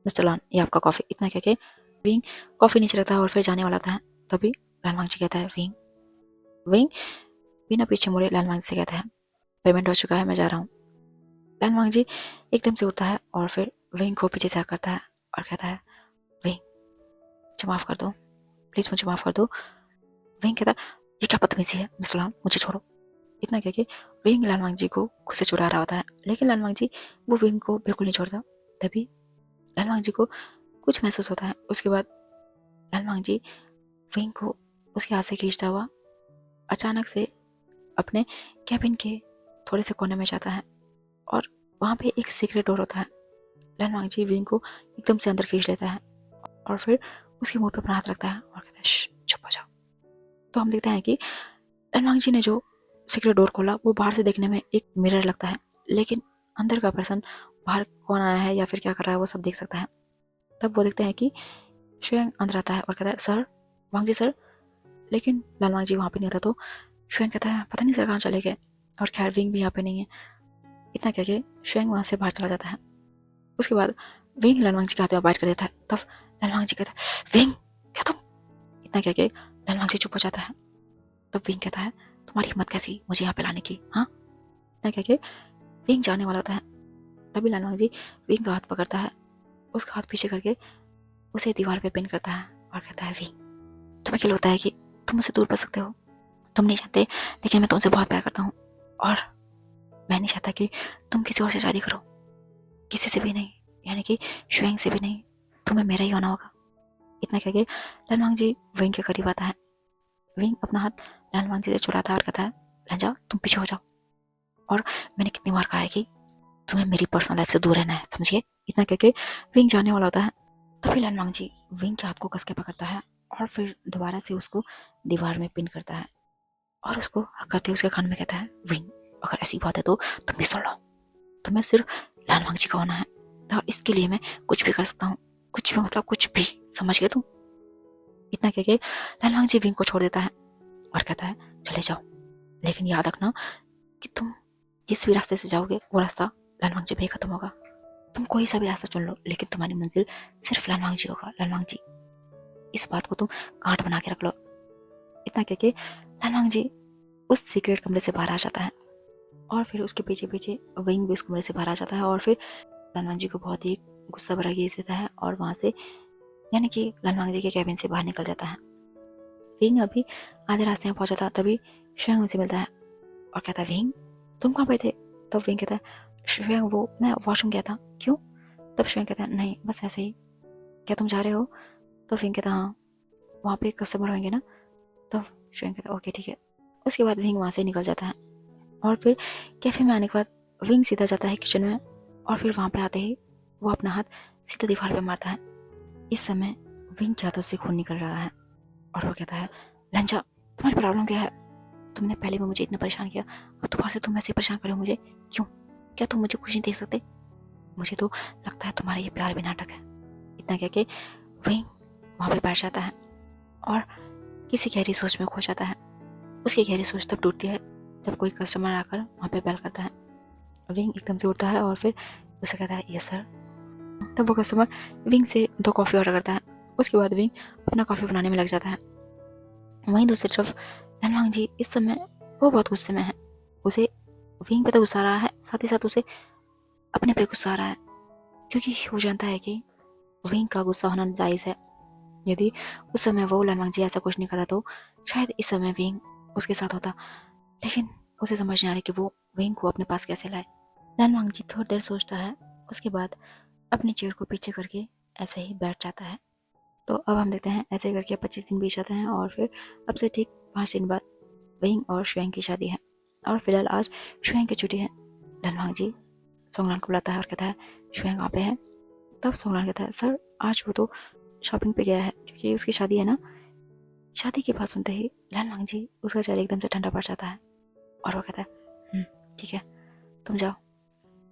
मिस्टर लॉन, ये आपका कॉफी। इतना कह के विंग कॉफी नीचे रखता है और फिर जाने वाला था। तभी लालवांग जी कहता है, विंग। विंग बिना पीछे मुड़े लालवांग से कहता है, पेमेंट हो चुका है, मैं जा रहा हूँ। लालवांग जी एकदम से उठता है और फिर विंग को पीछे से करता है और कहता है, विंग मुझे माफ कर दो, प्लीज मुझे माफ कर दो। विंग कहता है, ये क्या बदतमीजी है मिस्टर लॉन, मुझे छोड़ो। इतना कह के विंग लालवांग जी को खुद से छुड़ा रहा होता है, लेकिन लालवांग जी वो विंग को बिल्कुल नहीं छोड़ता। तभी लालवांग जी को कुछ महसूस होता है। उसके बाद लालवांग जी विंग को उसके हाथ से खींचता हुआ अचानक से अपने कैबिन के थोड़े से कोने में जाता है और वहाँ पे एक सीक्रेट डोर होता है। लालवांग जी विंग को एकदम से अंदर खींच लेता है और फिर उसके मुंह पे अपना हाथ रखता है और कहता है, चुप हो जाओ। तो हम देखते हैं कि लालवांग जी ने जो सीक्रेट डोर खोला वो बाहर से देखने में एक मिरर लगता है, लेकिन अंदर का पर्सन बाहर कौन आया है या फिर क्या कर रहा है वो सब देख सकता है। तब वो देखते हैं कि शुएंग अंदर आता है और कहता है, सर, वांग जी सर। लेकिन लालवांग जी वहाँ पे नहीं आता। तो शुएंग कहता है, पता नहीं सर कहाँ चले गए, और खैर विंग भी यहाँ पे नहीं है। इतना कह के शुएंग वहाँ से बाहर चला जाता है। उसके बाद विंग लालवांग जी के हाथ में बाइट कर देता है। तब लालवांग जी कहता है, विंग क्या तुम? इतना कह के लालवांग जी चुप हो जाता है। तब विंग कहता है, तुम्हारी हिम्मत कैसी मुझे यहाँ पे लाने की, हाँ? इतना कह के विंग जाने वाला होता है। तभी लालवांग जी विंग का हाथ पकड़ता है, उसका हाथ पीछे करके उसे दीवार पे पिन करता है और कहता है, विंग तुम्हें क्या लगता है कि तुम मुझसे दूर पड़ सकते हो? तुम नहीं चाहते, लेकिन मैं तुमसे बहुत प्यार करता हूँ और मैं नहीं चाहता कि तुम किसी और से शादी करो, किसी से भी नहीं, यानी कि शुएंग से भी नहीं, तुम्हें मेरा ही होना होगा। इतना कह के लालवांग जी विंग के करीब आता है। विंग अपना हाथ लालवांग जी से छुड़ाता है और कहता है, रंजा तुम पीछे हो जाओ, और मैंने कितनी बार कहा है कि तुम्हें मेरी पर्सनल लाइफ से दूर रहना है, समझिए। इतना कह के विंग जाने वाला होता है। तभी लालवांग जी विंग के हाथ को कस के पकड़ता है और फिर दोबारा से उसको दीवार में पिन करता है और उसको हक करते हुए उसके कान में कहता है, विंग, अगर ऐसी बात है तो तुम भी सुन लो, तुम्हें सिर्फ लाल वांगजी का होना है, तो इसके लिए मैं कुछ भी कर सकता हूँ, कुछ भी मतलब कुछ भी, समझ गए तुम? इतना कह के लाल वांगजी विंग को छोड़ देता है और कहता है, चले जाओ, लेकिन याद रखना कि तुम जिस भी रास्ते से जाओगे वो रास्ता लाल वांगजी पे ही खत्म होगा। तुम कोई सा भी रास्ता चुन लो, लेकिन तुम्हारी मंजिल सिर्फ लाल वांगजी होगा, लाल वांगजी। इस बात को तुम गांठ बना के रख लो। इतना कह के लाल वांगजी उस सीक्रेट कमरे से बाहर आ जाता है और फिर उसके पीछे पीछे विंग भी उस कमरे से बाहर आ जाता है और फिर लाल वांगजी को बहुत ही गुस्सा भरा गेज देता है और वहां से यानी कि लाल वांगजी के कैबिन से बाहर निकल जाता है। विंग अभी आधे रास्ते में पहुंचा था तभी श्वेंग उसे मिलता है और कहता है, विंग तुम कहाँ पे थे? तब विंग कहता है, श्वेंग वो मैं वॉशरूम गया था। क्यों? तब श्वेंग कहता है, नहीं बस ऐसे ही। क्या तुम जा रहे हो? तो विंग कहता है, हाँ वहाँ पे कस्टमर होंगे ना। तब श्वेंग कहता है, ओके ठीक है। उसके बाद विंग वहाँ से निकल जाता है और फिर कैफे में आने के बाद विंग सीधा जाता है किचन में और फिर वहाँ पे आते ही वो अपना हाथ सीधा दीवार पे मारता है। इस समय विंग के हाथों से खून निकल रहा है और वो कहता है, लंजा तुम्हारी प्रॉब्लम क्या है? तुमने पहले भी मुझे इतना परेशान किया, अब दोबारा से तुम ऐसे परेशान करे हो मुझे क्यों? क्या तुम मुझे कुछ नहीं देख सकते? मुझे तो लगता है तुम्हारा ये प्यार भी नाटक है। इतना कह के विंग वहाँ पे बैठ जाता है और किसी गहरी सोच में खो जाता है। उसकी गहरी सोच तब टूटती है जब कोई कस्टमर आकर वहाँ पे बेल करता है। विंग एकदम से उठता है और फिर उसे कहता है, यस सर। तब वो कस्टमर विंग से 2 कॉफ़ी ऑर्डर करता है। उसके बाद विंग अपना कॉफ़ी बनाने में लग जाता है। वहीं दूसरी तरफ लाल वांगजी इस समय वो बहुत गुस्से में है। उसे विंग पे तो गुस्सा आ रहा है, साथ ही साथ उसे अपने पे गुस्सा आ रहा है क्योंकि वो जानता है कि विंग का गुस्सा होना जायज़ है। यदि उस समय वो लाल वांगजी ऐसा कुछ नहीं करता तो शायद इस समय विंग उसके साथ होता, लेकिन उसे समझ नहीं आ रही कि वो विंग को अपने पास कैसे लाए। लाल वांगजी थोड़ी देर सोचता है, उसके बाद अपनी चेयर को पीछे करके ऐसे ही बैठ जाता है। तो अब हम देखते हैं ऐसे करके 25 दिन बीत जाते हैं और फिर अब से ठीक 5 दिन बाद विंग और श्वेंग की शादी है और फिलहाल आज श्वेंग की छुट्टी है। लाल वांगजी सोंगलान को बुलाता है और कहता है, श्वेंग कहाँ पे है? तब सोंगलान कहता है, सर आज वो तो शॉपिंग पे गया है क्योंकि उसकी शादी है ना। शादी की बात सुनते ही लाल वांगजी उसका चेहरा एकदम से ठंडा पड़ जाता है और वो कहता है, ठीक है तुम जाओ।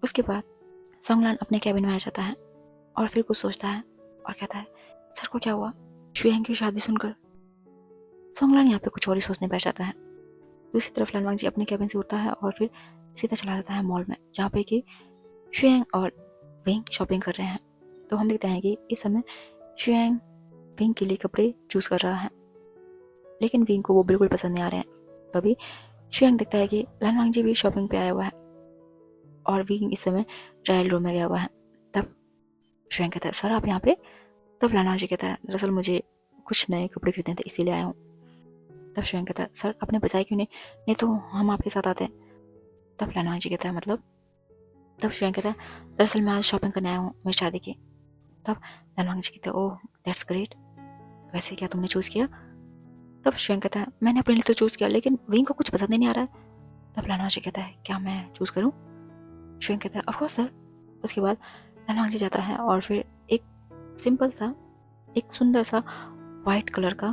उसके बाद सोंगलान अपने कैबिन में आ जाता है और फिर कुछ सोचता है और कहता है, सर को क्या हुआ? श्वेंग की शादी सुनकर सोंगलान यहाँ पे कुछ और ही सोचने बैठ जाता है। दूसरी तरफ लाल वांगजी अपने कैबिन से उठता है और फिर सीधा चला जाता है मॉल में जहाँ पे कि श्वेंग और विंग शॉपिंग कर रहे हैं। तो हम देखते हैं कि इस समय श्वेंग विंग के लिए कपड़े चूज कर रहा है, लेकिन विंग को वो बिल्कुल पसंद नहीं आ रहे हैं। तभी श्वेंग देखता है कि लाल वांगजी भी शॉपिंग पे आया हुआ है और विंग इस समय ट्रायल रूम में गया हुआ है। तब श्वेंग कहता है, सर आप यहाँ पे? तब लाल वांगजी कहता है, दरअसल मुझे कुछ नए कपड़े खरीदने थे इसीलिए आया हूँ। तब श्वेंग कहता है, सर आपने बचाया क्यों नहीं तो हम आपके साथ आते हैं। तब लाल वांगजी कहता है, मतलब? तब श्वेंग कहता है, दरअसल मैं आज शॉपिंग करने आया हूँ मेरी शादी की। तब लाल वांगजी कहता है, ओह दैट्स ग्रेट, वैसे क्या तुमने चूज़ किया? तब श्वेंग कहता है, मैंने अपने लिए तो चूज़ किया लेकिन विंग को कुछ पसंद ही नहीं आ रहा है। तब लाल वांगजी कहता है, क्या मैं चूज़ करूँ? श्वेंग कहता है, ऑफ कोर्स सर। उसके बाद लाल वांगजी जाता है और फिर एक सिंपल सा एक सुंदर सा वाइट कलर का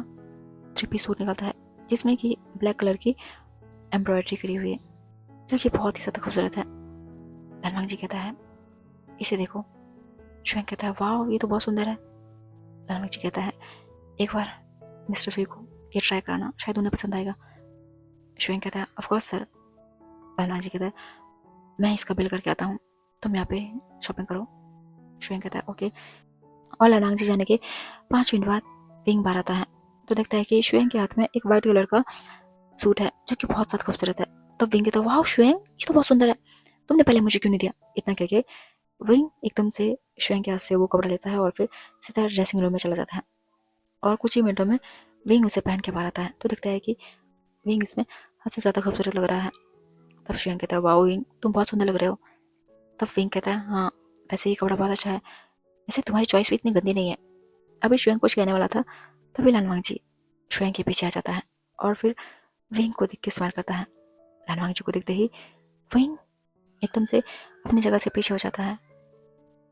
3 पीस सूट निकलता है जिसमें कि ब्लैक कलर की एम्ब्रॉयडरी करी हुई है जो कि बहुत ही ज़्यादा खूबसूरत है। लाल वांगजी कहता है, इसे देखो। श्वेंग कहता है, वाह ये तो बहुत सुंदर है। लाल वांगजी कहता है, एक बार मिस्टर वी को ये ट्राई कराना, शायद उन्हें पसंद आएगा। श्वेंग कहता है, ऑफ कोर्स सर। लाल वांगजी कहता है, मैं इसका बिल करके आता हूँ, तुम यहाँ पे शॉपिंग करो। श्वेंग कहता है, ओके। और लाल वांगजी जाने के 5 मिनट बाद विंग बाहर आता है तो देखता है कि श्वेंग के हाथ में एक वाइट कलर का सूट है जो कि बहुत ज़्यादा खूबसूरत है। तब विंग कहता है, वाह श्वेंग ये तो बहुत सुंदर है, तुमने पहले मुझे क्यों नहीं दिया? इतना कह के विंग एकदम से श्वेंग के हाथ से वो कपड़ा लेता है और फिर सीधा ड्रेसिंग रूम में चला जाता है और कुछ ही मिनटों में विंग उसे पहन के बाहर आता है तो दिखता है कि विंग इसमें हद से ज़्यादा खूबसूरत लग रहा है। तब श्वेंग कहता है, वाह विंग तुम बहुत सुंदर लग रहे हो। तब विंग कहता है, हाँ वैसे ये कपड़ा बहुत अच्छा है, वैसे तुम्हारी चॉइस भी इतनी गंदी नहीं है। अभी श्वेंग कुछ कहने वाला था तभी लाल वांगजी श्वेंग के पीछे आ जाता है और फिर विंग को देख के स्माइल करता है। लाल वांगजी को देखते ही विंग एकदम से अपनी जगह से पीछे हो जाता है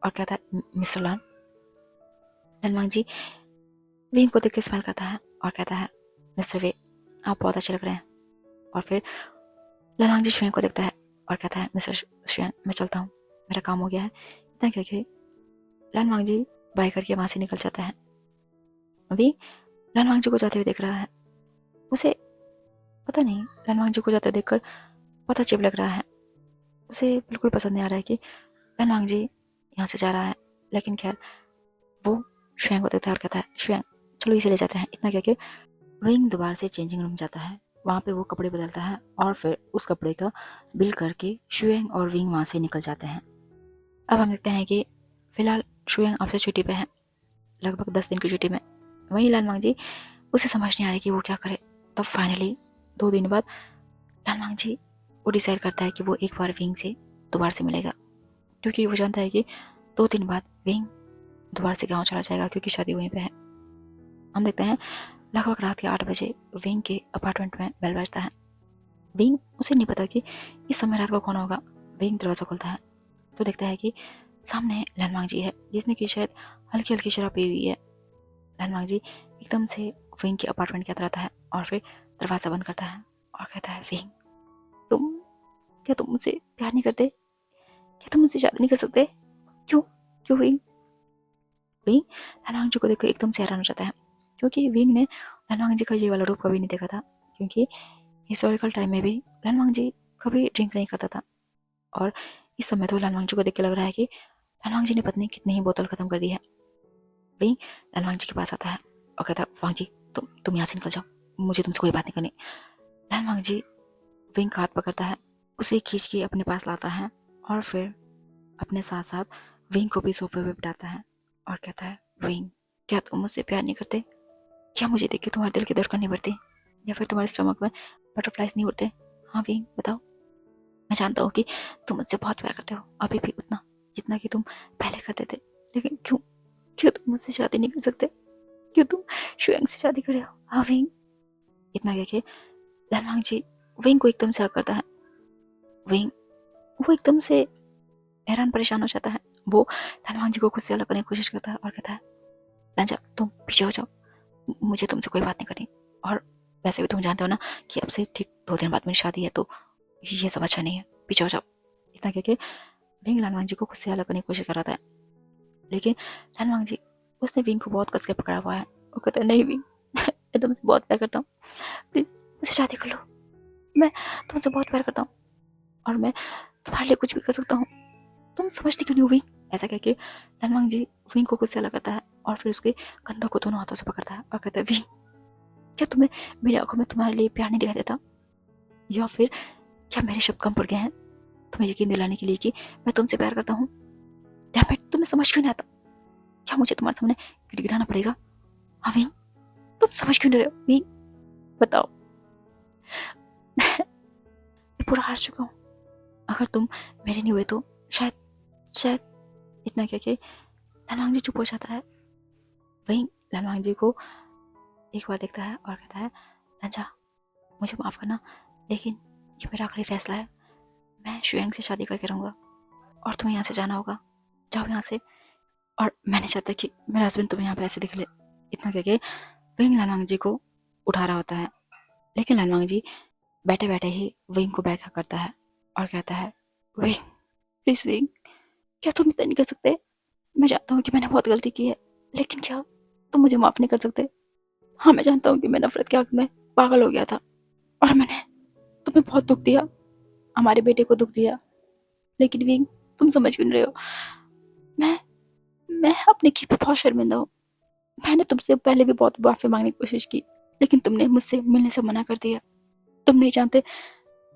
और कहता है, मिस्टर लाल। लाल वांगजी विंग को देख के स्माइल करता है और कहता है, मिस्टर वे, आप बहुत अच्छे लग रहे हैं। और फिर ललांग जी शुएंग को देखता है और कहता है, मिस्टर शुएंग, मैं चलता हूँ, मेरा काम हो गया है। इतना कह के लनवांग जी बाय करके वहां से निकल जाता है। अभी लनवांग जी को जाते हुए देख रहा है। उसे पता नहीं, लनवांग जी को जाते देखकर बहुत अजीब लग रहा है। उसे बिल्कुल पसंद नहीं आ रहा है कि लनवांग जी यहाँ से जा रहा है। लेकिन खैर, वो शुएंग को देखता है और कहता है, शुएंग चलो इसे ले जाते हैं। इतना कह के विंग दोबारा से चेंजिंग रूम जाता है। वहाँ पे वो कपड़े बदलता है और फिर उस कपड़े का बिल करके शुएंग और विंग वहाँ से निकल जाते हैं। अब हम देखते हैं कि फिलहाल शुएंग आपसे छुट्टी पे है, लगभग 10 दिन की छुट्टी में। वहीं लनवांग जी, उसे समझ नहीं आ रही कि वो क्या करे। तब फाइनली 2 दिन बाद लनवांग जी वो डिसाइड करता है कि वो एक बार विंग से दोबारा से मिलेगा, क्योंकि वो जानता है कि 2 दिन बाद विंग दोबारा से गाँव चला जाएगा, क्योंकि शादी वहीं पे है। हम देखते हैं लगभग रात के 8 बजे विंग के अपार्टमेंट में बेल बजता है। विंग, उसे नहीं पता कि इस समय रात को कौन होगा। विंग दरवाजा खोलता है तो देखता है कि सामने लनवांग जी है, जिसने कि शायद हल्की हल्की शराब पी हुई है। लनवांग जी एकदम से विंग के अपार्टमेंट की तरफ आता है और फिर दरवाजा बंद करता है और कहता है, विंग, तुम क्या तुम मुझसे प्यार नहीं करते? क्या तुम मुझसे शादी नहीं कर सकते? क्यों? क्यों विंग? विंग लनवांग जी को देखकर एकदम से हैरान हो जाता है, क्योंकि विंग ने लनवांग जी का ये वाला रूप कभी नहीं देखा था। क्योंकि हिस्टोरिकल टाइम में भी लनवांग जी कभी ड्रिंक नहीं करता था। और इस समय तो लनवांग जी को देख के लग रहा है कि लनवांग जी ने पत्नी कितनी ही बोतल खत्म कर दी है। विंग लनवांग जी के पास आता है और कहता है, वांग जी, तुम यहाँ से निकल जाओ, मुझे तुमसे कोई बात नहीं करनी। लनवांग जी विंग का हाथ पकड़ता है, उसे खींच के अपने पास लाता है और फिर अपने साथ साथ विंग को भी सोफे पे बिठाता है और कहता है, विंग, क्या तुम मुझसे प्यार नहीं करते? क्या मुझे देख के तुम्हारे दिल की धड़कन नहीं बढ़ती, या फिर तुम्हारे स्टमक में बटरफ्लाइज नहीं उड़ते? हाँ विंग, बताओ। मैं जानता हूँ कि तुम मुझसे बहुत प्यार करते हो, अभी भी उतना जितना कि तुम पहले करते थे। लेकिन क्यों क्यों तुम मुझसे शादी नहीं कर सकते? क्यों तुम शुएंग से शादी करे हो? हाँ विंग। इतना कह के लनवांग जी विंग को एकदम से हक करता है। विंग, वो एकदम से हैरान परेशान हो जाता है। वो लनवांग जी को खुद से अलग करने की कोशिश करता है और कहता है, लंजा, तुम पीछे हो जाओ, मुझे तुमसे कोई बात नहीं करनी। और वैसे भी तुम जानते हो ना कि अब से ठीक 2 दिन बाद मेरी शादी है, तो ये सब अच्छा नहीं है, पीछे हो जाओ। इतना कह के विंग लनवांग जी को खुद से अलग करने की कोशिश कर रहा था। लेकिन लनवांग जी, उसने विंग को बहुत कस के पकड़ा हुआ है। वो कहता है, नहीं विंग, मैं तुमसे बहुत प्यार करता हूँ, प्लीज मुझसे शादी कर लो। मैं तुमसे बहुत प्यार करता हूँ और मैं तुम्हारे लिए कुछ भी कर सकता हूँ, तुम समझती क्यों नहीं हो विंग? ऐसा कह के लनवांग जी विंग को खुद से अलग करता है और फिर उसके कंधों को दोनों हाथों से पकड़ता है और कहता है, विंग, क्या तुम्हें मेरी आंखों में तुम्हारे लिए प्यार नहीं दिखाई देता? या फिर क्या मेरे शब्द कम पड़ गए हैं तुम्हें यकीन दिलाने के लिए कि मैं तुमसे प्यार करता हूँ? या फिर तुम्हें समझ क्यों नहीं आता? क्या मुझे तुम्हारे सामने गिड़गिड़ाना पड़ेगा? हाँ विंग, तुम समझ क्यों नहीं रहे हो विंग? बताओ। मैं पूरा हार चुका हूँ, अगर तुम मेरे नहीं हुए तो शायद शायद इतना कह के लनवांग जी चुप हो जाता है। वहीं लनवांग जी को एक बार देखता है और कहता है, लंजा, मुझे माफ करना, लेकिन ये मेरा आखिरी फैसला है। मैं शुएंग से शादी करके रहूंगा और तुम्हें यहाँ से जाना होगा। जाओ यहाँ से। और मैं नहीं चाहता कि मेरा हस्बैंड तुम्हें यहाँ पे ऐसे दिख ले। इतना कह के विंग लनवांग जी को उठा रहा होता है, लेकिन लनवांग जी बैठे बैठे ही विंग को बैठा करता है और कहता है, विंग, प्लीज विंग, क्या तुम इतना नहीं कर सकते? मैं जानता हूँ कि मैंने बहुत गलती की है, लेकिन क्या तुम मुझे माफ नहीं कर सकते? हाँ, मैं जानता हूँ कि मैं नफरत के आग में पागल हो गया था और मैंने तुम्हें बहुत दुख दिया, हमारे बेटे को दुख दिया। लेकिन विंग, तुम समझ क्यों नहीं रहे हो? मैं मैं अपने की पे बहुत शर्मिंदा हूँ। मैंने तुमसे पहले भी बहुत माफी मांगने की कोशिश की, लेकिन तुमने मुझसे मिलने से मना कर दिया। तुम नहीं जानते,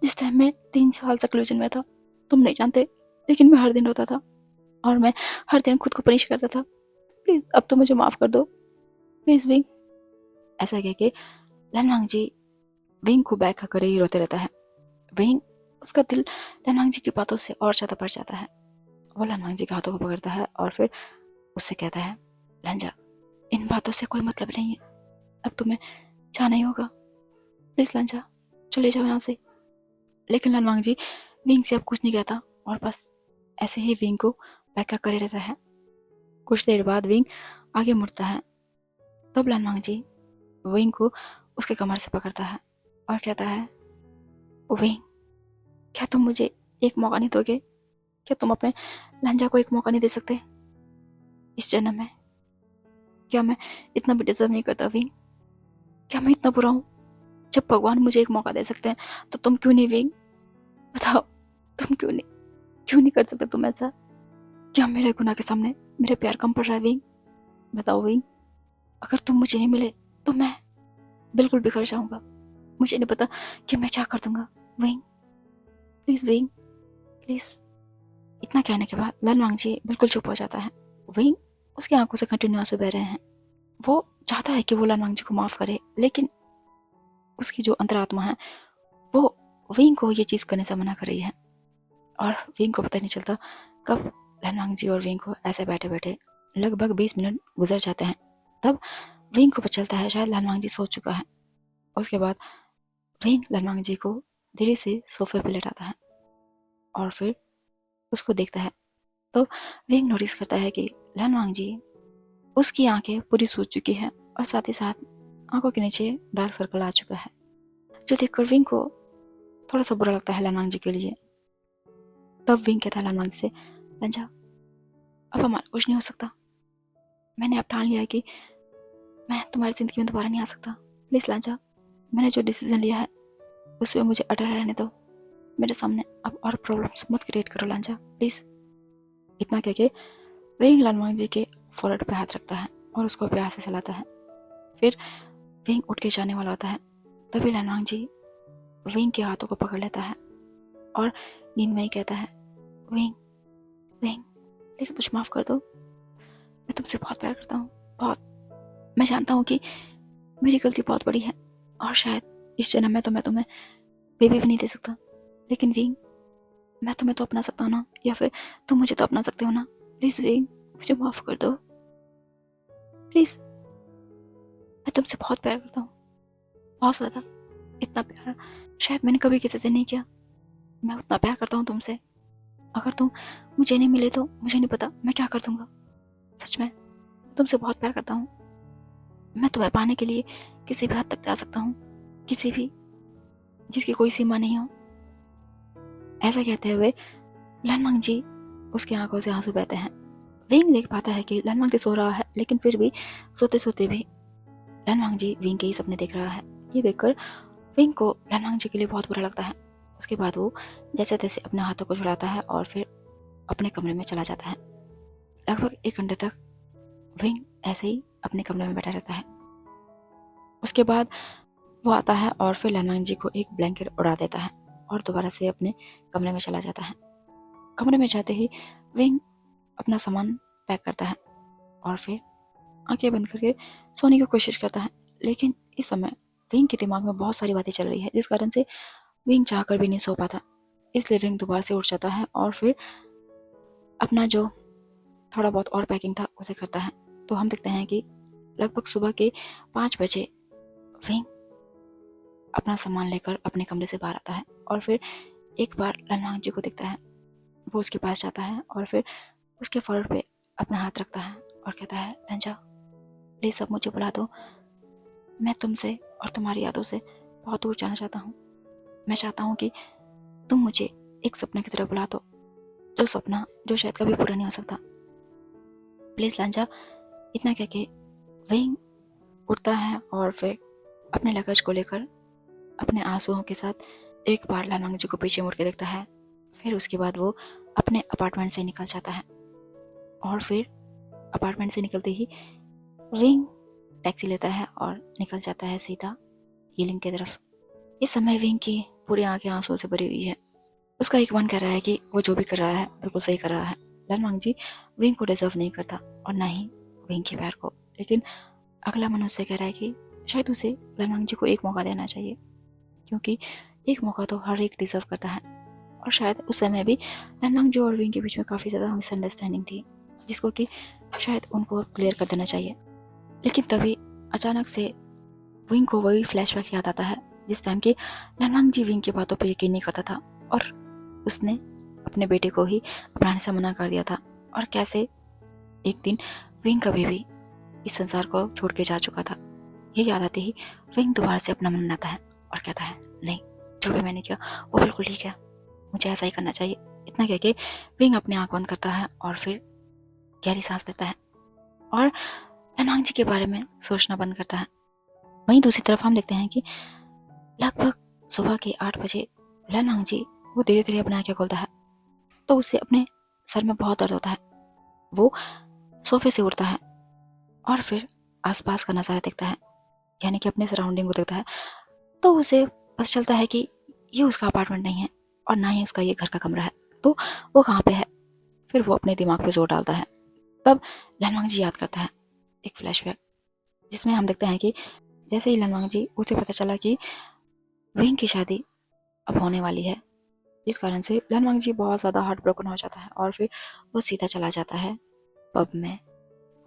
जिस टाइम मैं 3 साल सक्लूजन में था, तुम नहीं जानते, लेकिन मैं हर दिन रोता था और मैं हर दिन खुद को पनिश करता था। प्लीज अब तो मुझे माफ कर दो, प्लीज विंग। ऐसा कह के लनवांग जी विंग को बैग कर ही रोते रहता है। विंग, उसका दिल लनवांग जी की बातों से और ज्यादा बढ़ जाता है। वो लनवांग जी के हाथों को पकड़ता है और फिर उससे कहता है, लंजा, इन बातों से कोई मतलब नहीं है, अब तुम्हें जाना ही होगा। प्लीज लंजा, चले जाओ यहाँ से। लेकिन लनवांग जी विंग से अब कुछ नहीं कहता और बस ऐसे ही विंग को बैक करे रहता है। कुछ देर बाद विंग आगे मुड़ता है तब लानवांग जी विंग को उसके कमर से पकड़ता है और कहता है, विंग, क्या तुम मुझे एक मौका नहीं दोगे? क्या तुम अपने लहंजा को एक मौका नहीं दे सकते इस जन्म में? क्या मैं इतना भी डिजर्व नहीं करता विंग? क्या मैं इतना बुरा हूँ? जब भगवान मुझे एक मौका दे सकते हैं तो तुम क्यों नहीं विंग? बताओ, तुम क्यों नहीं कर सकते तुम ऐसा? क्या मेरे गुनाह के सामने मेरे प्यार कम पड़ रहा है विंग? बताओ विंग, अगर तुम मुझे नहीं मिले तो मैं बिल्कुल बिखर जाऊंगा। मुझे नहीं पता कि मैं क्या कर दूंगा। Wing, please wing, please. इतना कहने के बाद लानवांग जी बिल्कुल चुप हो जाता है। विंग, उसकी आंखों से कंटिन्यू आंसू बह रहे हैं। वो चाहता है कि वो लानवांग जी को माफ करे, लेकिन उसकी जो अंतरात्मा है वो विंग को ये चीज करने से मना कर रही है। और विंग को पता नहीं चलता कब लानवांग जी और विंग को ऐसे बैठे बैठे लगभग 20 मिनट गुजर जाते हैं। तब विंग को पता चलता है शायद लानवांग जी सो चुका है। उसके बाद विंग लानवांग जी को धीरे से सोफे पर लेटाता है और फिर उसको देखता है। तो विंग नोटिस करता है कि लानवांग जी, उसकी आंखें पूरी सूज चुकी है और साथ ही साथ आंखों के नीचे डार्क सर्कल आ चुका है, जो देखकर विंग को थोड़ा सा बुरा लगता है लानवांग जी के लिए। तब विंग कहता है लानवांग से, लंजा, अब हमारा कुछ नहीं हो सकता। मैंने अब ठान लिया है कि मैं तुम्हारी जिंदगी में दोबारा नहीं आ सकता। प्लीज लांजा, मैंने जो डिसीजन लिया है उसमें मुझे अटल रहने दो। मेरे सामने अब और प्रॉब्लम्स मत क्रिएट करो लांजा, प्लीज। इतना कह के विंग लानवांग जी के फोrehead पे हाथ रखता है और उसको प्यार से सहलाता है। फिर विंग उठ के जाने वाला होता है, तभी लानवांग जी विंग के हाथों को पकड़ लेता है और नींद में ही कहता है, विंग, विंग, प्लीज मुझे माफ कर दो। मैं तुमसे बहुत प्यार करता हूँ, बहुत। मैं जानता हूँ कि मेरी गलती बहुत बड़ी है और शायद इस जन्म में तो मैं तुम्हें बेबी भी नहीं दे सकता, लेकिन विंग, मैं तुम्हें तो अपना सकता हूँ ना, या फिर तुम मुझे तो अपना सकते हो ना। प्लीज विंग, मुझे माफ कर दो, प्लीज। मैं तुमसे बहुत प्यार करता हूँ, बहुत ज्यादा। इतना प्यार शायद मैंने कभी किसी से नहीं किया। मैं उतना प्यार करता हूँ तुमसे। अगर तुम मुझे नहीं मिले तो मुझे नहीं पता मैं क्या कर दूंगा। सच में तुमसे बहुत प्यार करता हूँ। मैं तुम्हें पाने के लिए किसी भी हद तक जा सकता हूँ, किसी भी, जिसकी कोई सीमा नहीं हो। ऐसा कहते हुए लानवांग जी, उसकी आंखों से आंसू बहते हैं। विंग देख पाता है कि लानवांग जी सो रहा है, लेकिन फिर भी सोते सोते भी लानवांग जी विंग के ही सपने देख रहा है। ये देखकर विंग को लानवांग जी के लिए बहुत बुरा लगता है। उसके बाद वो जैसे तैसे अपने हाथों को छुड़ाता है और फिर अपने कमरे में चला जाता है। लगभग 1 घंटे तक विंग ऐसे ही अपने कमरे में बैठा रहता है। उसके बाद वो आता है और फिर लानवांग जी को एक ब्लैंकेट उड़ा देता है और दोबारा से अपने कमरे में चला जाता है। कमरे में जाते ही विंग अपना सामान पैक करता है और फिर आंखें बंद करके सोने की कोशिश करता है। लेकिन इस समय विंग के दिमाग में बहुत सारी बातें चल रही है, जिस कारण से विंग चाहकर भी नहीं सो पाता। इसलिए विंग दोबारा से उठ जाता है और फिर अपना जो थोड़ा बहुत और पैकिंग था उसे करता है। तो हम देखते हैं कि लगभग सुबह के 5 बजे विंग अपना सामान लेकर अपने कमरे से बाहर आता है और फिर एक बार लानवांग जी को देखता है। वो उसके पास जाता है और फिर उसके फोrehead पे अपना हाथ रखता है और कहता है, लंजा, प्लीज अब मुझे बुला दो। मैं तुमसे और तुम्हारी यादों से बहुत दूर जाना चाहता हूँ। मैं चाहता हूँ कि तुम मुझे एक सपने की तरह बुला दो, जो सपना जो शायद कभी पूरा नहीं हो सकता। प्लीज लांजा। इतना कह के विंग उठता है और फिर अपने लगेज को लेकर अपने आंसुओं के साथ एक बार लानवांग जी को पीछे मुड़ के देखता है। फिर उसके बाद वो अपने अपार्टमेंट से निकल जाता है और फिर अपार्टमेंट से निकलते ही विंग टैक्सी लेता है और निकल जाता है सीधा हीलिंग की तरफ। इस समय विंग की पूरी आंखें आंसुओं से भरी हुई है। उसका एक मन कर रहा है कि वो जो भी कर रहा है बिल्कुल सही कर रहा है। लानवांग जी विंग को डिजर्व नहीं करता और ना ही विंग के प्यार को, लेकिन अगला मन उससे कह रहा है कि शायद उसे लानवांग जी को एक मौका देना चाहिए, क्योंकि एक मौका तो हर एक डिजर्व करता है। और शायद उस समय भी लानवांग जी और विंग के बीच में काफ़ी ज़्यादा मिसअंडरस्टैंडिंग थी, जिसको कि शायद उनको क्लियर कर देना चाहिए। लेकिन तभी अचानक से विंग को वही फ्लैशबैक याद आता है जिस टाइम कि लानवांग जी विंग की बातों पर यकीन नहीं करता था और उसने अपने बेटे को ही अपनाने से मना कर दिया था। और कैसे एक दिन विंग का बेबी इस संसार को छोड़ के जा चुका था। ये याद आते ही विंग दोबारा से अपना मन बनाता है और कहता है, नहीं, जो भी मैंने किया वो बिल्कुल ठीक है, मुझे ऐसा ही करना चाहिए। इतना कह के विंग अपनी आंख बंद करता है और फिर गहरी सांस लेता है और लैनवांग जी के बारे में सोचना बंद करता है। वहीं दूसरी तरफ हम देखते हैं कि लगभग सुबह के 8 बजे लैनवांग जी वो धीरे धीरे अपनी आंखें खोलता है तो उसे अपने सर में बहुत दर्द होता है। वो सोफे से उठता है और फिर आसपास का नज़ारा देखता है, यानी कि अपने सराउंडिंग को देखता है। तो उसे बस चलता है कि ये उसका अपार्टमेंट नहीं है और ना ही उसका ये घर का कमरा है, तो वो कहाँ पे है। फिर वो अपने दिमाग पे जोर डालता है। तब लैनवांग जी याद करता है एक फ्लैशबैक, जिसमें हम देखते हैं कि जैसे ही लैनवांग जी उसे पता चला कि विंग की शादी अब होने वाली है, इस कारण से लैनवांग जी बहुत ज़्यादा हार्ट ब्रोकन हो जाता है और फिर वो सीधा चला जाता है पब में।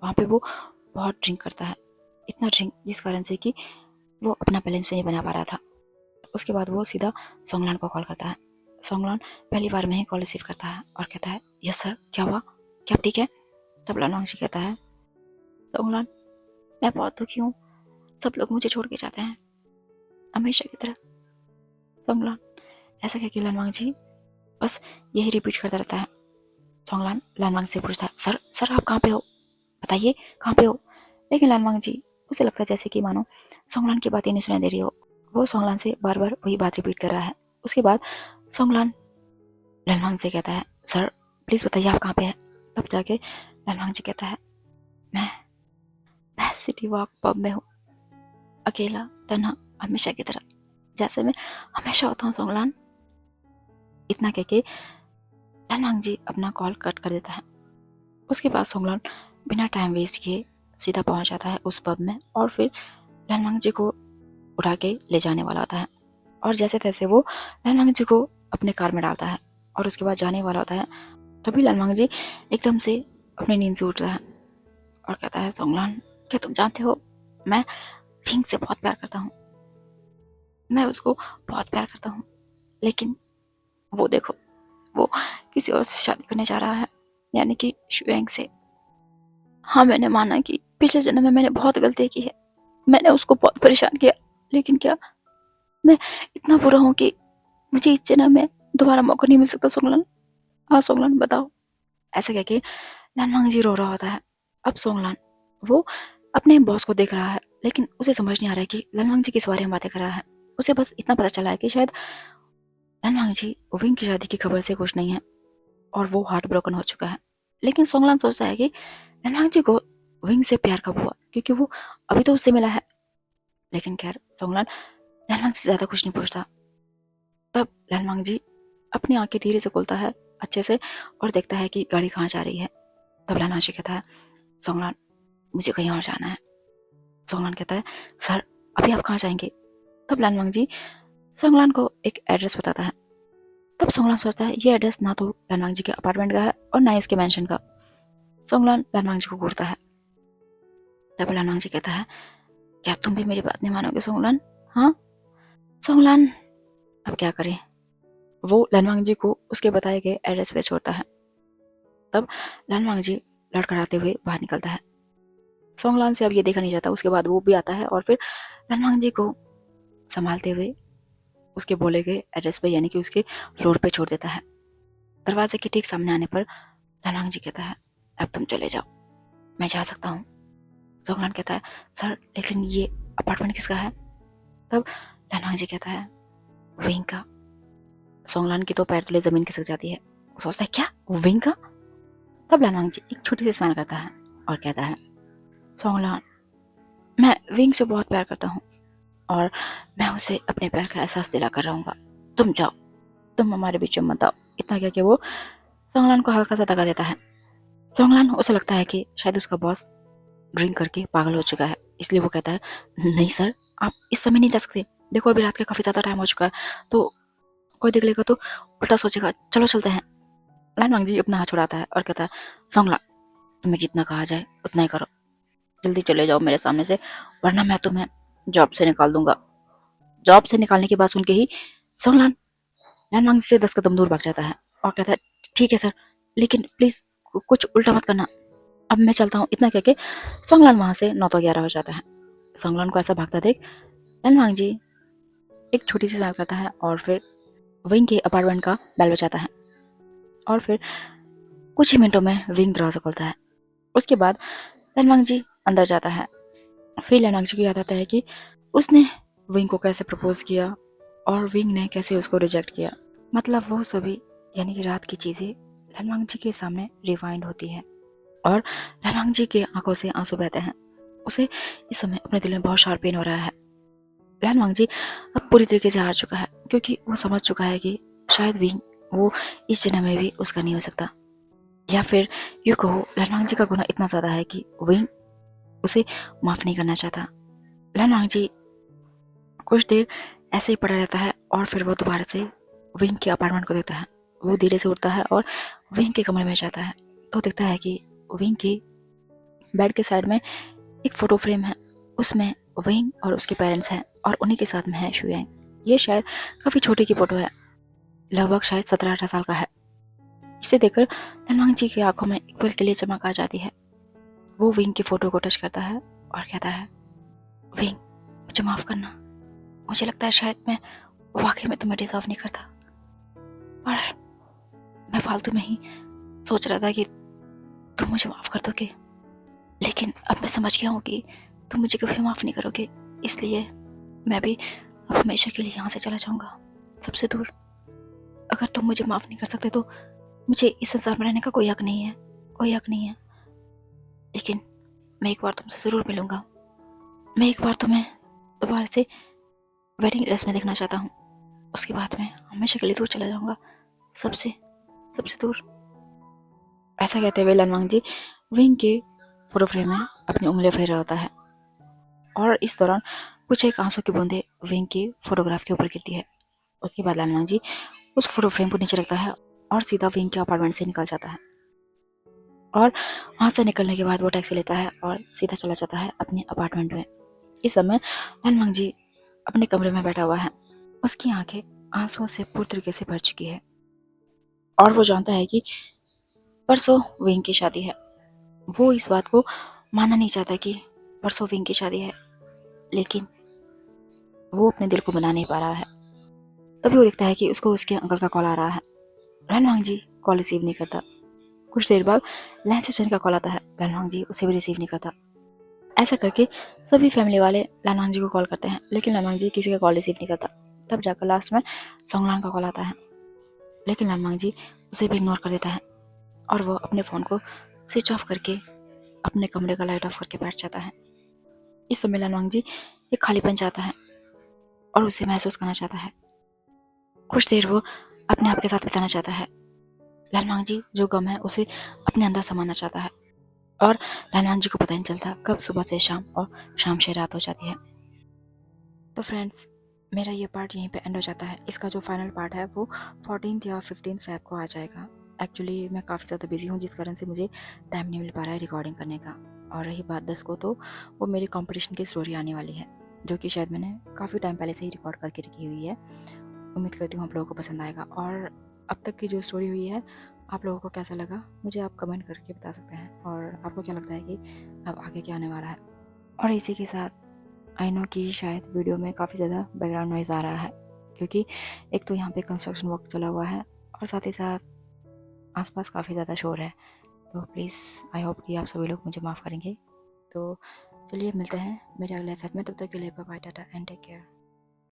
वहाँ पे वो बहुत ड्रिंक करता है, इतना ड्रिंक जिस कारण से कि वो अपना बैलेंस भी नहीं बना पा रहा था। उसके बाद वो सीधा सोंगलान को कॉल करता है। सोंगलान पहली बार में ही कॉल रिसीव करता है और कहता है, यस सर, क्या हुआ, क्या ठीक है। तब लैनवांग जी कहता है, सोंगलान, मैं बहुत दुखी हूँ, सब लोग मुझे छोड़ के जाते हैं हमेशा की तरह। सोंगलान ऐसा कह के लैनवांग जी बस यही रिपीट करता रहता है। सोंगलान लैनवांग से पूछता है, सर सर आप कहाँ पे हो, बताइए कहाँ पे हो। लेकिन लैनवांग जी, उसे लगता है जैसे कि मानो सोंगलान की बात ही नहीं सुनाई दे रही हो। वो सोंगलान से बार बार वही बात रिपीट कर रहा है। उसके बाद सोंगलान लैनवांग से कहता है, सर प्लीज़ बताइए आप कहाँ पे हैं। तब जाके लैनवांग जी कहता है, मैं मैं सिटी वॉक पब में हूँ, अकेला तन्हा हमेशा की तरह, जैसे मैं हमेशा होता हूँ सोंगलान। इतना कह के लैनवांग जी अपना कॉल कट कर देता है। उसके बाद सोंगलान बिना टाइम वेस्ट किए सीधा पहुंच जाता है उस पब में और फिर लैनवांग जी को उठा के ले जाने वाला होता है। और जैसे तैसे वो लैनवांग जी को अपने कार में डालता है और उसके बाद जाने वाला होता है। तभी लैनवांग जी एकदम से अपनी नींद से उठता है और कहता है, सोंगलान, क्या तुम जानते हो, मैं विंग से बहुत प्यार करता हूँ, मैं उसको बहुत प्यार करता हूँ, लेकिन वो देखो, वो किसी और से शादी करने जा रहा है, यानी कि शुएंग से। हाँ, मैंने माना कि पिछले जन्म में मैंने बहुत गलती की है, मैंने उसको बहुत परेशान किया, लेकिन क्या मैं इतना बुरा हूँ कि मुझे इस जन्म में दोबारा मौका नहीं मिल सकता सोंगलान। हाँ सोंगलान, बताओ। ऐसे कह के लैनवांग जी रो रहा होता है। अब सोंगलान वो अपने बॉस को देख रहा है, लेकिन उसे समझ नहीं आ रहा है कि लैनवांग जी किस बारे में बातें कर रहा है। उसे बस इतना पता चला है कि शायद लैनवांग जी विंग की शादी की खबर से खुश नहीं है और वो हार्ट ब्रोकन हो चुका है। लेकिन सोंगलान सोचता है कि लैनवांग जी को विंग से प्यार कब हुआ, क्योंकि वो अभी तो उससे मिला है। लेकिन खैर, सोंगलान लैनवांग से ज्यादा कुछ नहीं पूछता। तब लैनवांग जी अपनी आंखें धीरे से खोलता है अच्छे से और देखता है कि गाड़ी कहाँ जा रही है। तब लैनवांग जी कहता है, सोंगलान, मुझे कहीं और जाना है। सोंगलान कहता है, सर अभी आप कहाँ जाएंगे। तब लैनवांग जी सोंगलान को एक एड्रेस बताता है। तब सोंगलान सोचता है ये एड्रेस ना तो लैनवांग जी के अपार्टमेंट का है और ना ही उसके मैंशन का। सोंगलान लैनवांग जी को घूरता है। तब लैनवांग जी कहता है, क्या तुम भी मेरी बात नहीं मानोगे सोंगलान। हाँ सोंगलान, अब क्या करें। वो लैनवांग जी को उसके बताए गए एड्रेस पे छोड़ता है। तब लैनवांग जी लड़खड़ाते हुए बाहर निकलता है। सोंगलान से अब ये देखा नहीं जाता। उसके बाद वो भी आता है और फिर लैनवांग जी को संभालते हुए उसके बोले गए एड्रेस पे, यानी कि उसके फ्लोर पे छोड़ देता है। दरवाजे के ठीक सामने आने पर लैनवांग जी कहता है, अब तुम चले जाओ, मैं जा सकता हूँ। सोंगलान कहता है, सर लेकिन ये अपार्टमेंट किसका है। तब लैनवांग जी कहता है, विंग का। सोंगलान की तो पैर तले जमीन खिसक जाती है। वो सोचता है, क्या विंग का। तब लैनवांग जी एक छोटी सी स्माइल करता है और कहता है, सोंगलान, मैं विंग से बहुत प्यार करता हूँ और मैं उसे अपने प्यार का एहसास दिला कर रहूंगा। तुम जाओ, तुम हमारे बीच में मत आओ। इतना कह के वो सोंगलान को हल्का सा दगा देता है। सोंगलान, उसे लगता है कि शायद उसका बॉस ड्रिंक करके पागल हो चुका है, इसलिए वो कहता है, नहीं सर, आप इस समय नहीं जा सकते। देखो अभी रात का काफी ज्यादा टाइम हो चुका है, तो कोई देख लेगा तो उल्टा सोचेगा, चलो चलते हैं। लैनवांग जी अपना हाथ छुड़ाता है और कहता है, सोंगलान, तुम्हें जितना कहा जाए उतना ही करो, जल्दी चले जाओ मेरे सामने से, वरना मैं तुम्हें जॉब से निकाल दूंगा। जॉब से निकालने की बात सुन के ही सोंगलान लैनवांग से 10 कदम दूर भाग जाता है और कहता है, ठीक है सर, लेकिन प्लीज कुछ उल्टा मत करना। अब मैं चलता हूँ, इतना कह के सोंगलान वहाँ से 9 तो 11 हो जाता है। सोंगलान को ऐसा भागता देख लैनवांग जी एक छोटी सी स्माइल करता है और फिर विंग के अपार्टमेंट का बेल बजाता है और फिर कुछ ही मिनटों में विंग दरवाजा खोलता है। उसके बाद लैनवांग जी अंदर जाता है। फिर लैनवांग जी को याद आता है कि उसने विंग को कैसे प्रपोज किया और विंग ने कैसे उसको रिजेक्ट किया। मतलब वो सभी यानी कि रात की चीज़ें लैनवांग जी के सामने रिवाइंड होती है और लैनवांग जी के आंखों से आंसू बहते हैं। उसे इस समय अपने दिल में बहुत शार्प पेन हो रहा है। लैनवांग जी अब पूरी तरीके से हार चुका है क्योंकि वो समझ चुका है कि शायद विंग वो इस जन्म में भी उसका नहीं हो सकता, या फिर यूँ कहो लैनवांग जी का गुनाह इतना ज़्यादा है कि विंग उसे माफ़ नहीं करना चाहता। लैनवांग जी कुछ देर ऐसे ही पड़ा रहता है और फिर वो दोबारा से विंग के अपार्टमेंट को देखता है। वो धीरे से उठता है और विंग के कमरे में जाता है तो देखता है कि विंग की बेड के साइड में एक फ़ोटो फ्रेम है। उसमें विंग और उसके पेरेंट्स हैं और उन्हीं के साथ में है शुयांग। ये शायद काफ़ी छोटी की फ़ोटो है, लगभग शायद 17-18 साल का है। इसे देखकर लैनवांग जी की आंखों में एक पल के लिए चमक आ जाती है। वो विंग की फ़ोटो को टच करता है और कहता है, विंग मुझे माफ़ करना, मुझे लगता है शायद मैं वाकई में तुम्हें डिजर्व नहीं करता और मैं फालतू में ही सोच रहा था कि तुम मुझे माफ़ कर दोगे, लेकिन अब मैं समझ गया हूँ कि तुम मुझे कभी माफ़ नहीं करोगे, इसलिए मैं भी अब हमेशा के लिए यहाँ से चला जाऊँगा, सबसे दूर। अगर तुम मुझे माफ़ नहीं कर सकते तो मुझे इस संसार में रहने का कोई हक नहीं है, कोई हक नहीं है। लेकिन मैं एक बार तुमसे ज़रूर मिलूँगा, मैं एक बार तुम्हें दोबारा से वेडिंग ड्रेस में देखना चाहता हूँ। उसके बाद मैं हमेशा के लिए दूर चला जाऊँगा, सबसे सबसे दूर। ऐसा कहते हुए लैनवांग जी विंग के फोटो फ्रेम में अपनी उंगलियां फेर रहा होता है और इस दौरान कुछ एक आंसू की बूंदें विंग की फोटोग्राफ के ऊपर गिरती है। उसके बाद लैनवांग जी उस फोटो फ्रेम को नीचे रखता है और सीधा विंग के अपार्टमेंट से निकल जाता है और वहाँ से निकलने के बाद वो टैक्सी लेता है और सीधा चला जाता है अपने अपार्टमेंट में। इस समय लैनवांग जी अपने कमरे में बैठा हुआ है। उसकी आंखें आंसुओं से पूरी तरीके से भर चुकी है और वो जानता है कि परसों विंग की शादी है। वो इस बात को मानना नहीं चाहता कि परसों विंग की शादी है, लेकिन वो अपने दिल को मना नहीं पा रहा है। तभी वो देखता है कि उसको उसके अंकल का कॉल आ रहा है। लैनवांग जी कॉल रिसीव नहीं करता। कुछ देर बाद लैन सेशन का कॉल आता है। लैनवांग जी उसे भी रिसीव नहीं करता। ऐसा करके सभी फैमिली वाले लैनवांग जी को कॉल करते हैं, लेकिन लैनवांग जी किसी का कॉल रिसीव नहीं करता। तब जाकर लास्ट में सोंगलान का कॉल आता है, लेकिन लैनवांग जी उसे भी इग्नोर कर देता है और वो अपने फ़ोन को स्विच ऑफ करके अपने कमरे का लाइट ऑफ करके बैठ जाता है। इस समय लैनवांग जी एक खालीपन चाहता है और उसे महसूस करना चाहता है। कुछ देर वो अपने आप के साथ बिताना चाहता है। लैनवांग जी जो गम है उसे अपने अंदर समाना चाहता है और लैनवांग जी को पता नहीं चलता कब सुबह से शाम और शाम से रात हो जाती है। तो फ्रेंड्स, मेरा ये पार्ट यहीं पे एंड हो जाता है। इसका जो फाइनल पार्ट है वो 14 या 15 फ़ेब को आ जाएगा। एक्चुअली मैं काफ़ी ज़्यादा बिजी हूँ, जिस कारण से मुझे टाइम नहीं मिल पा रहा है रिकॉर्डिंग करने का। और रही बात 10 को, तो वो मेरी कंपटीशन की स्टोरी आने वाली है, जो कि शायद मैंने काफ़ी टाइम पहले से ही रिकॉर्ड करके रखी हुई है। उम्मीद करती हूँ आप लोगों को पसंद आएगा। और अब तक की जो स्टोरी हुई है, आप लोगों को कैसा लगा मुझे आप कमेंट करके बता सकते हैं, और आपको क्या लगता है कि अब आगे क्या आने वाला है। और इसी के साथ आई नो कि शायद वीडियो में काफ़ी ज़्यादा बैकग्राउंड नॉइज़ आ रहा है, क्योंकि एक तो यहाँ पे कंस्ट्रक्शन वर्क चला हुआ है और साथ ही साथ आसपास काफ़ी ज़्यादा शोर है। तो प्लीज़ आई होप कि आप सभी लोग मुझे माफ़ करेंगे। तो चलिए मिलते हैं मेरे अगले एफएफ में, तब तक के लिए bye bye, tata and take care.